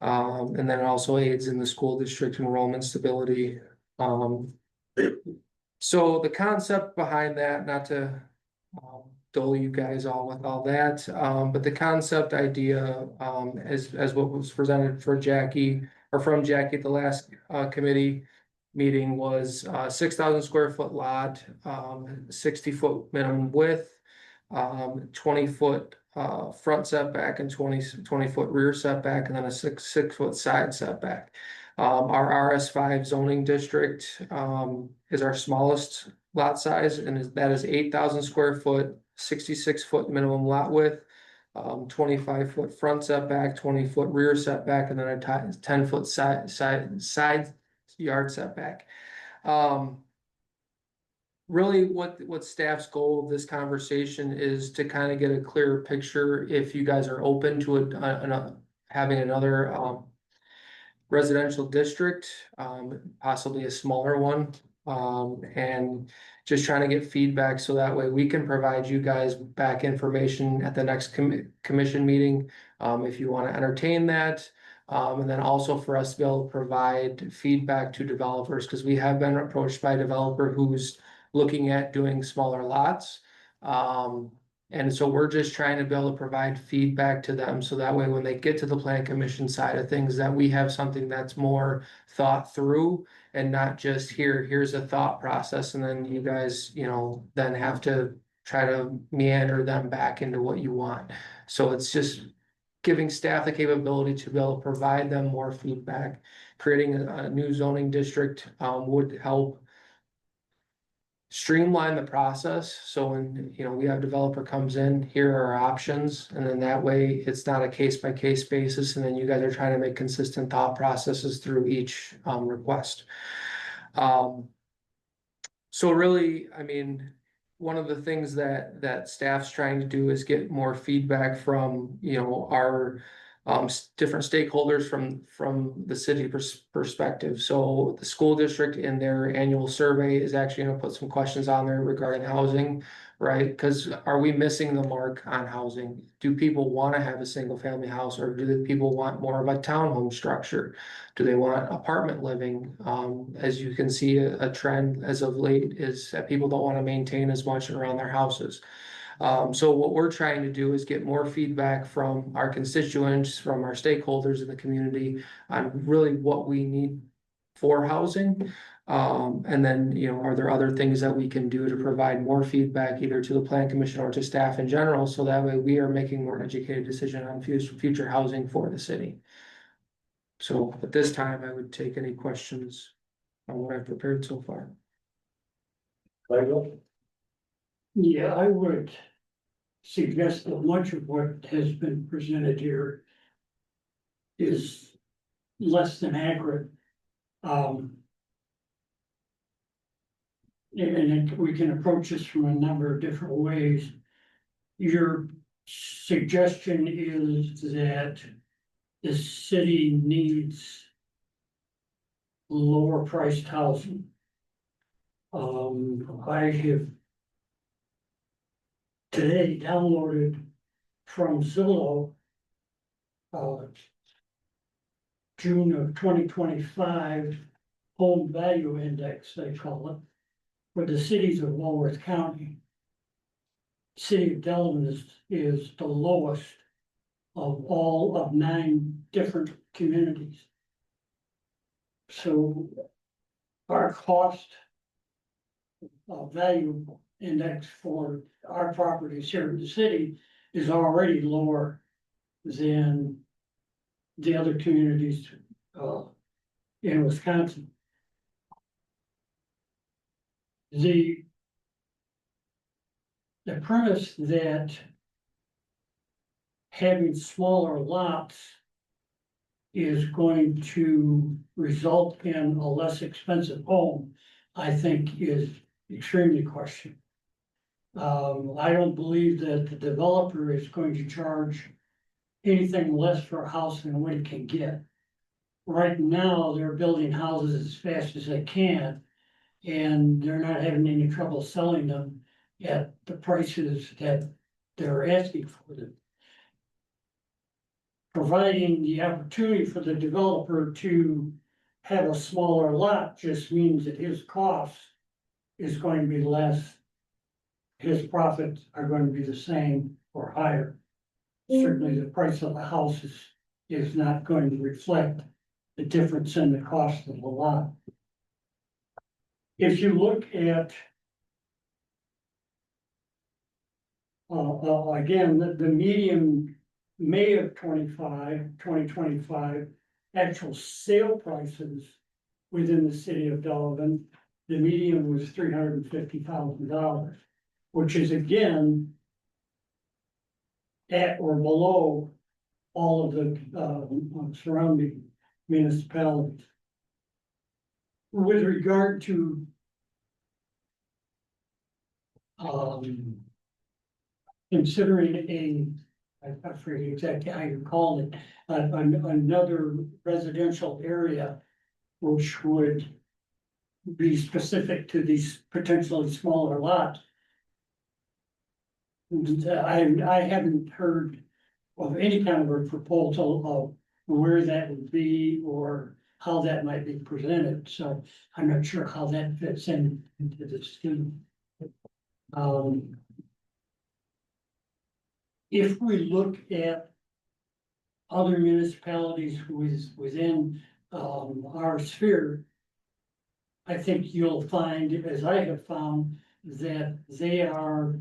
Speaker 13: And then it also aids in the school district enrollment stability. So the concept behind that, not to dull you guys all with all that, but the concept idea, as what was presented for Jackie or from Jackie at the last committee meeting was 6,000 square foot lot, 60-foot minimum width, 20-foot front setback and 20-foot rear setback, and then a 6-foot side setback. Our RS5 zoning district is our smallest lot size, and that is 8,000 square foot, 66-foot minimum lot width, 25-foot front setback, 20-foot rear setback, and then a 10-foot side yard setback. Really what staff's goal of this conversation is to kind of get a clearer picture if you guys are open to having another residential district, possibly a smaller one, and just trying to get feedback so that way we can provide you guys back information at the next commission meeting if you want to entertain that. And then also for us to be able to provide feedback to developers, because we have been approached by a developer who's looking at doing smaller lots. And so we're just trying to be able to provide feedback to them so that way when they get to the plan commission side of things, that we have something that's more thought through and not just here's a thought process, and then you guys, then have to try to meander them back into what you want. So it's just giving staff the capability to be able to provide them more feedback. Creating a new zoning district would help streamline the process. So when, we have a developer comes in, here are our options, and then that way it's not a case by case basis. And then you guys are trying to make consistent thought processes through each request. So really, one of the things that staff's trying to do is get more feedback from, our different stakeholders from the city perspective. So the school district in their annual survey is actually going to put some questions on there regarding housing, right? Because are we missing the mark on housing? Do people want to have a single family house, or do the people want more of a townhome structure? Do they want apartment living? As you can see, a trend as of late is that people don't want to maintain as much around their houses. So what we're trying to do is get more feedback from our constituents, from our stakeholders in the community on really what we need for housing. And then, are there other things that we can do to provide more feedback either to the plan commission or to staff in general, so that way we are making more educated decision on future housing for the city. So at this time, I would take any questions on what I've prepared so far.
Speaker 1: Michael?
Speaker 4: Yeah, I would suggest that much of what has been presented here is less than accurate. We can approach this from a number of different ways. Your suggestion is that the city needs lower priced housing. I have today downloaded from Zillow, June of 2025 home value index, they call it, for the cities of Walworth County. City of Delavan is the lowest of all of 9 different communities. So our cost value index for our properties here in the city is already lower than the other communities in Wisconsin. The premise that having smaller lots is going to result in a less expensive home, I think is extremely questionable. I don't believe that the developer is going to charge anything less for a house than what it can get. Right now, they're building houses as fast as they can, and they're not having any trouble selling them at the prices that they're asking for them. Providing the opportunity for the developer to have a smaller lot just means that his cost is going to be less. His profits are going to be the same or higher. Certainly, the price of the house is not going to reflect the difference in the cost of the lot. If you look at again, the median May of 2025, actual sale prices within the city of Delavan, the median was $350,000, which is again at or below all of the surrounding municipalities. With regard to considering I forget exactly how you call it, another residential area which would be specific to these potentially smaller lots. I haven't heard of any kind of a proposal of where that would be or how that might be presented, so I'm not sure how that fits into the scheme. If we look at other municipalities within our sphere, I think you'll find, as I have found, that they are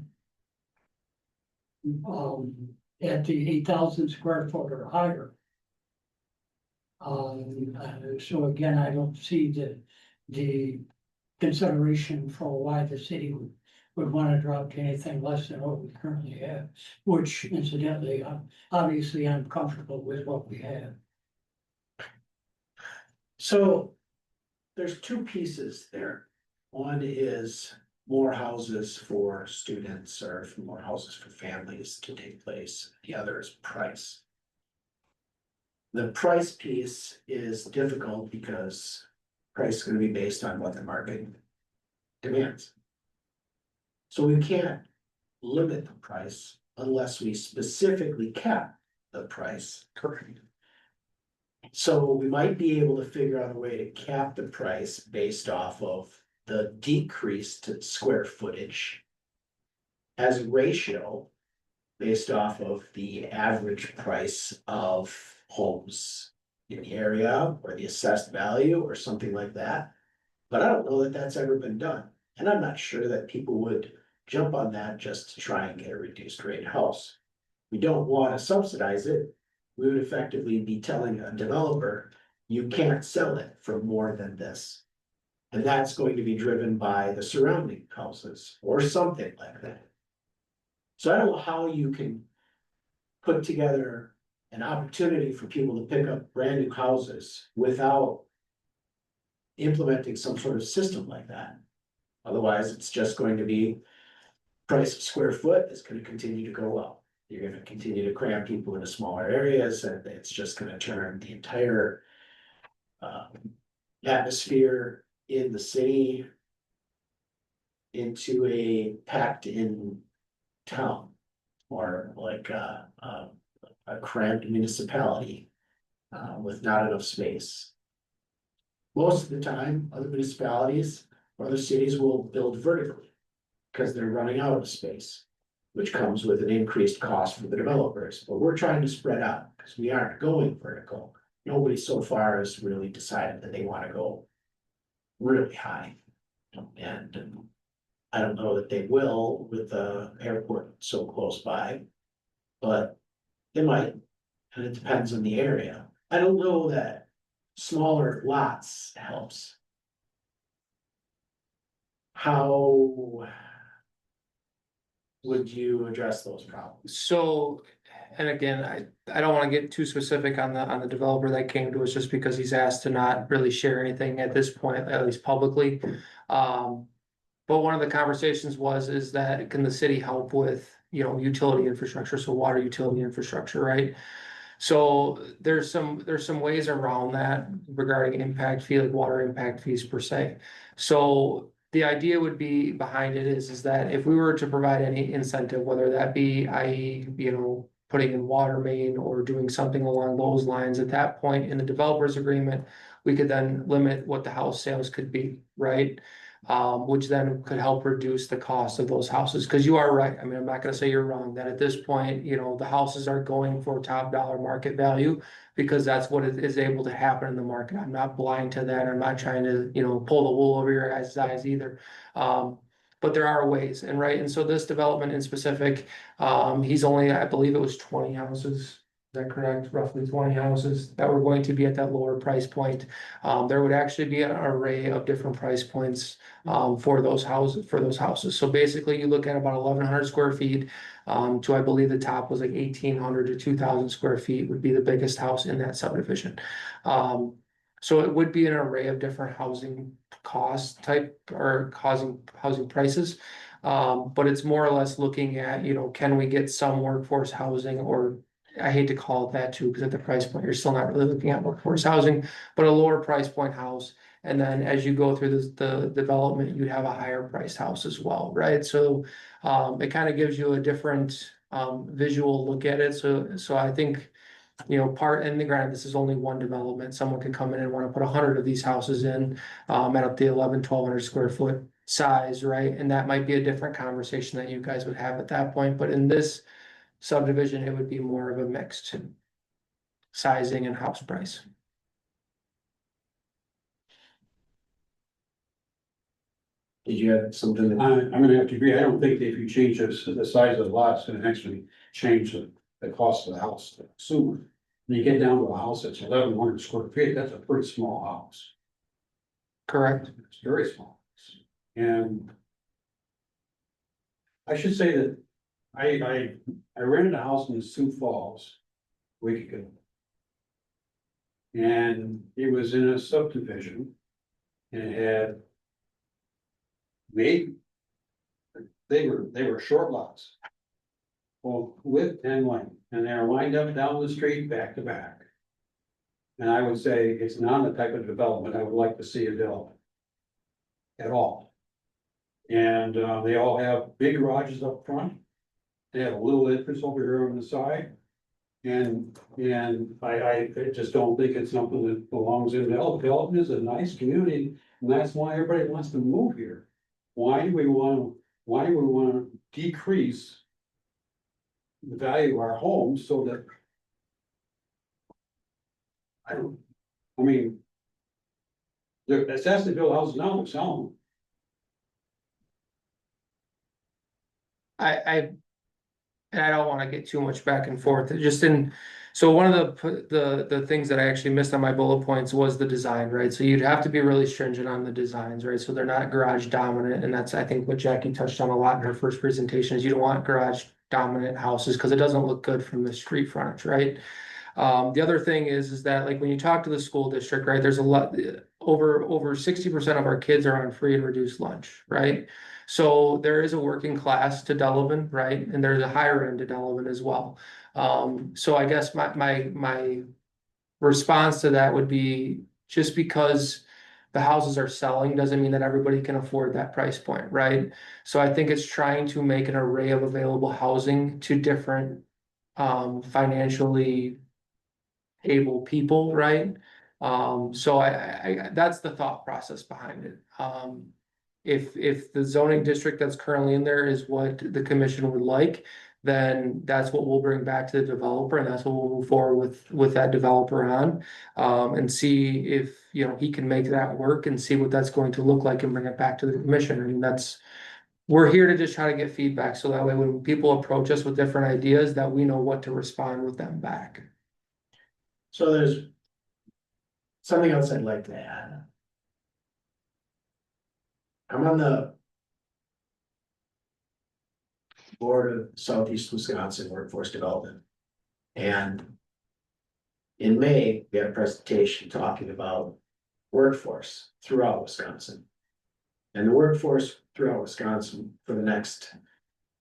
Speaker 4: at the 8,000 square foot or higher. So again, I don't see the consideration for why the city would want to drop to anything less than what we currently have, which incidentally, obviously I'm comfortable with what we have.
Speaker 1: So there's 2 pieces there. One is more houses for students or more houses for families to take place. The other is price. The price piece is difficult because price is going to be based on what the market demands. So we can't limit the price unless we specifically cap the price. Correct. So we might be able to figure out a way to cap the price based off of the decreased square footage as a ratio based off of the average price of homes in the area or the assessed value or something like that. But I don't know that that's ever been done. And I'm not sure that people would jump on that just to try and get a reduced rate house. We don't want to subsidize it. We would effectively be telling a developer, you can't sell it for more than this. And that's going to be driven by the surrounding houses or something like that. So I don't know how you can put together an opportunity for people to pick up brand new houses without implementing some sort of system like that. Otherwise, it's just going to be price of square foot is gonna continue to go up. You're gonna continue to cram people into smaller areas, and it's just gonna turn the entire atmosphere in the city into a packed-in town, or like a cramped municipality with not enough space. Most of the time, other municipalities or other cities will build vertically because they're running out of space, which comes with an increased cost for the developers. But we're trying to spread out because we aren't going vertical. Nobody so far has really decided that they want to go really high. And I don't know that they will with the airport so close by, but they might, and it depends on the area. I don't know that smaller lots helps. How would you address those problems?
Speaker 13: So, and again, I don't wanna get too specific on the developer that came to us just because he's asked to not really share anything at this point, at least publicly. But one of the conversations is that can the city help with, utility infrastructure, so water utility infrastructure, right? So there's some ways around that regarding impact fee, like water impact fees per se. So the idea would be behind it is that if we were to provide any incentive, whether that be, i.e., putting in water main or doing something along those lines, at that point in the developer's agreement, we could then limit what the house sales could be, right? Which then could help reduce the cost of those houses, because you are right. I mean, I'm not gonna say you're wrong, that at this point, the houses are going for top dollar market value because that's what is able to happen in the market. I'm not blind to that. I'm not trying to, pull the wool over your guys' eyes either. But there are ways, and so this development in specific, he's only, I believe it was 20 houses. Is that correct? Roughly 20 houses that were going to be at that lower price point. There would actually be an array of different price points for those houses. So basically, you look at about 1,100 square feet to, I believe the top was like 1,800 to 2,000 square feet would be the biggest house in that subdivision. So it would be an array of different housing cost type or housing prices. But it's more or less looking at, can we get some workforce housing, or I hate to call it that too, because at the price point, you're still not really looking at workforce housing, but a lower price point house. And then as you go through the development, you'd have a higher priced house as well, right? So it kind of gives you a different visual look at it. So I think, and granted, this is only one development. Someone could come in and want to put 100 of these houses in at up to 1,100-1,200 square foot size, right? And that might be a different conversation that you guys would have at that point. But in this subdivision, it would be more of a mixed sizing and house price.
Speaker 1: Did you have something that?
Speaker 5: I'm gonna have to agree. I don't think that if you change the size of the lot, it's gonna actually change the cost of the house to the consumer. When you get down to a house that's 1,100 square feet, that's a pretty small house.
Speaker 13: Correct.
Speaker 5: It's very small. And I should say that I rented a house in Sioux Falls a week ago. And it was in a subdivision. And it had they were short lots. Well, width and length, and they're lined up down the street back to back. And I would say it's not the type of development I would like to see develop at all. And they all have big garages up front. They have a little entrance over here on the side. And I just don't think it's something that belongs in development. Development is a nice community, and that's why everybody wants to move here. Why do we want to decrease the value of our homes so that it's has to build houses now, they're selling them.
Speaker 13: And I don't want to get too much back and forth, just in So one of the things that I actually missed on my bullet points was the design, right? So you'd have to be really stringent on the designs, right? So they're not garage dominant, and that's, I think, what Jackie touched on a lot in her first presentation, is you don't want garage dominant houses because it doesn't look good from the street frontage, right? The other thing is that like when you talk to the school district, right, there's a lot, over 60% of our kids are on free and reduced lunch, right? So there is a working class to Delavan, right? And there's a higher end to Delavan as well. So I guess my response to that would be, just because the houses are selling doesn't mean that everybody can afford that price point, right? So I think it's trying to make an array of available housing to different financially able people, right? So that's the thought process behind it. If the zoning district that's currently in there is what the commission would like, then that's what we'll bring back to the developer, and that's what we'll move forward with that developer on. And see if, you know, he can make that work and see what that's going to look like and bring it back to the commission. I mean, we're here to just try to get feedback, so that way when people approach us with different ideas, that we know what to respond with them back.
Speaker 1: So there's something else I'd like to add. I'm on the board of Southeast Wisconsin Workforce Development. And in May, we had a presentation talking about workforce throughout Wisconsin. And the workforce throughout Wisconsin for the next, I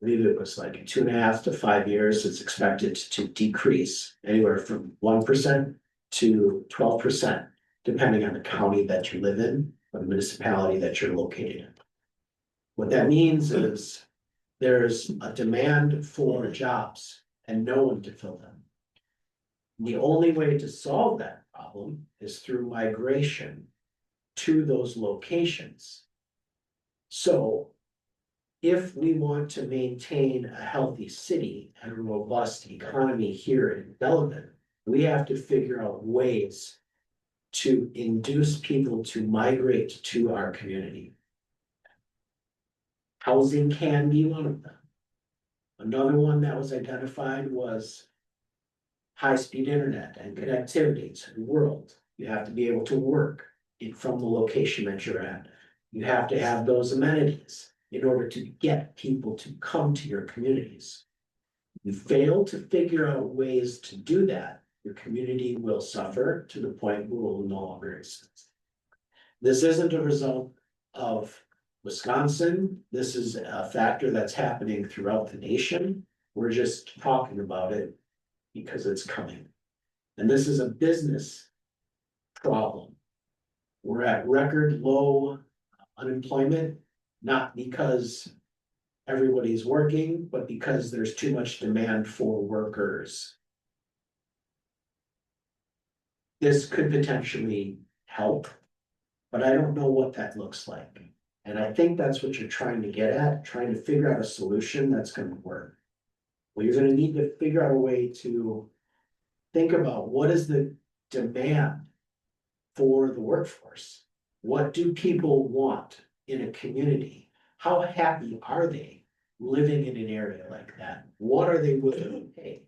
Speaker 1: believe it was like 2.5 to 5 years, is expected to decrease anywhere from 1% to 12%, depending on the county that you live in or the municipality that you're located in. What that means is there's a demand for jobs and no one to fill them. The only way to solve that problem is through migration to those locations. So if we want to maintain a healthy city and a robust economy here in Delavan, we have to figure out ways to induce people to migrate to our community. Housing can be one of them. Another one that was identified was high-speed internet and connectivity to the world. You have to be able to work from the location that you're at. You have to have those amenities in order to get people to come to your communities. You fail to figure out ways to do that, your community will suffer to the point where it will no longer exist. This isn't a result of Wisconsin. This is a factor that's happening throughout the nation. We're just talking about it because it's coming. And this is a business problem. We're at record low unemployment, not because everybody's working, but because there's too much demand for workers. This could potentially help, but I don't know what that looks like. And I think that's what you're trying to get at, trying to figure out a solution that's going to work. Well, you're going to need to figure out a way to think about what is the demand for the workforce. What do people want in a community? How happy are they living in an area like that? What are they willing to pay?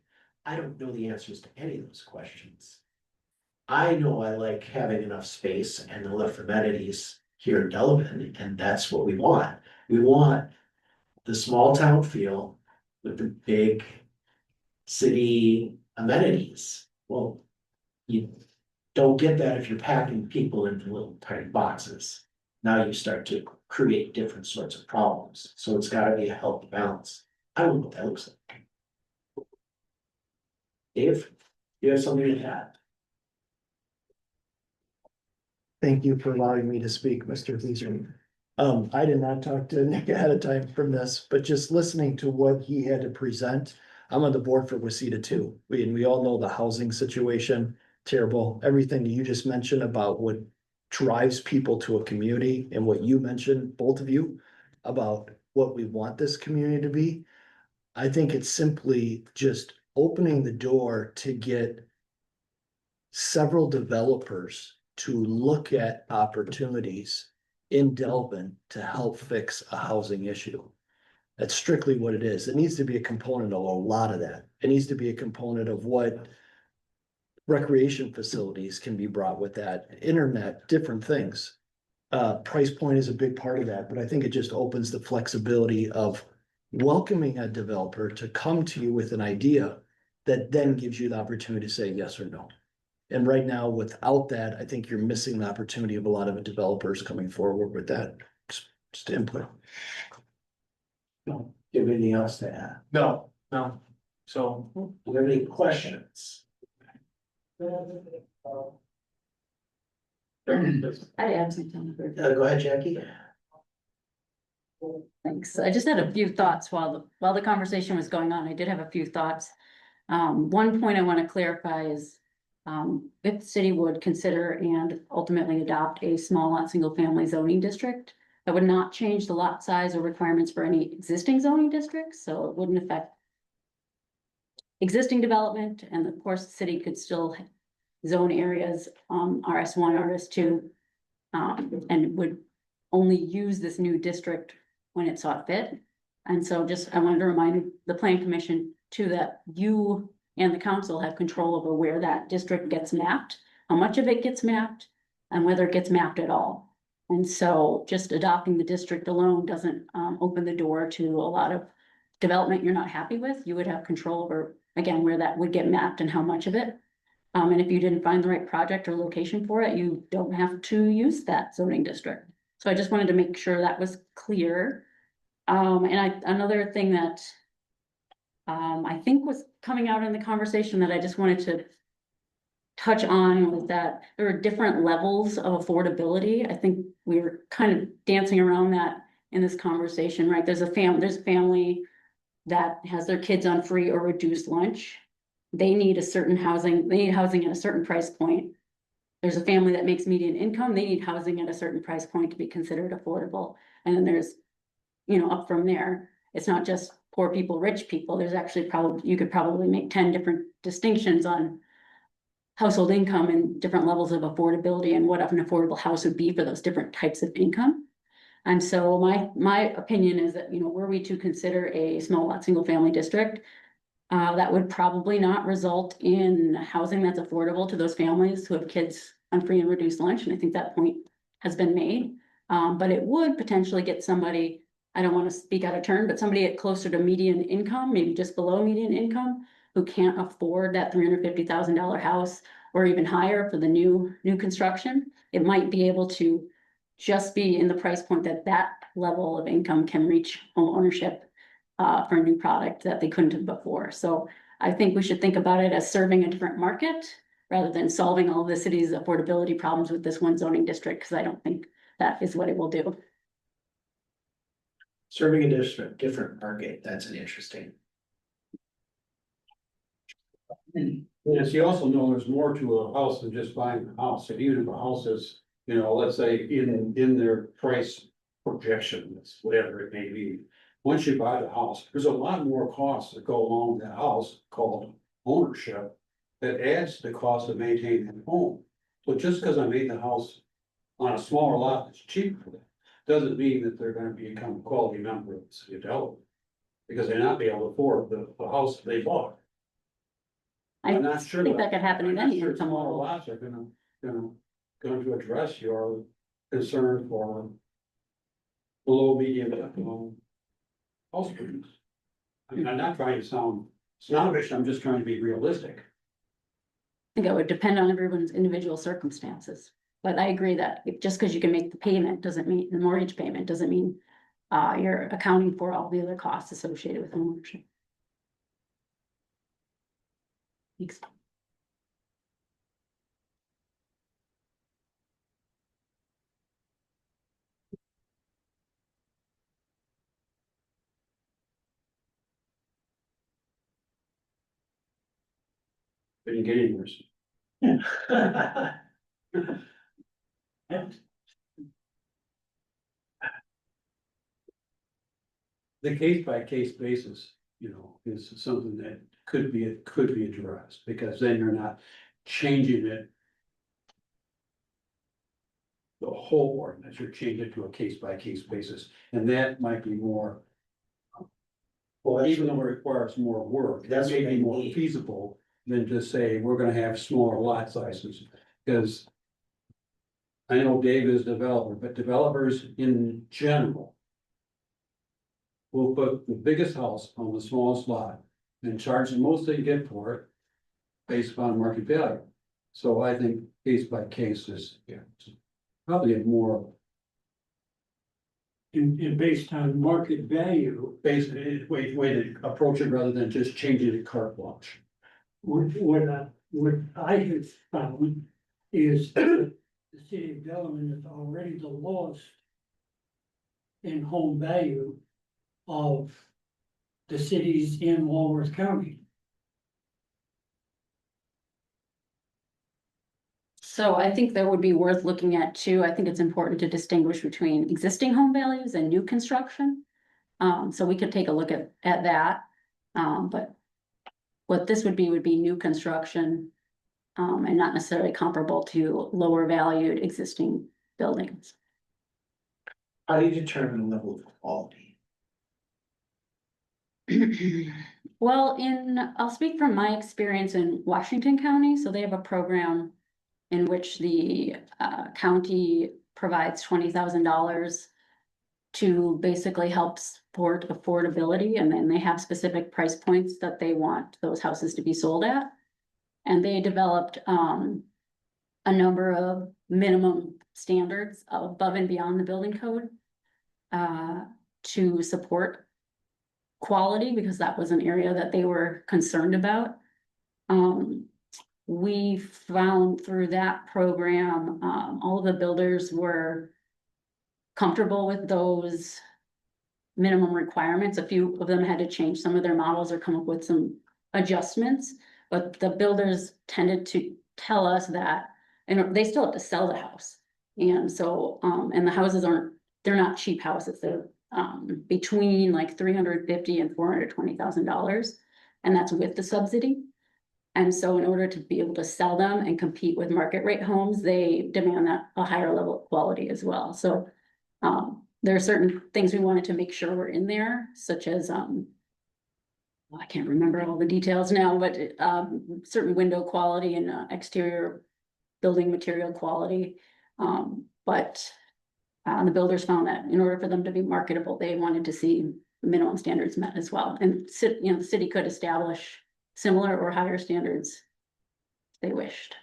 Speaker 1: I don't know the answers to any of those questions. I know I like having enough space and enough amenities here in Delavan, and that's what we want. We want the small town feel with the big city amenities. Well, you don't get that if you're packing people into little tiny boxes. Now you start to create different sorts of problems. So it's got to be a healthy balance. I don't know what that looks like. Dave, you have something to add?
Speaker 11: Thank you for allowing me to speak, Mr. Leeser. I did not talk to Nick ahead of time from this, but just listening to what he had to present, I'm on the board for Waseda too. We all know the housing situation, terrible. Everything you just mentioned about what drives people to a community and what you mentioned, both of you, about what we want this community to be. I think it's simply just opening the door to get several developers to look at opportunities in Delavan to help fix a housing issue. That's strictly what it is. It needs to be a component of a lot of that. It needs to be a component of what recreation facilities can be brought with that, internet, different things. Price point is a big part of that, but I think it just opens the flexibility of welcoming a developer to come to you with an idea that then gives you the opportunity to say yes or no. And right now, without that, I think you're missing the opportunity of a lot of developers coming forward with that just input.
Speaker 1: Do you have anything else to add?
Speaker 13: No, no. So,
Speaker 1: Do you have any questions?
Speaker 3: I add something.
Speaker 1: Go ahead, Jackie.
Speaker 3: Thanks. I just had a few thoughts while the conversation was going on. I did have a few thoughts. One point I want to clarify is, if the city would consider and ultimately adopt a small lot, single family zoning district, that would not change the lot size or requirements for any existing zoning districts, so it wouldn't affect existing development, and of course, the city could still zone areas, RS1, RS2, and would only use this new district when it saw fit. And so I wanted to remind the plan commission too, that you and the council have control over where that district gets mapped, how much of it gets mapped, and whether it gets mapped at all. And so just adopting the district alone doesn't open the door to a lot of development you're not happy with. You would have control over, again, where that would get mapped and how much of it. And if you didn't find the right project or location for it, you don't have to use that zoning district. So I just wanted to make sure that was clear. Another thing that I think was coming out in the conversation that I just wanted to touch on was that there are different levels of affordability. I think we were kind of dancing around that in this conversation, right? There's a family that has their kids on free or reduced lunch. They need housing at a certain price point. There's a family that makes median income, they need housing at a certain price point to be considered affordable. And then there's, up from there, it's not just poor people, rich people. There's actually you could probably make 10 different distinctions on household income and different levels of affordability and what an affordable house would be for those different types of income. And so my opinion is that, were we to consider a small lot, single family district, that would probably not result in housing that's affordable to those families who have kids on free and reduced lunch. And I think that point has been made. But it would potentially get somebody, I don't want to speak out of turn, but somebody at closer to median income, maybe just below median income, who can't afford that $350,000 house or even higher for the new construction. It might be able to just be in the price point that level of income can reach home ownership for a new product that they couldn't have before. So I think we should think about it as serving a different market rather than solving all the city's affordability problems with this one zoning district, because I don't think that is what it will do.
Speaker 1: Serving a different market, that's an interesting.
Speaker 5: Yes, you also know there's more to a house than just buying a house. If even if a house is, let's say in their price projections, whatever it may be. Once you buy the house, there's a lot more costs that go along with that house called ownership that adds to the cost of maintaining the home. So just because I made the house on a smaller lot that's cheaper, doesn't mean that they're gonna become a quality member of the city of Delavan. Because they're not be able to afford the house they bought.
Speaker 3: I
Speaker 5: I'm not sure
Speaker 3: think that could happen in any income
Speaker 5: smaller
Speaker 3: level.
Speaker 5: lots are going to address your concern for below medium income house buildings. I mean, I'm not trying to sound snobbish, I'm just trying to be realistic.
Speaker 3: I think it would depend on everyone's individual circumstances. But I agree that just because you can make the payment doesn't mean the mortgage payment doesn't mean you're accounting for all the other costs associated with homeownership. Thanks.
Speaker 5: Didn't get any worse. The case by case basis, is something that could be addressed, because then you're not changing it. The whole ordinance, you're changing it to a case by case basis, and that might be more. Well, even though it requires more work, that
Speaker 1: That's
Speaker 5: may
Speaker 1: what
Speaker 5: be
Speaker 1: I
Speaker 5: more
Speaker 1: need.
Speaker 5: feasible than just say, we're gonna have smaller lot sizes, because I know Dave is a developer, but developers in general will put the biggest house on the smallest lot and charge the most they get for it based upon market value. So I think case by case is, probably a more
Speaker 4: And based on market value,
Speaker 5: basic way to approach it rather than just changing it carte blanche.
Speaker 4: what I have found is the city of Delavan is already the lowest in home value of the cities in Walworth County.
Speaker 3: So I think that would be worth looking at too. I think it's important to distinguish between existing home values and new construction. So we could take a look at that. But what this would be new construction, and not necessarily comparable to lower valued existing buildings.
Speaker 1: How do you determine the level of quality?
Speaker 3: Well, I'll speak from my experience in Washington County. So they have a program in which the county provides $20,000 to basically help support affordability. And then they have specific price points that they want those houses to be sold at. And they developed a number of minimum standards above and beyond the building code to support quality, because that was an area that they were concerned about. We found through that program, all of the builders were comfortable with those minimum requirements. A few of them had to change some of their models or come up with some adjustments, but the builders tended to tell us that, and they still have to sell the house. And so, and the houses they're not cheap houses. They're between like $350,000 and $420,000, and that's with the subsidy. And so in order to be able to sell them and compete with market rate homes, they demand a higher level of quality as well. So there are certain things we wanted to make sure were in there, such as, I can't remember all the details now, but certain window quality and exterior building material quality. But the builders found that in order for them to be marketable, they wanted to see minimum standards met as well. And the city could establish similar or higher standards if they wished.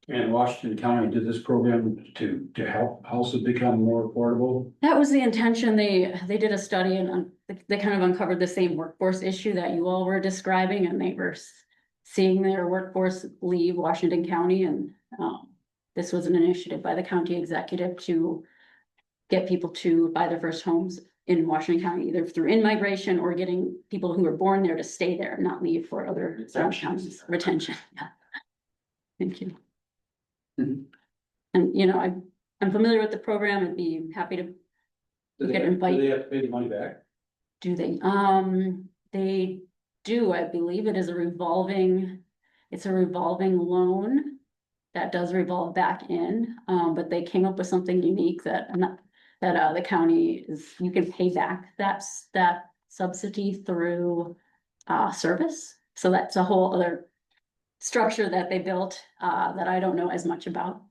Speaker 5: And Washington County did this program to help houses become more affordable.
Speaker 3: That was the intention. They did a study and they kind of uncovered the same workforce issue that you all were describing, and they were seeing their workforce leave Washington County. And this was an initiative by the county executive to get people to buy their first homes in Washington County, either through in-migration or getting people who were born there to stay there, not leave for other counties. Retention, yeah. Thank you.
Speaker 5: Mm-hmm.
Speaker 3: And I'm familiar with the program. I'd be happy to invite.
Speaker 5: Do they have to pay the money back?
Speaker 3: Do they? They do. I believe it is it's a revolving loan that does revolve back in. But they came up with something unique that the county you can pay back that subsidy through service. So that's a whole other structure that they built that I don't know as much about,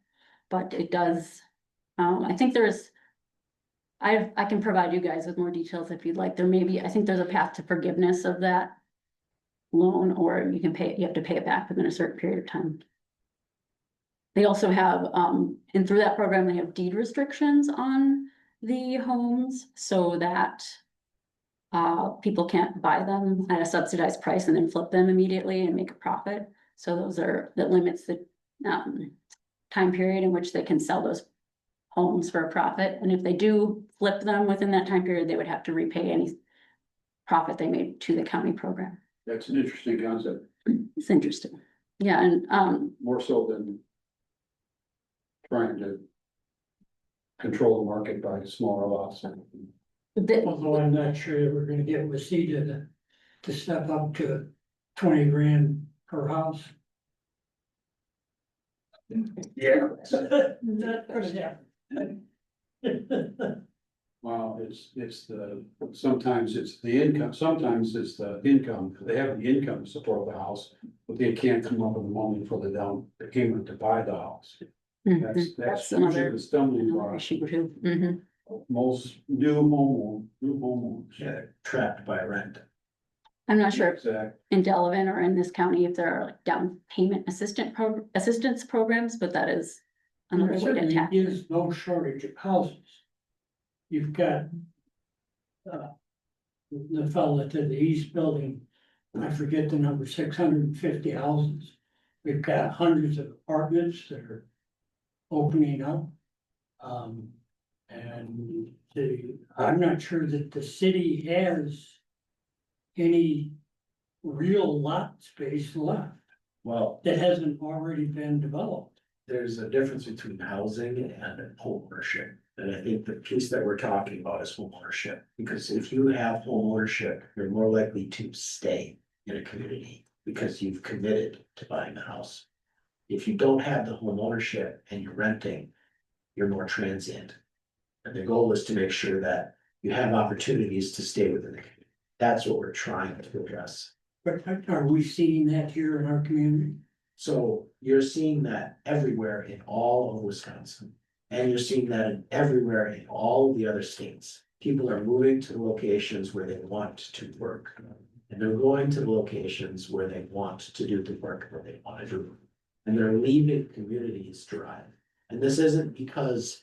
Speaker 3: but it does. I think I can provide you guys with more details if you'd like. I think there's a path to forgiveness of that loan, or you have to pay it back within a certain period of time. They also have, and through that program, they have deed restrictions on the homes so that people can't buy them at a subsidized price and then flip them immediately and make a profit. So that limits the time period in which they can sell those homes for a profit. And if they do flip them within that time period, they would have to repay any profit they made to the county program.
Speaker 5: That's an interesting concept.
Speaker 3: It's interesting. Yeah, and
Speaker 5: more so than trying to control the market by smaller lots.
Speaker 4: Although I'm not sure that we're gonna get Waseda to step up to 20 grand per house.
Speaker 5: Yeah.
Speaker 4: Not gonna happen.
Speaker 5: Well, sometimes it's the income, they have the income to support the house, but they can't come up with the money for the down payment to buy the house. That's
Speaker 3: That's
Speaker 5: usually
Speaker 3: another,
Speaker 5: the stumbling
Speaker 3: another
Speaker 5: block.
Speaker 3: issue too. Mhm.
Speaker 5: Most new homeowners.
Speaker 1: Yeah, trapped by rent.
Speaker 3: I'm not sure if
Speaker 5: Exactly.
Speaker 3: in Delavan or in this county if there are like down payment assistance programs, but that is another
Speaker 4: There
Speaker 3: way to
Speaker 4: certainly
Speaker 3: attack.
Speaker 4: is no shortage of houses. You've got the fellow to the east building, I forget the number, 650 houses. We've got hundreds of apartments that are opening up. And I'm not sure that the city has any real lot space left
Speaker 1: Well,
Speaker 4: that hasn't already been developed.
Speaker 1: there's a difference between housing and homeownership. And I think the piece that we're talking about is homeownership, because if you have homeownership, you're more likely to stay in a community because you've committed to buying the house. If you don't have the homeownership and you're renting, you're more transient. And the goal is to make sure that you have opportunities to stay within the community. That's what we're trying to address.
Speaker 4: But are we seeing that here in our community?
Speaker 1: So you're seeing that everywhere in all of Wisconsin. And you're seeing that everywhere in all of the other states. People are moving to the locations where they want to work. And they're going to the locations where they want to do the work that they want to do. And they're leaving communities dry. And this isn't because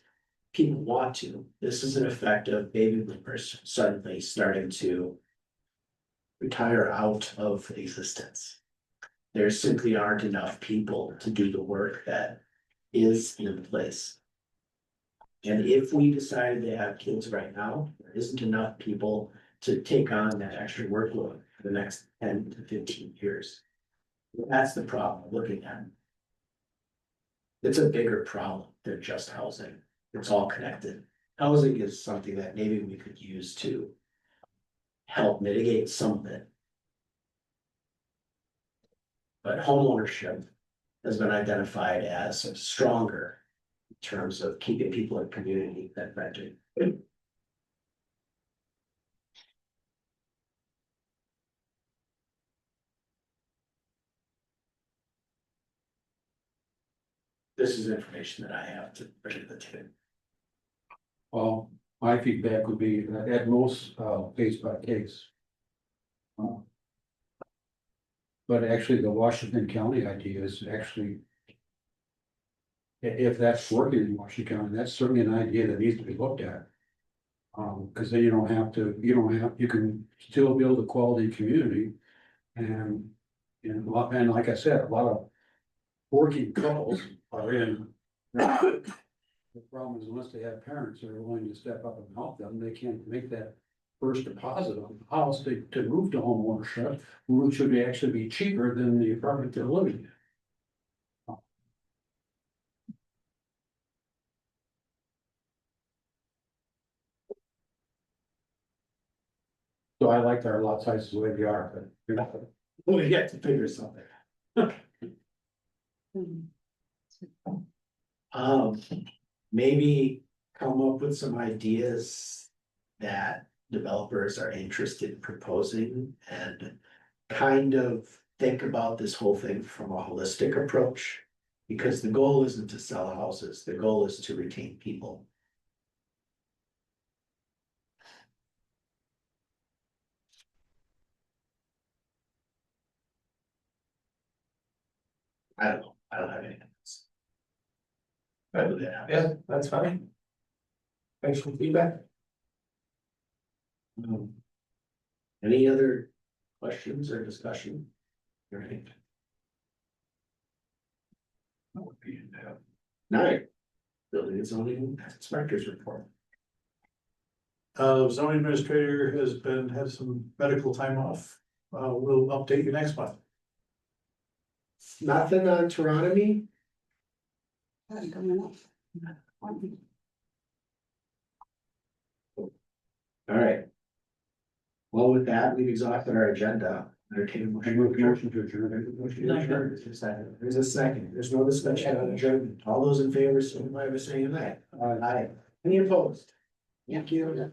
Speaker 1: people want to. This is an effect of baby boomers suddenly starting to retire out of existence. There simply aren't enough people to do the work that is in place. And if we decided to have kids right now, there isn't enough people to take on that extra workload for the next 10 to 15 years. That's the problem we're looking at. It's a bigger problem than just housing. It's all connected. Housing is something that maybe we could use to help mitigate some of it. But homeownership has been identified as stronger in terms of keeping people in community than renting. This is information that I have to bring to the table.
Speaker 5: Well, my feedback would be that at most, case by case. But actually, the Washington County idea is actually. If that's working in Washington County, that's certainly an idea that needs to be looked at. Cause then you can still build a quality community. And like I said, a lot of working couples are in. The problem is unless they have parents that are willing to step up and help them, they can't make that first deposit on the house to move to homeownership, which should actually be cheaper than the apartment they're living in. So I like our lot sizes the way they are, but you're not.
Speaker 1: We got to figure something. Maybe come up with some ideas that developers are interested in proposing and kind of think about this whole thing from a holistic approach. Because the goal isn't to sell houses, the goal is to retain people. I don't know, I don't have anything else. Yeah, that's fine. Thanks for the feedback. Any other questions or discussion? All right. Night. Building and zoning inspectors report.
Speaker 9: Zoning administrator had some medical time off. We'll update you next month.
Speaker 1: Nothing on Toronto? All right. Well, with that, we've exhausted our agenda. Entertain a motion to adjourn. Motion to adjourn. There's a second. There's no discussion on adjournment. All those in favor, signify by saying aye. Aye. Any opposed? Thank you.